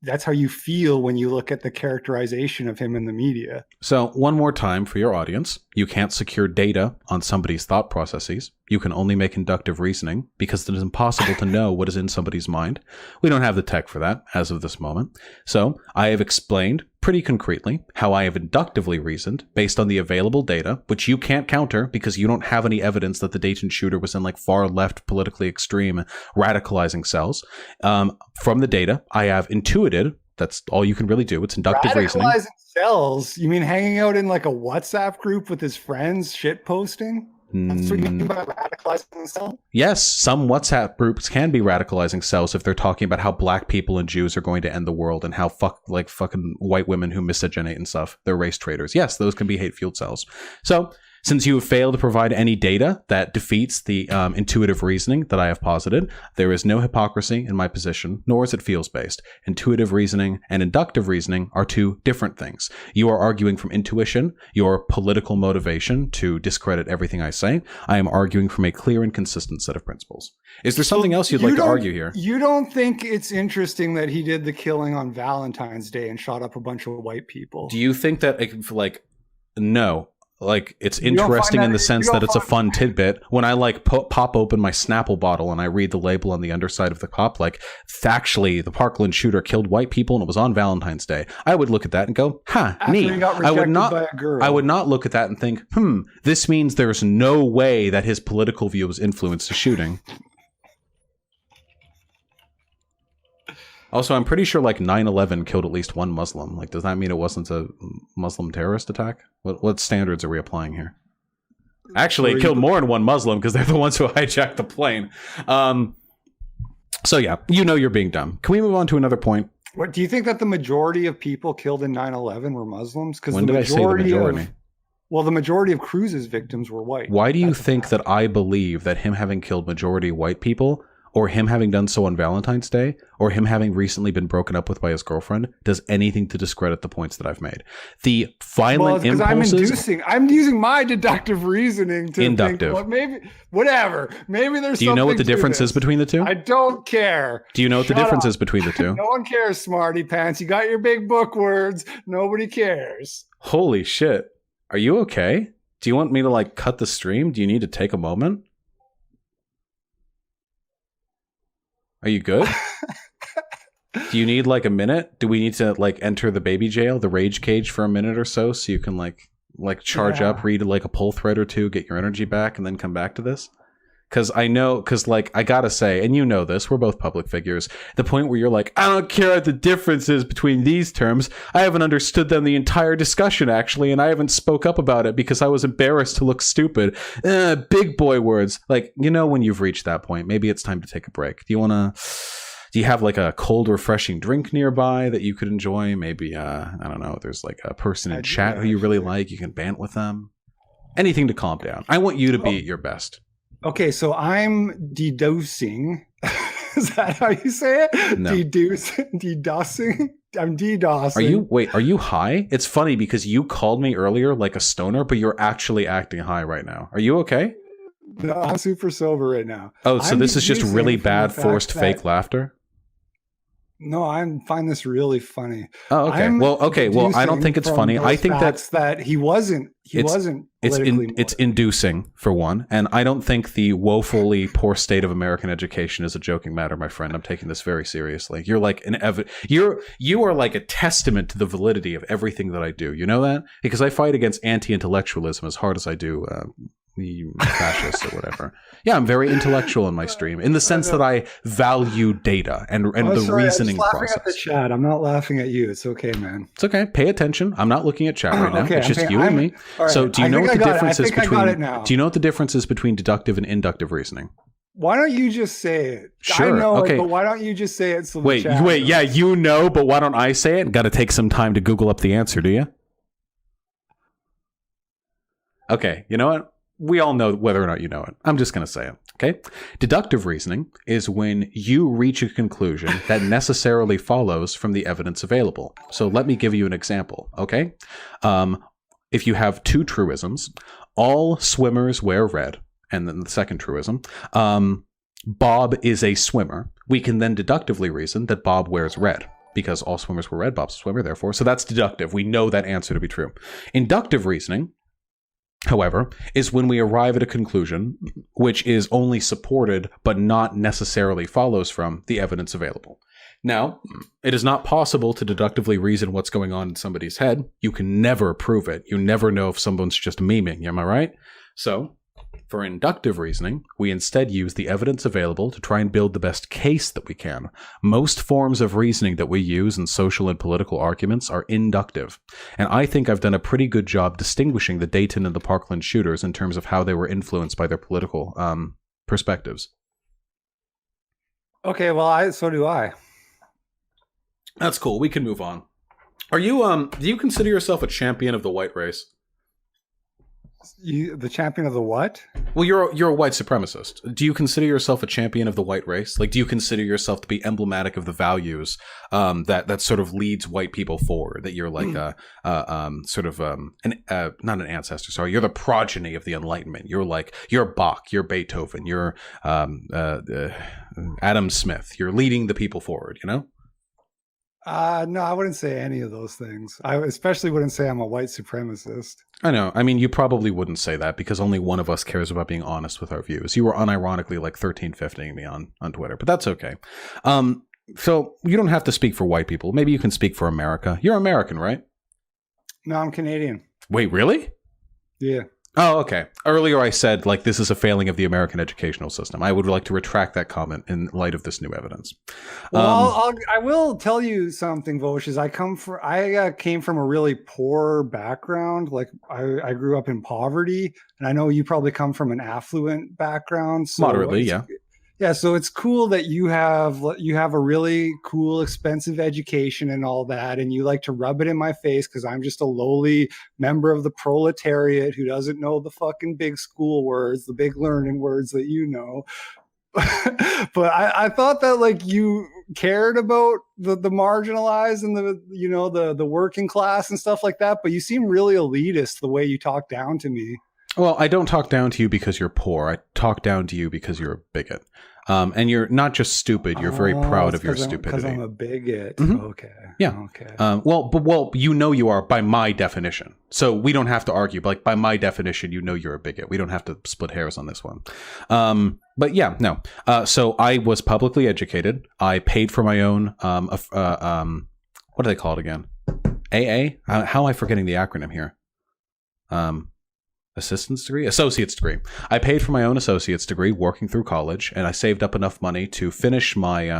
Speaker 2: That's how you feel when you look at the characterization of him in the media.
Speaker 1: So one more time for your audience, you can't secure data on somebody's thought processes. You can only make inductive reasoning because it is impossible to know what is in somebody's mind. We don't have the tech for that as of this moment. So I have explained pretty concretely how I have inductively reasoned based on the available data, which you can't counter because you don't have any evidence that the Dayton shooter was in like far left, politically extreme, radicalizing cells. From the data, I have intuited. That's all you can really do. It's inductive reasoning.
Speaker 2: Radicalizing cells? You mean hanging out in like a WhatsApp group with his friends, shit posting? That's what you mean by radicalizing the cell?
Speaker 1: Yes, some WhatsApp groups can be radicalizing cells if they're talking about how black people and Jews are going to end the world and how fucking white women who miscegenate and stuff, they're race traitors. Yes, those can be hate-fueled cells. So, since you have failed to provide any data that defeats the intuitive reasoning that I have posited, there is no hypocrisy in my position, nor is it feels-based. Intuitive reasoning and inductive reasoning are two different things. You are arguing from intuition, your political motivation to discredit everything I say. I am arguing from a clear and consistent set of principles. Is there something else you'd like to argue here?
Speaker 2: You don't think it's interesting that he did the killing on Valentine's Day and shot up a bunch of white people?
Speaker 1: Do you think that, no. Like, it's interesting in the sense that it's a fun tidbit. When I pop open my Snapple bottle and I read the label on the underside of the cup, like, factually, the Parkland shooter killed white people and it was on Valentine's Day. I would look at that and go, neat. I would not look at that and think, this means there's no way that his political view was influenced the shooting. Also, I'm pretty sure like 9/11 killed at least one Muslim. Like, does that mean it wasn't a Muslim terrorist attack? What standards are we applying here? Actually, it killed more than one Muslim because they're the ones who hijacked the plane. So yeah, you're being dumb. Can we move on to another point?
Speaker 2: What do you think that the majority of people killed in 9/11 were Muslims? Because
Speaker 1: when did I say the majority?
Speaker 2: The majority of Cruz's victims were white.
Speaker 1: Why do you think that I believe that him having killed majority white people, or him having done so on Valentine's Day, or him having recently been broken up with by his girlfriend, does anything to discredit the points that I've made? The violent impulses...
Speaker 2: I'm using my deductive reasoning to
Speaker 1: inductive.
Speaker 2: Think, maybe there's.
Speaker 1: Do you know what the difference is between the two?
Speaker 2: I don't care.
Speaker 1: Do you know what the difference is between the two?
Speaker 2: No one cares, smarty pants. You got your big book words. Nobody cares.
Speaker 1: Holy shit. Are you okay? Do you want me to cut the stream? Do you need to take a moment? Are you good? Do you need a minute? Do we need to enter the baby jail, the rage cage for a minute or so you can charge up, read a pull thread or two, get your energy back, and then come back to this? Because I gotta say, and you know this, we're both public figures, the point where you're I don't care what the difference is between these terms. I haven't understood them the entire discussion, actually, and I haven't spoke up about it because I was embarrassed to look stupid. Big boy words. When you've reached that point, maybe it's time to take a break. Do you have a cold, refreshing drink nearby that you could enjoy? Maybe, I don't know, there's a person in chat who you really like, you can bant with them. Anything to calm down. I want you to be at your best.
Speaker 2: Okay, so I'm dedosing. Is that how you say it?
Speaker 1: No.
Speaker 2: DDoSing? I'm DDoSing.
Speaker 1: Are you high? It's funny because you called me earlier like a stoner, but you're actually acting high right now. Are you okay?
Speaker 2: No, I'm super sober right now.
Speaker 1: Oh, so this is just really bad forced fake laughter?
Speaker 2: No, I find this really funny.
Speaker 1: Oh, okay. Well, I don't think it's funny. I think
Speaker 2: that he wasn't
Speaker 1: it's inducing, for one, and I don't think the woefully poor state of American education is a joking matter, my friend. I'm taking this very seriously. You're you are a testament to the validity of everything that I do. You know that? Because I fight against anti-intellectualism as hard as I do the fascists or whatever. Yeah, I'm very intellectual in my stream in the sense that I value data and the reasoning process. I'm laughing at the
Speaker 2: chat. I'm not laughing at you. It's okay, man.
Speaker 1: It's okay. Pay attention. I'm not looking at chat right now.
Speaker 2: Okay,
Speaker 1: it's just you and me. Right. So do you know what the difference is between? Do you know what the difference is between deductive and inductive reasoning?
Speaker 2: Why don't you just say it?
Speaker 1: Sure.
Speaker 2: I know
Speaker 1: okay.
Speaker 2: it, but why don't you just say it? So
Speaker 1: wait. Yeah, you know, but why don't I say it? Got to take some time to Google up the answer, do you? Okay. You know what? We all know whether or not you know it. I'm just going to say it, okay? Deductive reasoning is when you reach a conclusion that necessarily follows from the evidence available. So let me give you an example, okay? If you have two truisms, all swimmers wear red, and then the second truism, Bob is a swimmer, we can then deductively reason that Bob wears red, because all swimmers wear red, Bob's a swimmer, therefore. So that's deductive. We know that answer to be true. Inductive reasoning, however, is when we arrive at a conclusion which is only supported but not necessarily follows from the evidence available. Now, it is not possible to deductively reason what's going on in somebody's head. You can never prove it. You never know if someone's just memeing. Am I right? So, for inductive reasoning, we instead use the evidence available to try and build the best case that we can. Most forms of reasoning that we use in social and political arguments are inductive. And I think I've done a pretty good job distinguishing the Dayton and the Parkland shooters in terms of how they were influenced by their political perspectives.
Speaker 2: Okay, well, so do I.
Speaker 1: That's cool. We can move on. Are you do you consider yourself a champion of the white race?
Speaker 2: The champion of the what?
Speaker 1: Well, you're a white supremacist. Do you consider yourself a champion of the white race? Like, do you consider yourself to be emblematic of the values that sort of leads white people forward? That you're like not an ancestor. Sorry, you're the progeny of the Enlightenment. You're Bach, you're Beethoven, you're Adam Smith. You're leading the people forward. You know.
Speaker 2: No, I wouldn't say any of those things. I especially wouldn't say I'm a white supremacist.
Speaker 1: I know. I mean, you probably wouldn't say that because only one of us cares about being honest with our views. You were unironically like 1350ing me on Twitter, but that's okay. So you don't have to speak for white people. Maybe you can speak for America. You're American, right?
Speaker 2: No, I'm Canadian.
Speaker 1: Wait, really?
Speaker 2: Yeah.
Speaker 1: Oh, okay. Earlier I said, like, this is a failing of the American educational system. I would like to retract that comment in light of this new evidence.
Speaker 2: Well, I will tell you something, Vosh, is I came from a really poor background. Like, I grew up in poverty, and I know you probably come from an affluent background. So
Speaker 1: moderately, yeah.
Speaker 2: Yeah, so it's cool that you have a really cool, expensive education and all that, and you like to rub it in my face because I'm just a lowly member of the proletariat who doesn't know the fucking big school words, the big learning words that you know. But I thought that like you cared about the marginalized and the working class and stuff like that. But you seem really elitist the way you talk down to me.
Speaker 1: Well, I don't talk down to you because you're poor. I talk down to you because you're a bigot. And you're not just stupid. You're very proud of your stupidity.
Speaker 2: Because I'm a bigot.
Speaker 1: Mm-hmm.
Speaker 2: Okay.
Speaker 1: Yeah.
Speaker 2: Okay.
Speaker 1: Well, you know you are by my definition. So we don't have to argue. But like by my definition, you know you're a bigot. We don't have to split hairs on this one. But yeah, no. So I was publicly educated. I paid for my own. What do they call it again? AA? How am I forgetting the acronym here? Associate's degree. I paid for my own associate's degree working through college, and I saved up enough money to finish my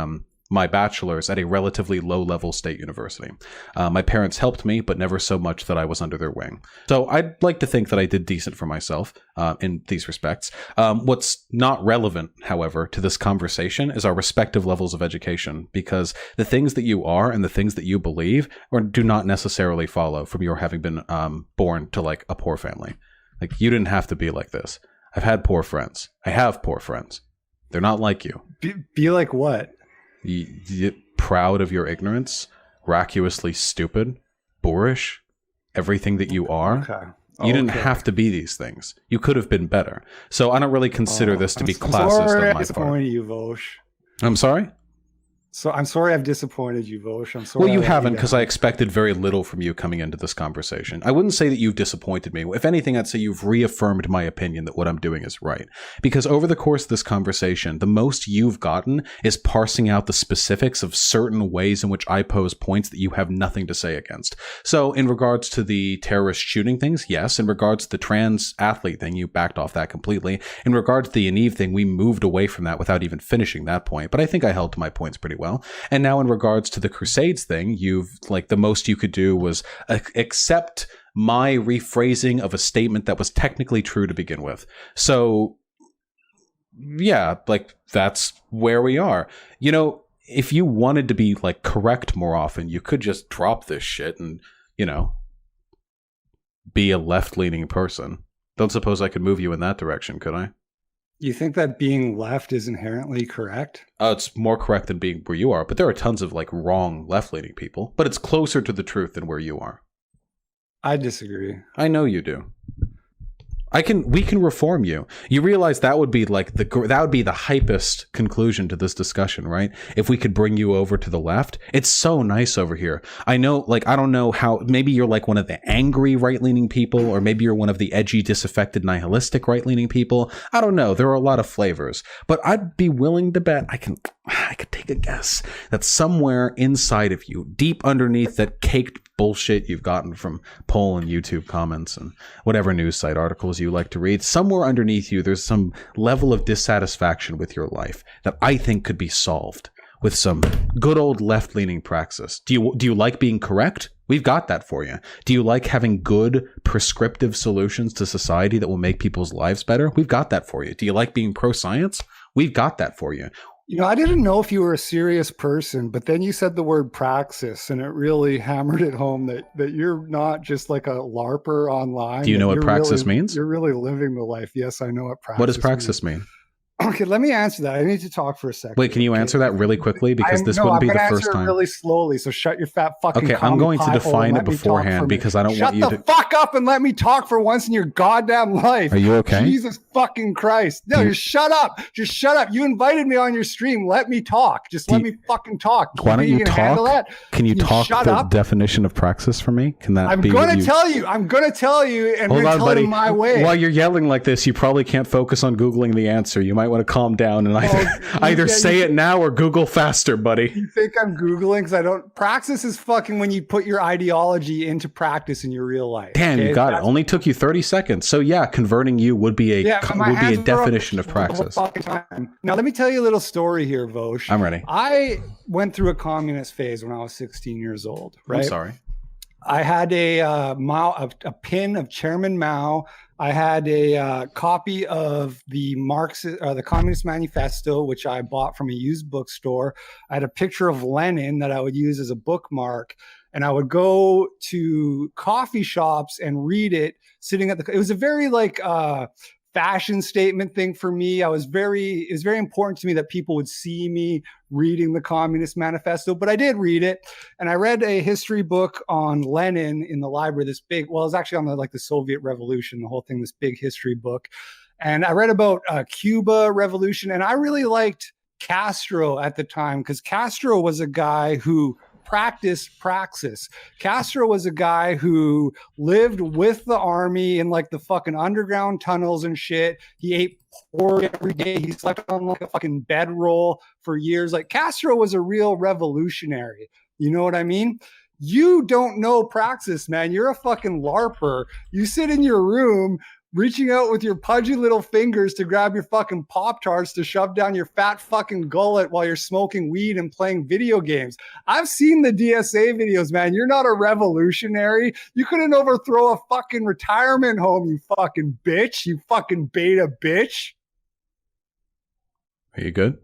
Speaker 1: my bachelor's at a relatively low-level state university. My parents helped me, but never so much that I was under their wing. So I'd like to think that I did decent for myself in these respects. What's not relevant, however, to this conversation is our respective levels of education, because the things that you are and the things that you believe do not necessarily follow from your having been born to like a poor family. Like, you didn't have to be like this. I've had poor friends. I have poor friends. They're not like you.
Speaker 2: Be like what?
Speaker 1: You proud of your ignorance, raucously stupid, boorish, everything that you are.
Speaker 2: Okay.
Speaker 1: You didn't have to be these things. You could have been better. So I don't really consider this to be classist on my part.
Speaker 2: Disappointed you, Vosh.
Speaker 1: I'm sorry?
Speaker 2: So I'm sorry I've disappointed you, Vosh. I'm sorry.
Speaker 1: Well, you haven't, because I expected very little from you coming into this conversation. I wouldn't say that you've disappointed me. If anything, I'd say you've reaffirmed my opinion that what I'm doing is right. Because over the course of this conversation, the most you've gotten is parsing out the specifics of certain ways in which I pose points that you have nothing to say against. So in regards to the terrorist shooting things, yes. In regards to the trans athlete thing, you backed off that completely. In regards to the Yaniv thing, we moved away from that without even finishing that point. But I think I held to my points pretty well. And now in regards to the Crusades thing, you've like the most you could do was accept my rephrasing of a statement that was technically true to begin with. So yeah, like that's where we are. You know, if you wanted to be like correct more often, you could just drop this shit and, you know, be a left-leaning person. Don't suppose I could move you in that direction, could I?
Speaker 2: You think that being left is inherently correct?
Speaker 1: It's more correct than being where you are, but there are tons of like wrong left-leaning people, but it's closer to the truth than where you are.
Speaker 2: I disagree.
Speaker 1: I know you do. We can reform you. You realize that would be like the hypest conclusion to this discussion, right? If we could bring you over to the left. It's so nice over here. I know, like, I don't know how, maybe you're like one of the angry right-leaning people, or maybe you're one of the edgy, disaffected, nihilistic right-leaning people. I don't know. There are a lot of flavors, but I'd be willing to bet I could take a guess that somewhere inside of you, deep underneath that caked bullshit you've gotten from poll and YouTube comments and whatever news site articles you like to read, somewhere underneath you, there's some level of dissatisfaction with your life that I think could be solved with some good old left-leaning praxis. Do you like being correct? We've got that for you. Do you like having good prescriptive solutions to society that will make people's lives better? We've got that for you. Do you like being pro-science? We've got that for you.
Speaker 2: You know, I didn't know if you were a serious person, but then you said the word praxis, and it really hammered it home that you're not just like a LARPer online.
Speaker 1: Do you know what praxis means?
Speaker 2: You're really living the life. Yes, I know what praxis means.
Speaker 1: What does praxis mean?
Speaker 2: Okay, let me answer that. I need to talk for a second.
Speaker 1: Wait, can you answer that really quickly? Because this wouldn't be the first time.
Speaker 2: I'm really slowly, so shut your fat fucking
Speaker 1: Okay, I'm going to define it beforehand because I don't want you to...
Speaker 2: Shut the fuck up and let me talk for once in your goddamn life.
Speaker 1: Are you okay?
Speaker 2: Jesus fucking Christ. No, just shut up. Just shut up. You invited me on your stream. Let me talk. Just let me fucking talk.
Speaker 1: Why don't you talk? Can you talk the definition of praxis for me? Can that be... I'm going to tell you.
Speaker 2: I'm going to tell you, and we're going to tell it my way.
Speaker 1: While you're yelling like this, you probably can't focus on Googling the answer. You might want to calm down and either say it now or Google faster, buddy.
Speaker 2: You think I'm Googling? Because I don't. Praxis is fucking when you put your ideology into practice in your real life.
Speaker 1: Damn, you got it. Only took you 30 seconds. So yeah, converting you would be a definition of praxis.
Speaker 2: Now let me tell you a little story here, Vosh.
Speaker 1: I'm ready.
Speaker 2: I went through a communist phase when I was 16 years old. Right?
Speaker 1: I'm sorry.
Speaker 2: I had a pin of Chairman Mao. I had a copy of the Communist Manifesto, which I bought from a used bookstore. I had a picture of Lenin that I would use as a bookmark, and I would go to coffee shops and read it sitting at it was a very fashion statement thing for me. It was very important to me that people would see me reading the Communist Manifesto, but I did read it. And I read a history book on Lenin in the library, this big, well, it was actually on the Soviet Revolution, the whole thing, this big history book. And I read about Cuba Revolution, and I really liked Castro at the time because Castro was a guy who practiced praxis. Castro was a guy who lived with the army in the fucking underground tunnels and shit. He ate pork every day. He slept on a fucking bedroll for years. Castro was a real revolutionary. You know what I mean? You don't know praxis, man. You're a fucking LARPer. You sit in your room reaching out with your pudgy little fingers to grab your fucking Pop-Tarts to shove down your fat fucking gullet while you're smoking weed and playing video games. I've seen the DSA videos, man. You're not a revolutionary. You couldn't overthrow a fucking retirement home, you fucking bitch. You fucking beta bitch.
Speaker 1: Are you good?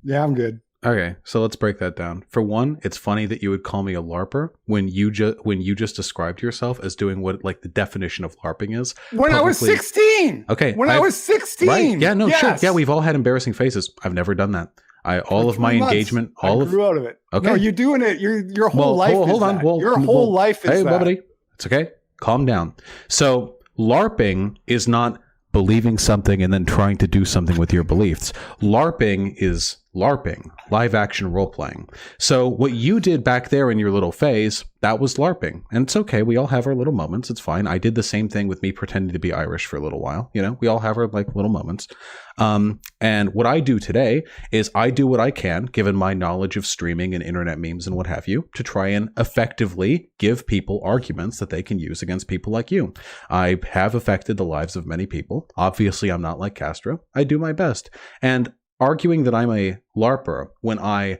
Speaker 2: Yeah, I'm good.
Speaker 1: Okay, so let's break that down. For one, it's funny that you would call me a LARPer when you just described yourself as doing what the definition of LARPing is.
Speaker 2: When I was 16.
Speaker 1: Okay.
Speaker 2: When I was 16.
Speaker 1: Right. Yeah, no, yes. Sure. Yeah, we've all had embarrassing faces. I've never done that. I grew
Speaker 2: out of it. Okay. No, you're doing it. Your whole life is that. Your whole life is that.
Speaker 1: Hey, buddy. It's okay. Calm down. So LARPing is not believing something and then trying to do something with your beliefs. LARPing is LARPing, live action role playing. So what you did back there in your little phase, that was LARPing. And it's okay. We all have our little moments. It's fine. I did the same thing with me pretending to be Irish for a little while. You know, we all have our little moments. And what I do today is I do what I can, given my knowledge of streaming and internet memes and what have you, to try and effectively give people arguments that they can use against people like you. I have affected the lives of many people. Obviously, I'm not like Castro. I do my best. And arguing that I'm a LARPer when I,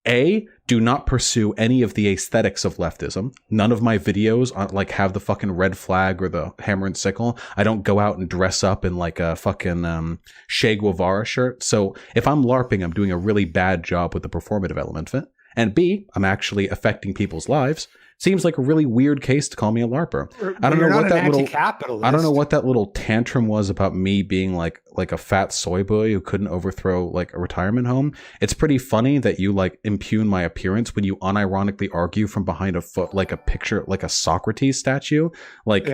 Speaker 1: A, do not pursue any of the aesthetics of leftism. None of my videos have the fucking red flag or the hammer and sickle. I don't go out and dress up in a fucking Che Guevara shirt. So if I'm LARPing, I'm doing a really bad job with the performative element of it. And B, I'm actually affecting people's lives. seems like a really weird case to call me a LARPer. I don't know what that little tantrum was about me being like a fat soy boy who couldn't overthrow like a retirement home. It's pretty funny that you like impugn my appearance when you unironically argue from behind a foot like a picture, like a Socrates statue. Like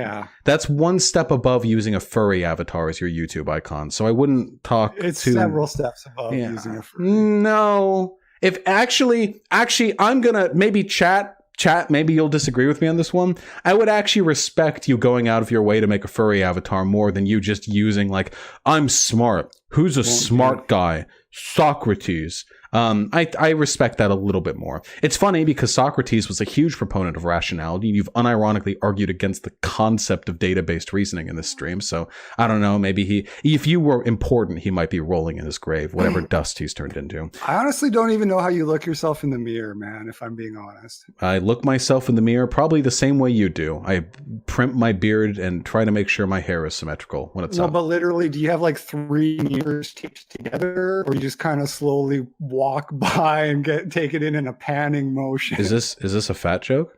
Speaker 1: that's one step above using a furry avatar as your YouTube icon. So I wouldn't talk.
Speaker 2: It's several steps above using a furry.
Speaker 1: No. If actually, I'm gonna maybe chat, maybe you'll disagree with me on this one. I would actually respect you going out of your way to make a furry avatar more than you just using like, I'm smart. Who's a smart guy? Socrates. I respect that a little bit more. It's funny because Socrates was a huge proponent of rationality. You've unironically argued against the concept of data-based reasoning in this stream. So I don't know, maybe if you were important, he might be rolling in his grave, whatever dust he's turned into.
Speaker 2: I honestly don't even know how you look yourself in the mirror, man, if I'm being honest.
Speaker 1: I look myself in the mirror probably the same way you do. I primp my beard and try to make sure my hair is symmetrical when it's up.
Speaker 2: But literally, do you have like 3 mirrors taped together, or you just kind of slowly walk by and take it in a panning motion?
Speaker 1: Is this a fat joke?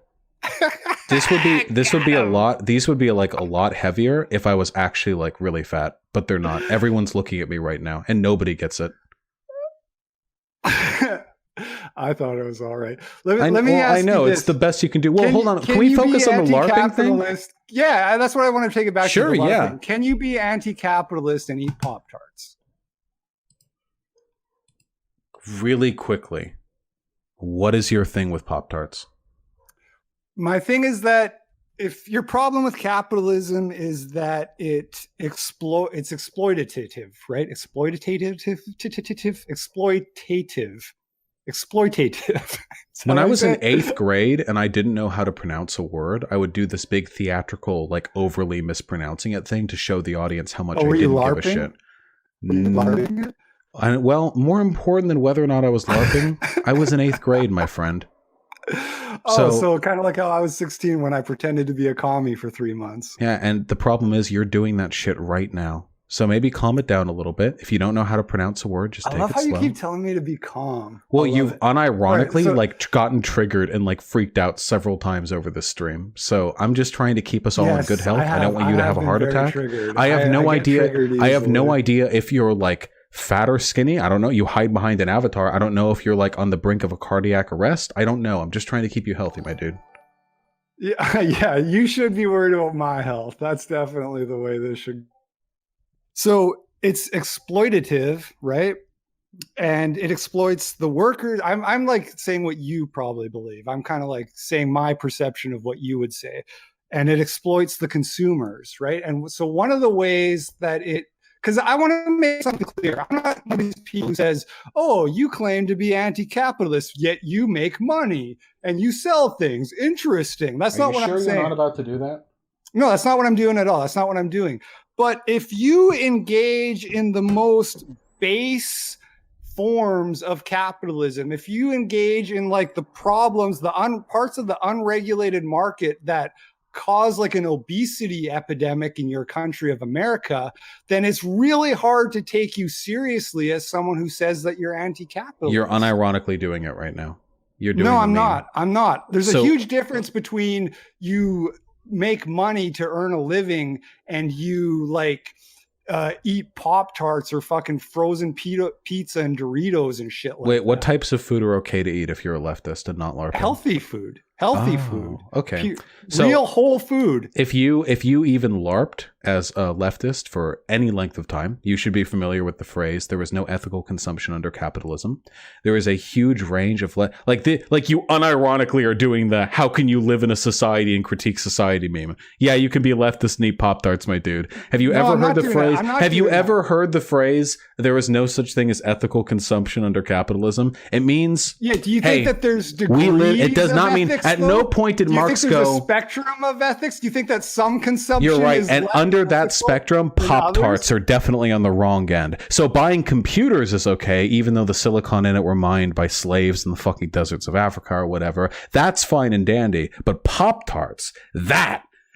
Speaker 1: These would be a lot heavier if I was actually like really fat, but they're not. Everyone's looking at me right now and nobody gets it.
Speaker 2: I thought it was all right. Let me ask
Speaker 1: I know
Speaker 2: you
Speaker 1: it's the best you can do. Well, hold on. Can we focus on the LARPing thing?
Speaker 2: Yeah, that's what I want to take it back to.
Speaker 1: Sure, yeah.
Speaker 2: Can you be anti-capitalist and eat Pop-Tarts?
Speaker 1: Really quickly, what is your thing with Pop-Tarts? My
Speaker 2: thing is that if your problem with capitalism is that it's exploitative, right? Exploitative.
Speaker 1: When I was in 8th grade and I didn't know how to pronounce a word, I would do this big theatrical, like overly mispronouncing it thing to show the audience how much I didn't give a shit.
Speaker 2: LARPing?
Speaker 1: Well, more important than whether or not I was LARPing, I was in 8th grade, my friend.
Speaker 2: So kind of like how I was 16 when I pretended to be a commie for 3 months.
Speaker 1: Yeah, and the problem is you're doing that shit right now. So maybe calm it down a little bit. If you don't know how to pronounce a word, just take it slow. I love how you
Speaker 2: keep telling me to be calm.
Speaker 1: Well, you've unironically gotten triggered and like freaked out several times over this stream. So I'm just trying to keep us all in good health. I don't want you to have a heart attack. I have no idea if you're like fat or skinny. I don't know. You hide behind an avatar. I don't know if you're like on the brink of a cardiac arrest. I don't know. I'm just trying to keep you healthy, my dude.
Speaker 2: Yeah, you should be worried about my health. That's definitely the way this should. So it's exploitative, right? And it exploits the workers. I'm like saying what you probably believe. I'm kind of like saying my perception of what you would say. And it exploits the consumers, right? And so one of the ways that because I want to make something clear. I'm not one of these people who says, oh, you claim to be anti-capitalist, yet you make money and you sell things. Interesting. That's not what I'm saying.
Speaker 1: You're not about to do that?
Speaker 2: No, that's not what I'm doing at all. That's not what I'm doing. But if you engage in the most base forms of capitalism, if you engage in like the problems, parts of the unregulated market that cause like an obesity epidemic in your country of America, then it's really hard to take you seriously as someone who says that you're anti-capitalist.
Speaker 1: You're unironically doing it right now. You're doing
Speaker 2: I'm not. There's a huge difference between you make money to earn a living and you like eat Pop-Tarts or fucking frozen pizza and Doritos and shit like that.
Speaker 1: Wait, what types of food are okay to eat if you're a leftist and not LARPing?
Speaker 2: Healthy food. Food.
Speaker 1: Okay.
Speaker 2: Real whole food.
Speaker 1: If you even LARPed as a leftist for any length of time, you should be familiar with the phrase, there is no ethical consumption under capitalism. There is a huge range of like you unironically are doing the how can you live in a society and critique society meme. Yeah, you can be a leftist and eat Pop-Tarts, my dude. Have you ever heard the phrase? Have you ever heard the phrase there is no such thing as ethical consumption under capitalism? It means
Speaker 2: do you think that there's degrees
Speaker 1: it does not mean
Speaker 2: ethics,
Speaker 1: at no point did Marx go.
Speaker 2: Do you think there's a spectrum of ethics? Do you think that some consumption
Speaker 1: You're right.
Speaker 2: is
Speaker 1: And under that spectrum, Pop-Tarts are definitely on the wrong end. So buying computers is okay, even though the silicon in it were mined by slaves in the fucking deserts of Africa or whatever. That's fine and dandy. But Pop-Tarts,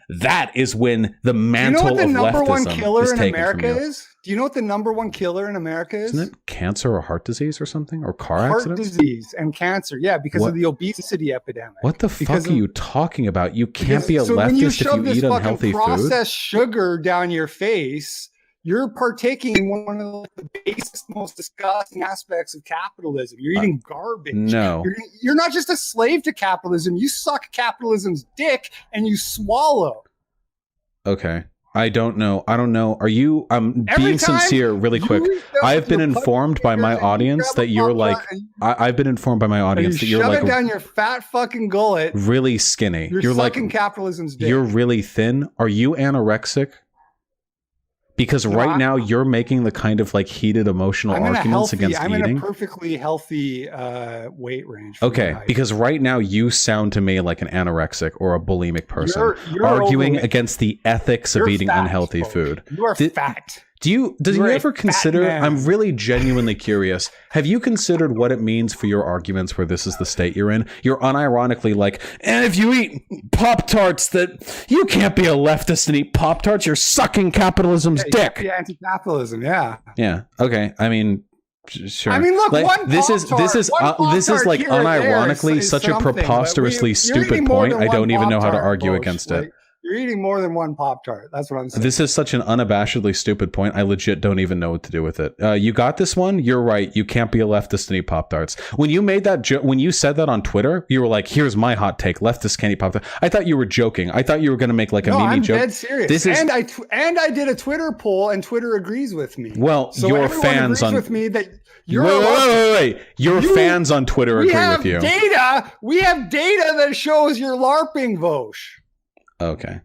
Speaker 1: that is when the mantle of leftism is taken from you.
Speaker 2: Do you know what the number one killer in America is? Do you know what the number one killer in America is?
Speaker 1: Isn't it cancer or heart disease or something? Or car accidents?
Speaker 2: Heart disease and cancer, yeah, because of the obesity epidemic.
Speaker 1: What the fuck are you talking about? You can't be a leftist if you eat unhealthy food.
Speaker 2: Processed sugar down your face, you're partaking in one of the basest, most disgusting aspects of capitalism. You're eating garbage.
Speaker 1: No.
Speaker 2: You're not just a slave to capitalism. You suck capitalism's dick and you swallow.
Speaker 1: Okay. I don't know. Are you, I'm being sincere really quick. I've been informed by my audience that you're like, I've been informed by my audience that you're like,
Speaker 2: shove it down your fat fucking gullet.
Speaker 1: Really skinny.
Speaker 2: You're sucking capitalism's dick.
Speaker 1: You're really thin. Are you anorexic? Because right now you're making the kind of like heated emotional arguments against eating.
Speaker 2: I'm in a perfectly healthy weight range.
Speaker 1: Okay, because right now you sound to me like an anorexic or a bulimic person you're arguing against the ethics of eating unhealthy food.
Speaker 2: You are fat.
Speaker 1: Do you ever consider, I'm really genuinely curious, have you considered what it means for your arguments where this is the state you're in? You're unironically like, and if you eat Pop-Tarts, that you can't be a leftist and eat Pop-Tarts, you're sucking capitalism's dick.
Speaker 2: Yeah, anti-capitalism, yeah.
Speaker 1: Yeah, okay, I mean, sure.
Speaker 2: I mean, look,
Speaker 1: like, this is like unironically such a preposterously stupid point, I don't even know how to argue against it.
Speaker 2: You're eating more than one Pop-Tart. That's what I'm saying.
Speaker 1: This is such an unabashedly stupid point. I legit don't even know what to do with it. You got this one? You're right. You can't be a leftist and eat Pop-Tarts. When you made that when you said that on Twitter, you were like, here's my hot take. Leftists can't eat Pop-Tarts. I thought you were joking. I thought you were going to make like a meme joke.
Speaker 2: I'm dead serious. And I did a Twitter poll and Twitter agrees with me.
Speaker 1: Well, so your fans on
Speaker 2: with me that you're
Speaker 1: wait. Your fans on Twitter agree with you.
Speaker 2: We have data that shows you're LARPing, Vosh.
Speaker 1: Okay.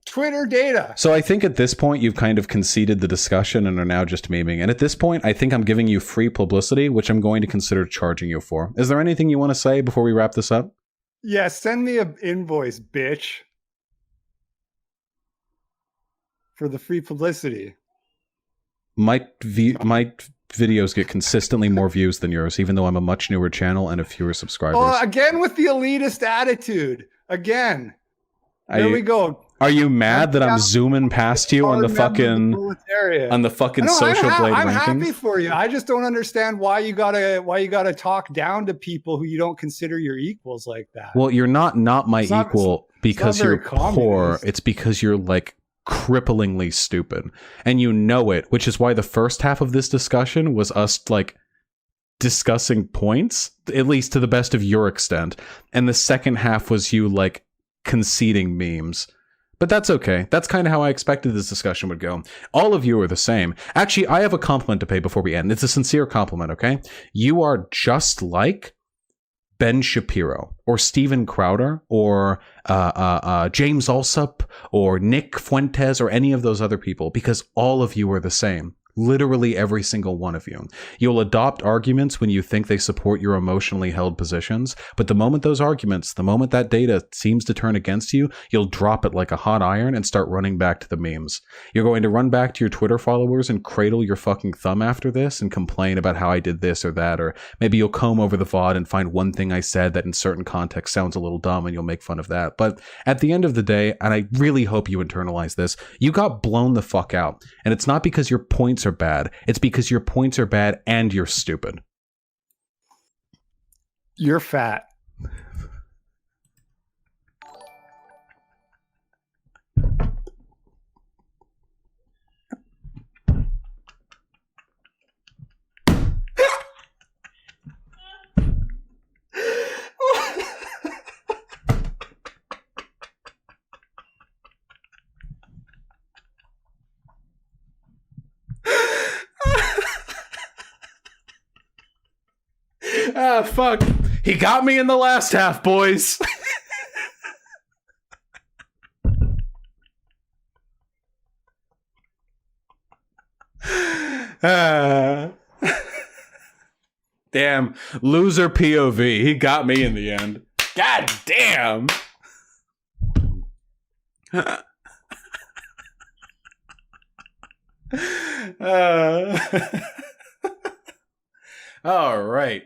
Speaker 2: Twitter data.
Speaker 1: So I think at this point you've kind of conceded the discussion and are now just memeing. And at this point, I think I'm giving you free publicity, which I'm going to consider charging you for. Is there anything you want to say before we wrap this up?
Speaker 2: Yeah, send me an invoice, bitch. For the free publicity.
Speaker 1: My videos get consistently more views than yours, even though I'm a much newer channel and have fewer subscribers.
Speaker 2: Oh, again with the elitist attitude. Again. There we go.
Speaker 1: Are you mad that I'm zooming past you on the fucking social blade rankings?
Speaker 2: I'm happy for you. I just don't understand why you gotta talk down to people who you don't consider your equals like that.
Speaker 1: Well, you're not my equal because you're poor. It's because you're like cripplingly stupid, and you know it. Which is why the first half of this discussion was us like discussing points, at least to the best of your extent, and the second half was you like conceding memes. But that's okay. That's kind of how I expected this discussion would go. All of you are the same. Actually, I have a compliment to pay before we end. It's a sincere compliment, okay? You are just like Ben Shapiro or Steven Crowder or James Alsop or Nick Fuentes or any of those other people, because all of you are the same. Literally every single one of you. You'll adopt arguments when you think they support your emotionally held positions, but the moment that data seems to turn against you, you'll drop it like a hot iron and start running back to the memes. You're going to run back to your Twitter followers and cradle your fucking thumb after this and complain about how I did this or that, or maybe you'll comb over the VOD and find one thing I said that in certain contexts sounds a little dumb and you'll make fun of that. But at the end of the day, and I really hope you internalize this, you got blown the fuck out. And it's not because your points are bad. It's because your points are bad and you're stupid.
Speaker 2: You're fat.
Speaker 1: Ah, fuck. He got me in the last half, boys. Damn. Loser POV. He got me in the end. God damn. All right.